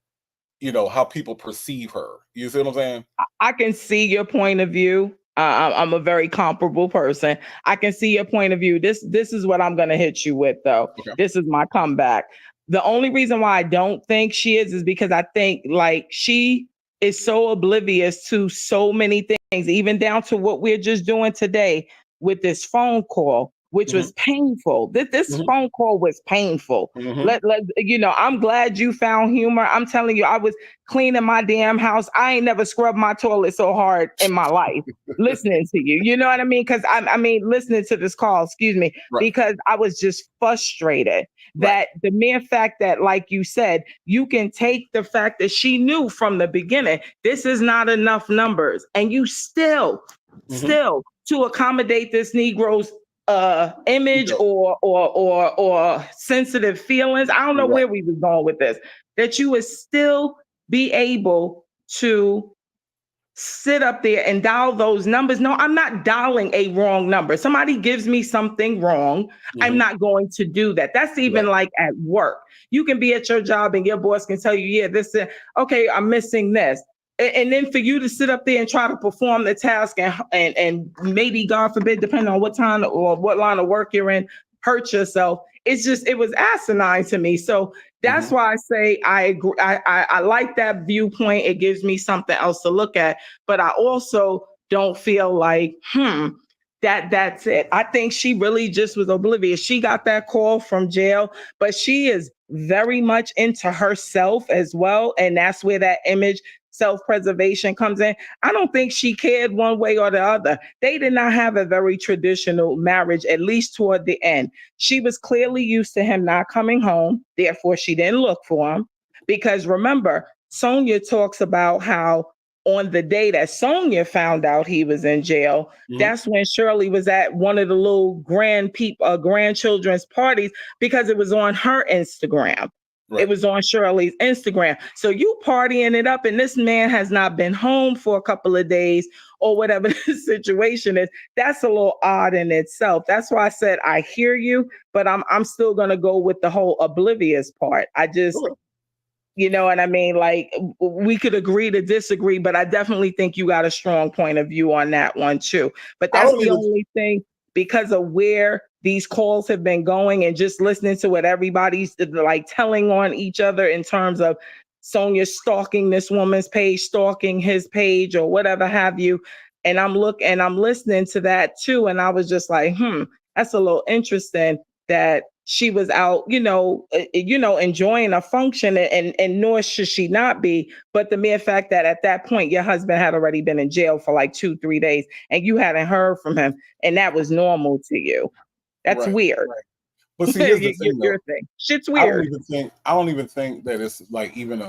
you know, how people perceive her. You see what I'm saying? I can see your point of view. I'm a very comparable person. I can see your point of view. This is what I'm going to hit you with, though. Okay. This is my comeback. The only reason why I don't think she is because I think like she is so oblivious to so many things, even down to what we're just doing today with this phone call, which was painful. This phone call was painful. Let you know, I'm glad you found humor. I'm telling you, I was cleaning my damn house. I ain't never scrubbed my toilet so hard in my life listening to you. You know what I mean? Because I mean, listening to this call, excuse me, because I was just frustrated that the mere fact that, like you said, you can take the fact that she knew from the beginning, this is not enough numbers. And you still to accommodate this Negro's image or sensitive feelings. I don't know where we was going with this. That you would still be able to sit up there and dial those numbers. No, I'm not dialing a wrong number. Somebody gives me something wrong. I'm not going to do that. That's even like at work. You can be at your job and your boss can tell you, yeah, this is okay, I'm missing this. And then for you to sit up there and try to perform the task and maybe, God forbid, depending on what time or what line of work you're in, hurt yourself. It was asinine to me. So that's why I say I agree. I like that viewpoint. It gives me something else to look at. But I also don't feel like, That's it. I think she really just was oblivious. She got that call from jail, but she is very much into herself as well. And that's where that image self-preservation comes in. I don't think she cared one way or the other. They did not have a very traditional marriage, at least toward the end. She was clearly used to him not coming home. Therefore, she didn't look for him. Because remember, Sonia talks about how on the day that Sonia found out he was in jail, that's when Shirley was at one of the little grandchildren's parties because it was on her Instagram. Right. It was on Shirley's Instagram. So you partying it up, and this man has not been home for a couple of days or whatever the situation is. That's a little odd in itself. That's why I said I hear you, but I'm still gonna go with the whole oblivious part. I just. Sure. You know what I mean? Like, we could agree to disagree, but I definitely think you got a strong point of view on that one too. But that's the only thing, because of where these calls have been going and just listening to what everybody's like telling on each other in terms of Sonia stalking this woman's page, stalking his page or whatever have you. And I'm listening to that too. And I was just like, that's a little interesting that she was out, enjoying a function, and nor should she not be. But the mere fact that at that point, your husband had already been in jail for like 2-3 days and you hadn't heard from him, and that was normal to you. That's weird. Right. But see, here's the thing, your thing. Shit's weird. I don't even think that it's like even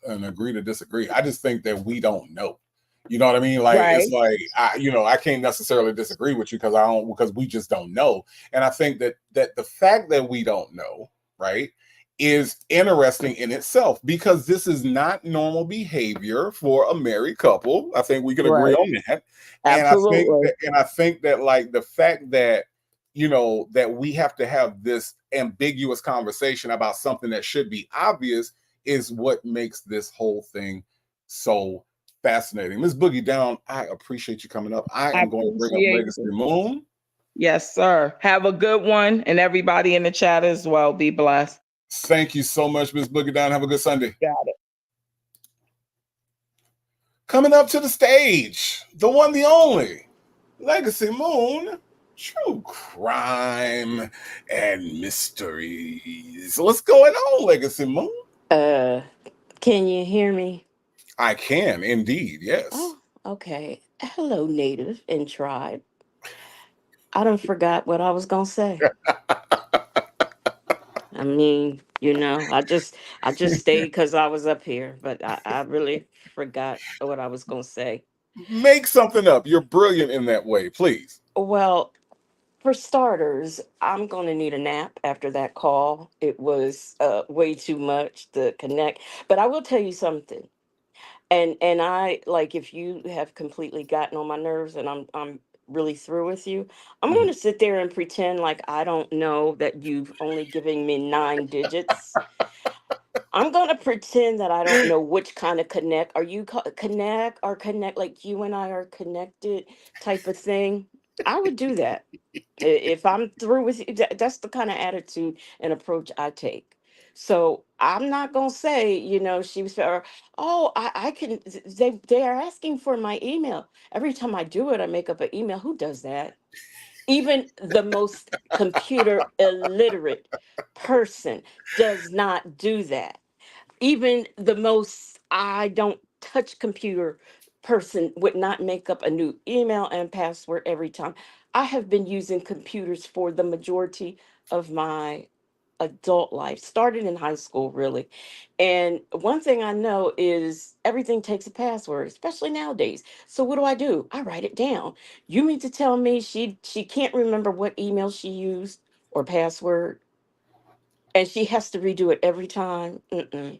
an agree to disagree. I just think that we don't know. You know what I mean? Like, It's like, I can't necessarily disagree with you because we just don't know. And I think that the fact that we don't know, right, is interesting in itself, because this is not normal behavior for a married couple. I think we can agree on that. Absolutely. And I think that like the fact that, that we have to have this ambiguous conversation about something that should be obvious is what makes this whole thing so fascinating. Ms. Boogie Down, I appreciate you coming up. I am going to bring up Legacy Moon. Yes, sir. Have a good one. And everybody in the chat as well. Be blessed. Thank you so much, Ms. Boogie Down. Have a good Sunday. Got it. Coming up to the stage, the one, the only, Legacy Moon, true crime and mysteries. What's going on, Legacy Moon? Can you hear me? I can, indeed, yes. Oh, okay. Hello, Native and Tribe. I done forgot what I was gonna say. I mean, I just stayed because I was up here, but I really forgot what I was gonna say. Make something up. You're brilliant in that way, please. Well, for starters, I'm gonna need a nap after that call. It was way too much to connect. But I will tell you something. And I, like, if you have completely gotten on my nerves and I'm really through with you, I'm going to sit there and pretend like I don't know that you've only given me 9 digits. I'm going to pretend that I don't know which kind of connect. Are you connect or connect, like you and I are connected type of thing? I would do that. If I'm through with you, that's the kind of attitude and approach I take. So I'm not gonna say, she was, or, oh, I can. They are asking for my email. Every time I do it, I make up an email. Who does that? Even the most computer illiterate person does not do that. Even the most I don't touch computer person would not make up a new email and password every time. I have been using computers for the majority of my adult life, started in high school, really. And one thing I know is everything takes a password, especially nowadays. So what do? I write it down. You mean to tell me she can't remember what email she used or password, and she has to redo it every time? Mm-mm.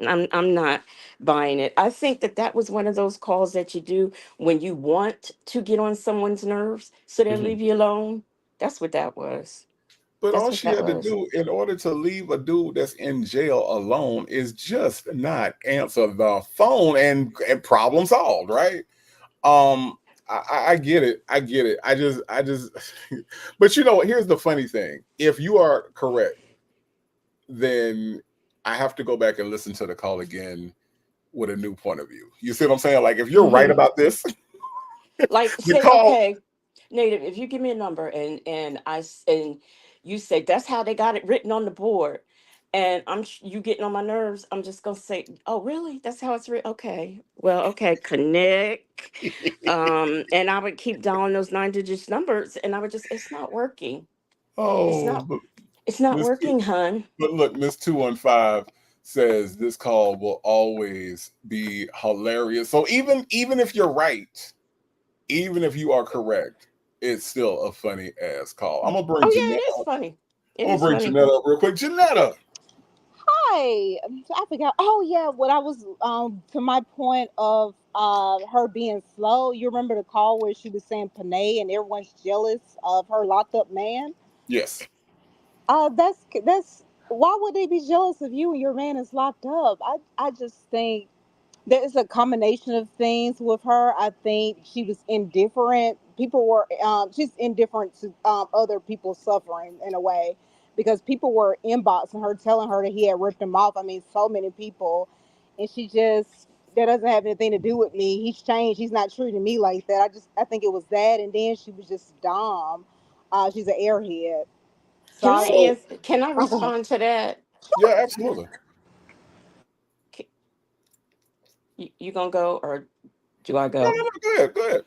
I'm not buying it. I think that was one of those calls that you do when you want to get on someone's nerves so they leave you alone. That's what that was. But That's all what she that had to was. do in order to leave a dude that's in jail alone is just not answer the phone, and problem solved, right? I get it. I get it. I just but here's the funny thing. If you are correct, then I have to go back and listen to the call again with a new point of view. You see what I'm saying? Like, if you're right about this, Like, the say, call okay, Native, if you give me a number and you say that's how they got it written on the board, and you getting on my nerves, I'm just gonna say, oh really? That's how it's written. Okay, well, okay, connect. And I would keep dialing those 9 digits numbers, and I would just, it's not working. It's Oh, not. It's not Miss working, hun. but look, Miss 215 says this call will always be hilarious. So even if you're right, even if you are correct, it's still a funny ass call. I'm gonna bring Oh Janetta. yeah, it is funny. It I'm gonna is bring funny. Janetta up real quick. Janetta. Hi. I forgot. Oh yeah, what I was to my point of her being slow. You remember the call where she was saying Panay and everyone's jealous of her locked up man? Yes. That's why would they be jealous of you and your man is locked up? I just think there's a combination of things with her. I think she was indifferent. People were, she's indifferent to other people suffering in a way because people were inboxing her, telling her that he had ripped them off. I mean, so many people. And she just, that doesn't have anything to do with me. He's changed. He's not treating me like that. I think it was that. And then she was just dumb. She's an airhead. Can I Sorry. So answer? Can I Okay. respond to that? yeah, absolutely. You gonna go or do I No, go? no, no, go ahead, go ahead.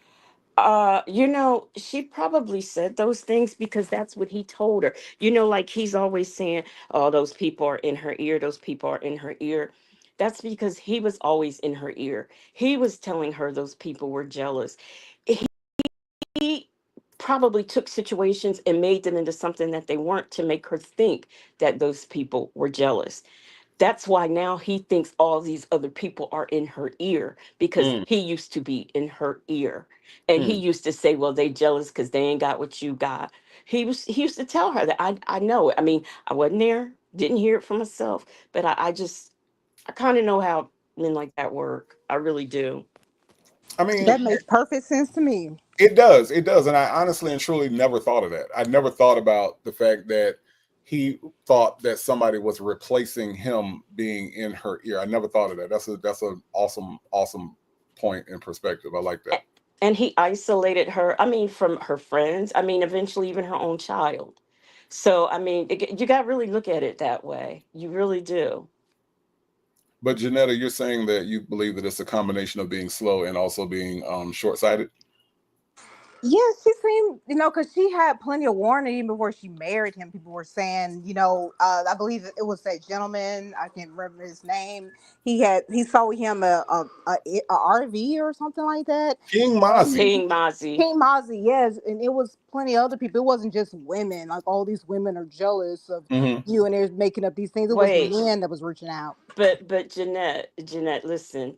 She probably said those things because that's what he told her. Like he's always saying, "Oh, those people are in her ear. Those people are in her ear." That's because he was always in her ear. He was telling her those people were jealous. He probably took situations and made them into something that they weren't to make her think that those people were jealous. That's why now he thinks all these other people are in her ear because Mm, he used to be in her ear. And he mm. used to say, well, they jealous because they ain't got what you got. He used to tell her that. I know it. I mean, I wasn't there, didn't hear it for myself, but I kind of know how men like that work. I really do. I mean, That makes perfect sense to me. it does, and I honestly and truly never thought of that. I never thought about the fact that he thought that somebody was replacing him being in her ear. I never thought of that. That's a awesome point in perspective. I like that. A- And he isolated her, I mean, from her friends. I mean, eventually even her own child. So, I mean, you got to really look at it that way. You really do. But Janetta, you're saying that you believe that it's a combination of being slow and also being short-sighted. Yeah, she seemed, because she had plenty of warning even before she married him. People were saying, I believe it was that gentleman. I can't remember his name. He sold him a RV or something like that. King And Mozzie. King Mozzie. King Mozzie, yes, and it was plenty of other people. It wasn't just women. Like all these women are jealous of Hmm. you, and they're making up these things. It was Wait, men that was reaching out. but Jeanette, listen,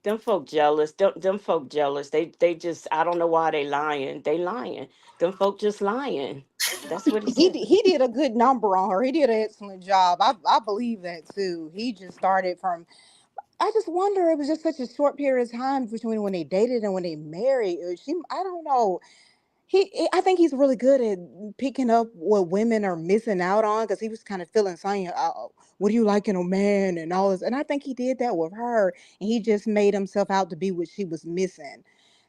them folk jealous. Them folk jealous. They just, I don't know why they lying. They lying. Them folk just lying. That's what he said. He did a good number on her. He did an excellent job. I believe that too. He just started from. I just wonder. It was just such a short period of time between when they dated and when they married. I don't know. I think he's really good at picking up what women are missing out on because he was kind of feeling saying, oh, "What do you like in a man?" and all this. And I think he did that with her, and he just made himself out to be what she was missing.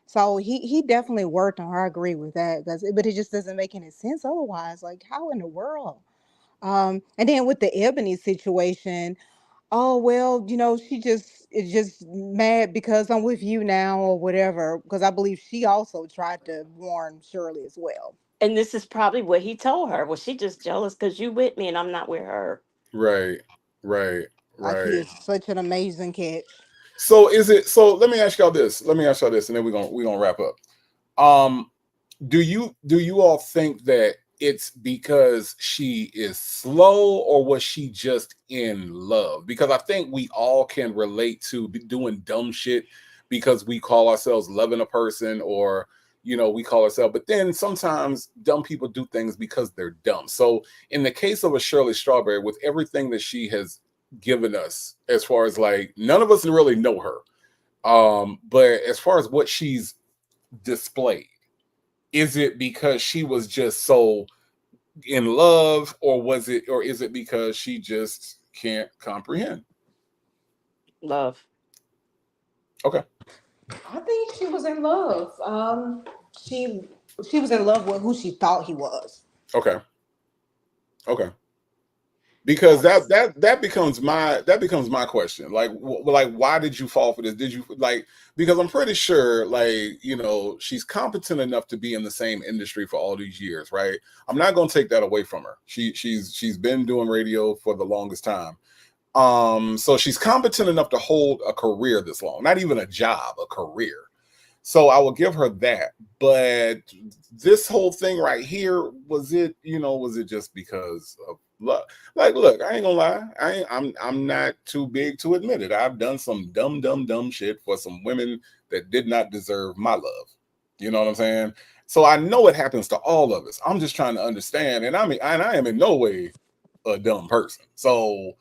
So he definitely worked on her. I agree with that, but it just doesn't make any sense otherwise. Like how in the world? And then with the Ebony situation, oh well, she just is just mad because I'm with you now or whatever. Because I believe she also tried to warn Shirley as well. And this is probably what he told her. Well, she just jealous because you with me and I'm not with her. Right, right, Like he right. is such an amazing catch. So is it? So let me ask y'all this. Let me ask y'all this, and then we're gonna wrap up. Um, do you all think that it's because she is slow, or was she just in love? Because I think we all can relate to doing dumb shit because we call ourselves loving a person, or we call ourselves. But then sometimes dumb people do things because they're dumb. So in the case of a Shirley Strawberry, with everything that she has given us, as far as like none of us really know her, but as far as what she's displayed, is it because she was just so in love, or is it because she just can't comprehend? Love. Okay. I think she was in love. She She was in love with who she thought he was. Okay. Okay. Because that becomes my question. Like, like, why did you fall for this? Did you like, because I'm pretty sure, like, she's competent enough to be in the same industry for all these years, right? I'm not going to take that away from her. She's been doing radio for the longest time. So she's competent enough to hold a career this long, not even a job, a career. So I will give her that. But this whole thing right here, was it just because of luck? Like, look, I ain't gonna lie. I'm not too big to admit it. I've done some dumb shit for some women that did not deserve my love. You know what I'm saying? So I know it happens to all of us. I'm just trying to understand. And I am in no way a dumb person. So,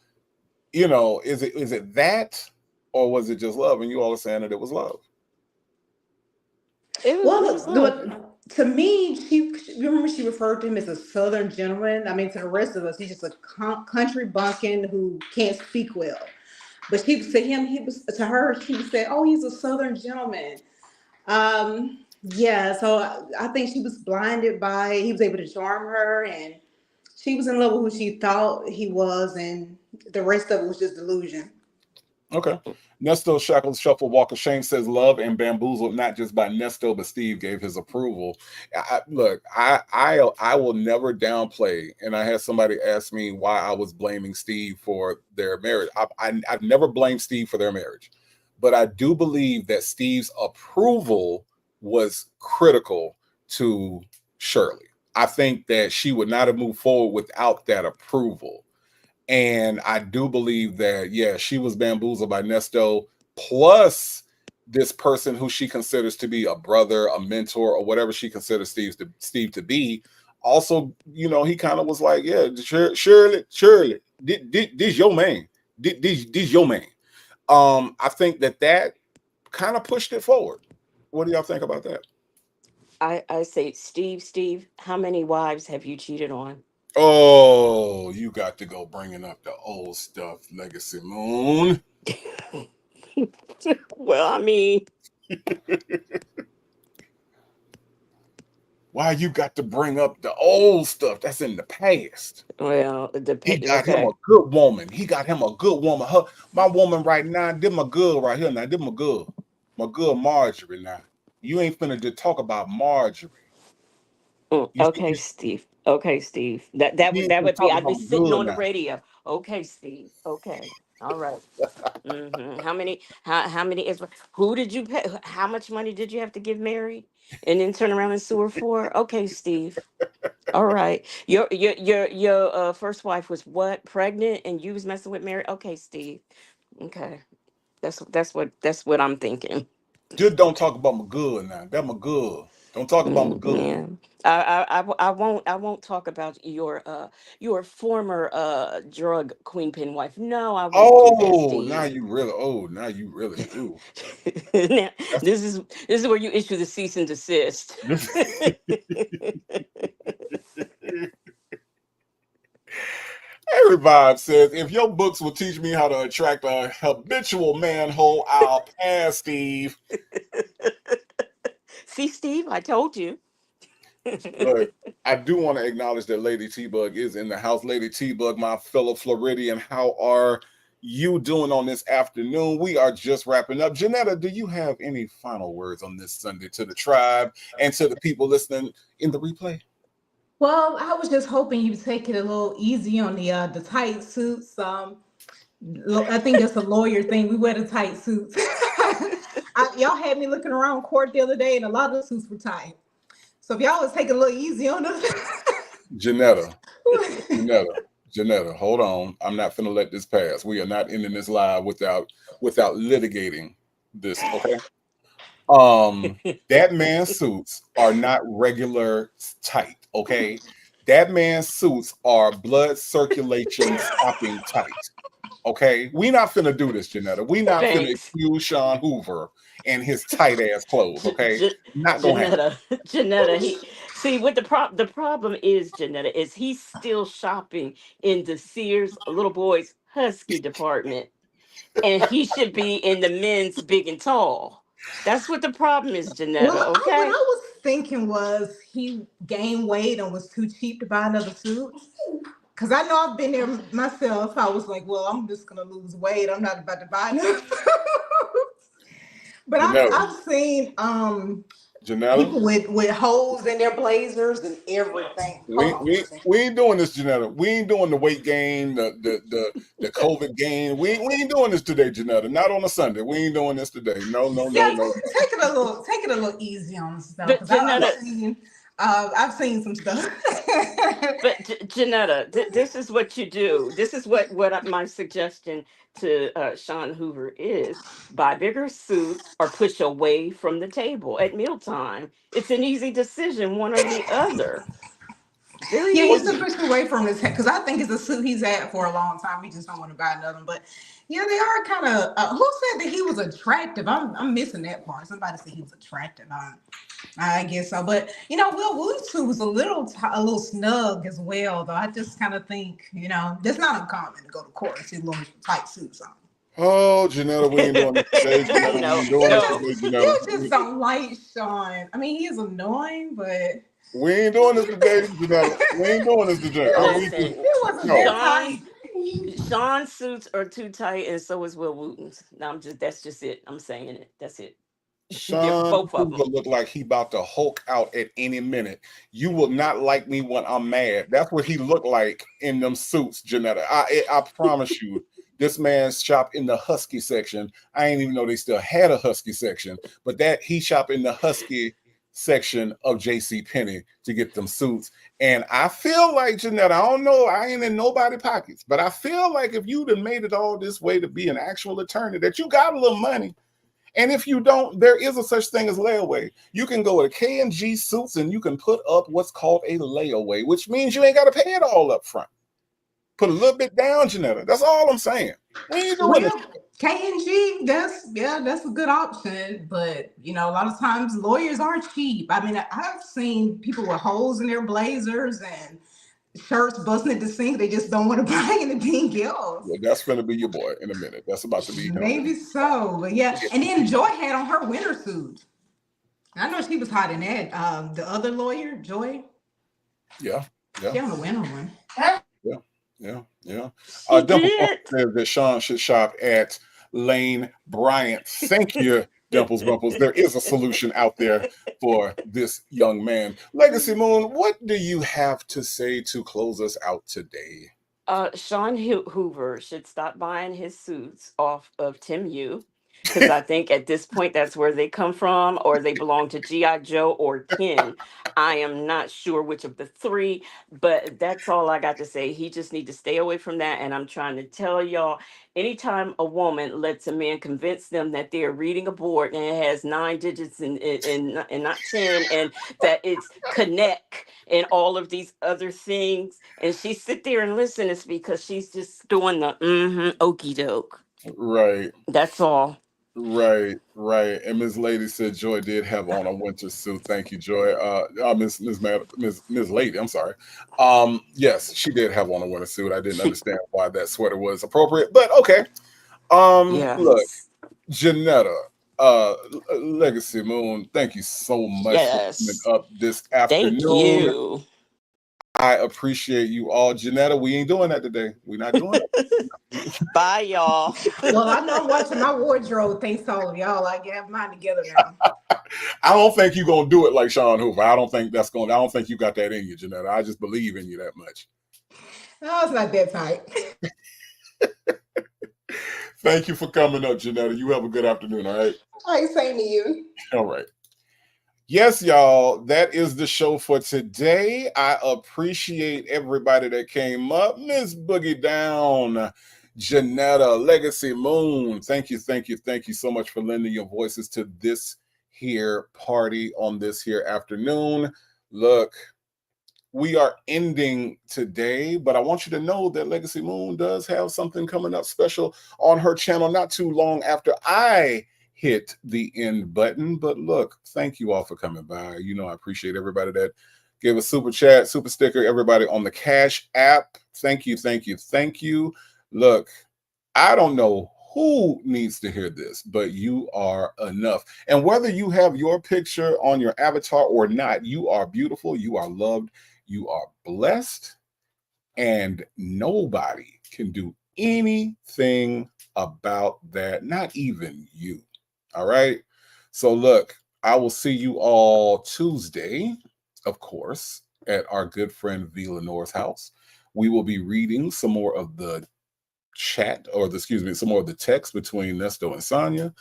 is it that, or was it just love? And you all are saying that it was love. Well, It was love. to me, remember she referred to him as a Southern gentleman. I mean, to the rest of us, he's just a country bumpkin who can't speak well. But to him, he was to her. She would say, "Oh, he's a Southern gentleman." Yeah. So I think she was blinded by he was able to charm her, and she was in love with who she thought he was, and the rest of it was just delusion. Okay. Nesto Shackles Shuffle Walk of Shame says love and bamboozled not just by Nesto, but Steve gave his approval. Look, I will never downplay. And I had somebody ask me why I was blaming Steve for their marriage. I've never blamed Steve for their marriage, but I do believe that Steve's approval was critical to Shirley. I think that she would not have moved forward without that approval. And I do believe that, yeah, she was bamboozled by Nesto, plus this person who she considers to be a brother, a mentor, or whatever she considers Steve to be. Also, he kind of was like, yeah, Shirley, this your man. This your man. I think that kind of pushed it forward. What do y'all think about that? I say, Steve, how many wives have you cheated on? Oh, you got to go bringing up the old stuff, Legacy Moon. Well, I mean, Why you got to bring up the old stuff that's in the past? well, it He depends. got him Okay. a good woman. He got him a good woman. My woman right now, did my girl right here now. Did my girl Marjorie now. You ain't finna just talk about Marjorie. You see, Okay, Steve. Okay, Steve. That that you would ain't that finna would be. talk I'd about be my sitting girl on the now. radio. Okay, Steve. Okay. All right. How many? How many is? Who did you pay? How much money did you have to give Mary, and then turn around and sue her for? Okay, Steve. All right. Your first wife was what? Pregnant, and you was messing with Mary. Okay, Steve. Okay. That's what I'm thinking. Just don't talk about my girl now. That my girl. Don't talk about my girl. Yeah. I won't talk about your former drug queen pin wife. No, I won't do that, Oh, now Steve. you really. Oh, now you really. Ooh. Now, That's this is where you issue the cease and desist. Every vibe says, if your books will teach me how to attract a habitual manhole, I'll pass, Steve. See, Steve, I told you. Look, I do want to acknowledge that Lady T Bug is in the house. Lady T Bug, my fellow Floridian, how are you doing on this afternoon? We are just wrapping up. Janetta, do you have any final words on this Sunday to the tribe and to the people listening in the replay? Well, I was just hoping you would take it a little easy on the tight suits. I think that's a lawyer thing. We wear the tight suits. Y'all had me looking around court the other day, and a lot of the suits were tight. So if y'all was taking a little easy on us, Janetta, Janetta, Janetta, hold on. I'm not finna let this pass. We are not ending this live without litigating this, okay? That man's suits are not regular tight, okay? That man's suits are blood circulation stopping tight. Okay, we not finna do this, Janetta. We not finna Thanks. accuse Sean Hoover and his tight ass clothes. J- Okay, J- not gonna happen. Janetta, Janetta. He see what the problem is. Janetta is he's still shopping in the Sears little boys husky department, and he should be in the men's big and tall. That's what the problem is, well, Janetta. what I Okay. was thinking was he gained weight and was too cheap to buy another suit. Because I know I've been there myself. I was like, well, I'm just going to lose weight. I'm not about to buy another suit. But I've seen Janetta, people with holes in their blazers and everything. Hold on. we ain't doing this, Janetta. We ain't doing the weight gain, the COVID gain. We ain't doing this today, Janetta. Not on a Sunday. We ain't doing this today. No. Take it a little easy on stuff. But Because Janetta, I've seen some stuff. but Janetta, this is what you do. This is what my suggestion to Sean Hoover is: buy bigger suits or push away from the table at mealtime. It's an easy decision, one or the other. Very Yeah, he's easy. pushed away from his head because I think it's a suit he's had for a long time. He just don't want to buy another one. But yeah, they are kind of. Who said that he was attractive? I'm missing that part. Somebody said he was attractive. I guess so. But Will Wooten's suit was a little snug as well. Though I just kind of think that's not uncommon to go to court and see little tight suits on. Oh, Janetta, we ain't doing this today. Janetta, we No, ain't doing this no. today, You Janetta. just don't like Sean. I mean, he is annoying, but We ain't doing this today, Janetta. We ain't doing this today. Listen, it wasn't No. that tight. Sean's suits are too tight, and so is Will Wooten's. Now that's just it. I'm saying it. That's it. They're Sean both of Hoover them. look like he about to Hulk out at any minute. You will not like me when I'm mad. That's what he looked like in them suits, Janetta. I promise you. This man's shop in the husky section. I ain't even know they still had a husky section, but that he shop in the husky section of J.C. Penney to get them suits. And I feel like, Janetta, I don't know, I ain't in nobody's pockets, but I feel like if you'd have made it all this way to be an actual attorney, that you got a little money. And if you don't, there is a such thing as layaway. You can go to K&G Suits and you can put up what's called a layaway, which means you ain't got to pay it all up front. Put a little bit down, Janetta. That's all I'm saying. We ain't doing this. Well, K&G, that's a good option, but a lot of times lawyers are cheap. I mean, I've seen people with holes in their blazers and shirts busting at the sink. They just don't want to buy anything else. Well, that's going to be your boy in a minute. That's about to be him. Maybe so, but yeah. And then Joy had on her winter suit. I know she was hot in that. The other lawyer, Joy. Yeah. She on the winter one. Yeah. She Dimple did. says that Sean should shop at Lane Bryant. Thank you, Dimples Bumples. There is a solution out there for this young man. Legacy Moon, what do you have to say to close us out today? Sean Hoover should stop buying his suits off of Tim Yu, because I think at this point that's where they come from, or they belong to G.I. Joe or Ken. I am not sure which of the three, but that's all I got to say. He just need to stay away from that. And I'm trying to tell y'all, anytime a woman lets a man convince them that they're reading a board and it has 9 digits and not 10, and that it's connect and all of these other things, and she sit there and listen, it's because she's just doing the okey doke. Right. That's all. Right. And Ms. Lady said Joy did have on a winter suit. Thank you, Joy. Ms. Lady, I'm sorry. Yes, she did have on a winter suit. I didn't understand why that sweater was appropriate, but okay. Look, Yes. Janetta, Legacy Moon, thank you so much for coming Yes. up this Thank afternoon. you. I appreciate you all. Janetta, we ain't doing that today. We're not doing it. Bye, y'all. Well, I know I'm watching my wardrobe. Thanks to all of y'all. I have mine together now. I don't think you're gonna do it like Sean Hoover. I don't think you got that in you, Janetta. I just believe in you that much. No, it's not that tight. Thank you for coming up, Janetta. You have a good afternoon, all right? All right, same to you. All right. Yes, y'all, that is the show for today. I appreciate everybody that came up. Miss Boogie Down, Janetta, Legacy Moon. Thank you so much for lending your voices to this here party on this here afternoon. Look, we are ending today, but I want you to know that Legacy Moon does have something coming up special on her channel not too long after I hit the end button. But look, thank you all for coming by. I appreciate everybody that gave a super chat, super sticker, everybody on the Cash app. Thank you. Look, I don't know Who needs to hear this? But you are enough. And whether you have your picture on your avatar or not, you are beautiful, you are loved, you are blessed, and nobody can do anything about that, not even you. All right. So, look, I will see you all Tuesday, of course, at our good friend V. Lenore's house. We will be reading some more of the chat, or excuse me, some more of the text between Nesto and Sonia.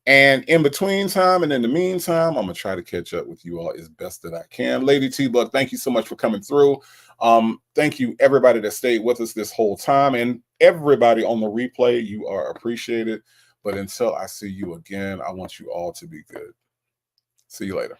And in between time and in the meantime, I'm gonna try to catch up with you all as best that I can. Lady T Buck, thank you so much for coming through. Thank you everybody that stayed with us this whole time, and everybody on the replay. You are appreciated. But until I see you again, I want you all to be good. See you later.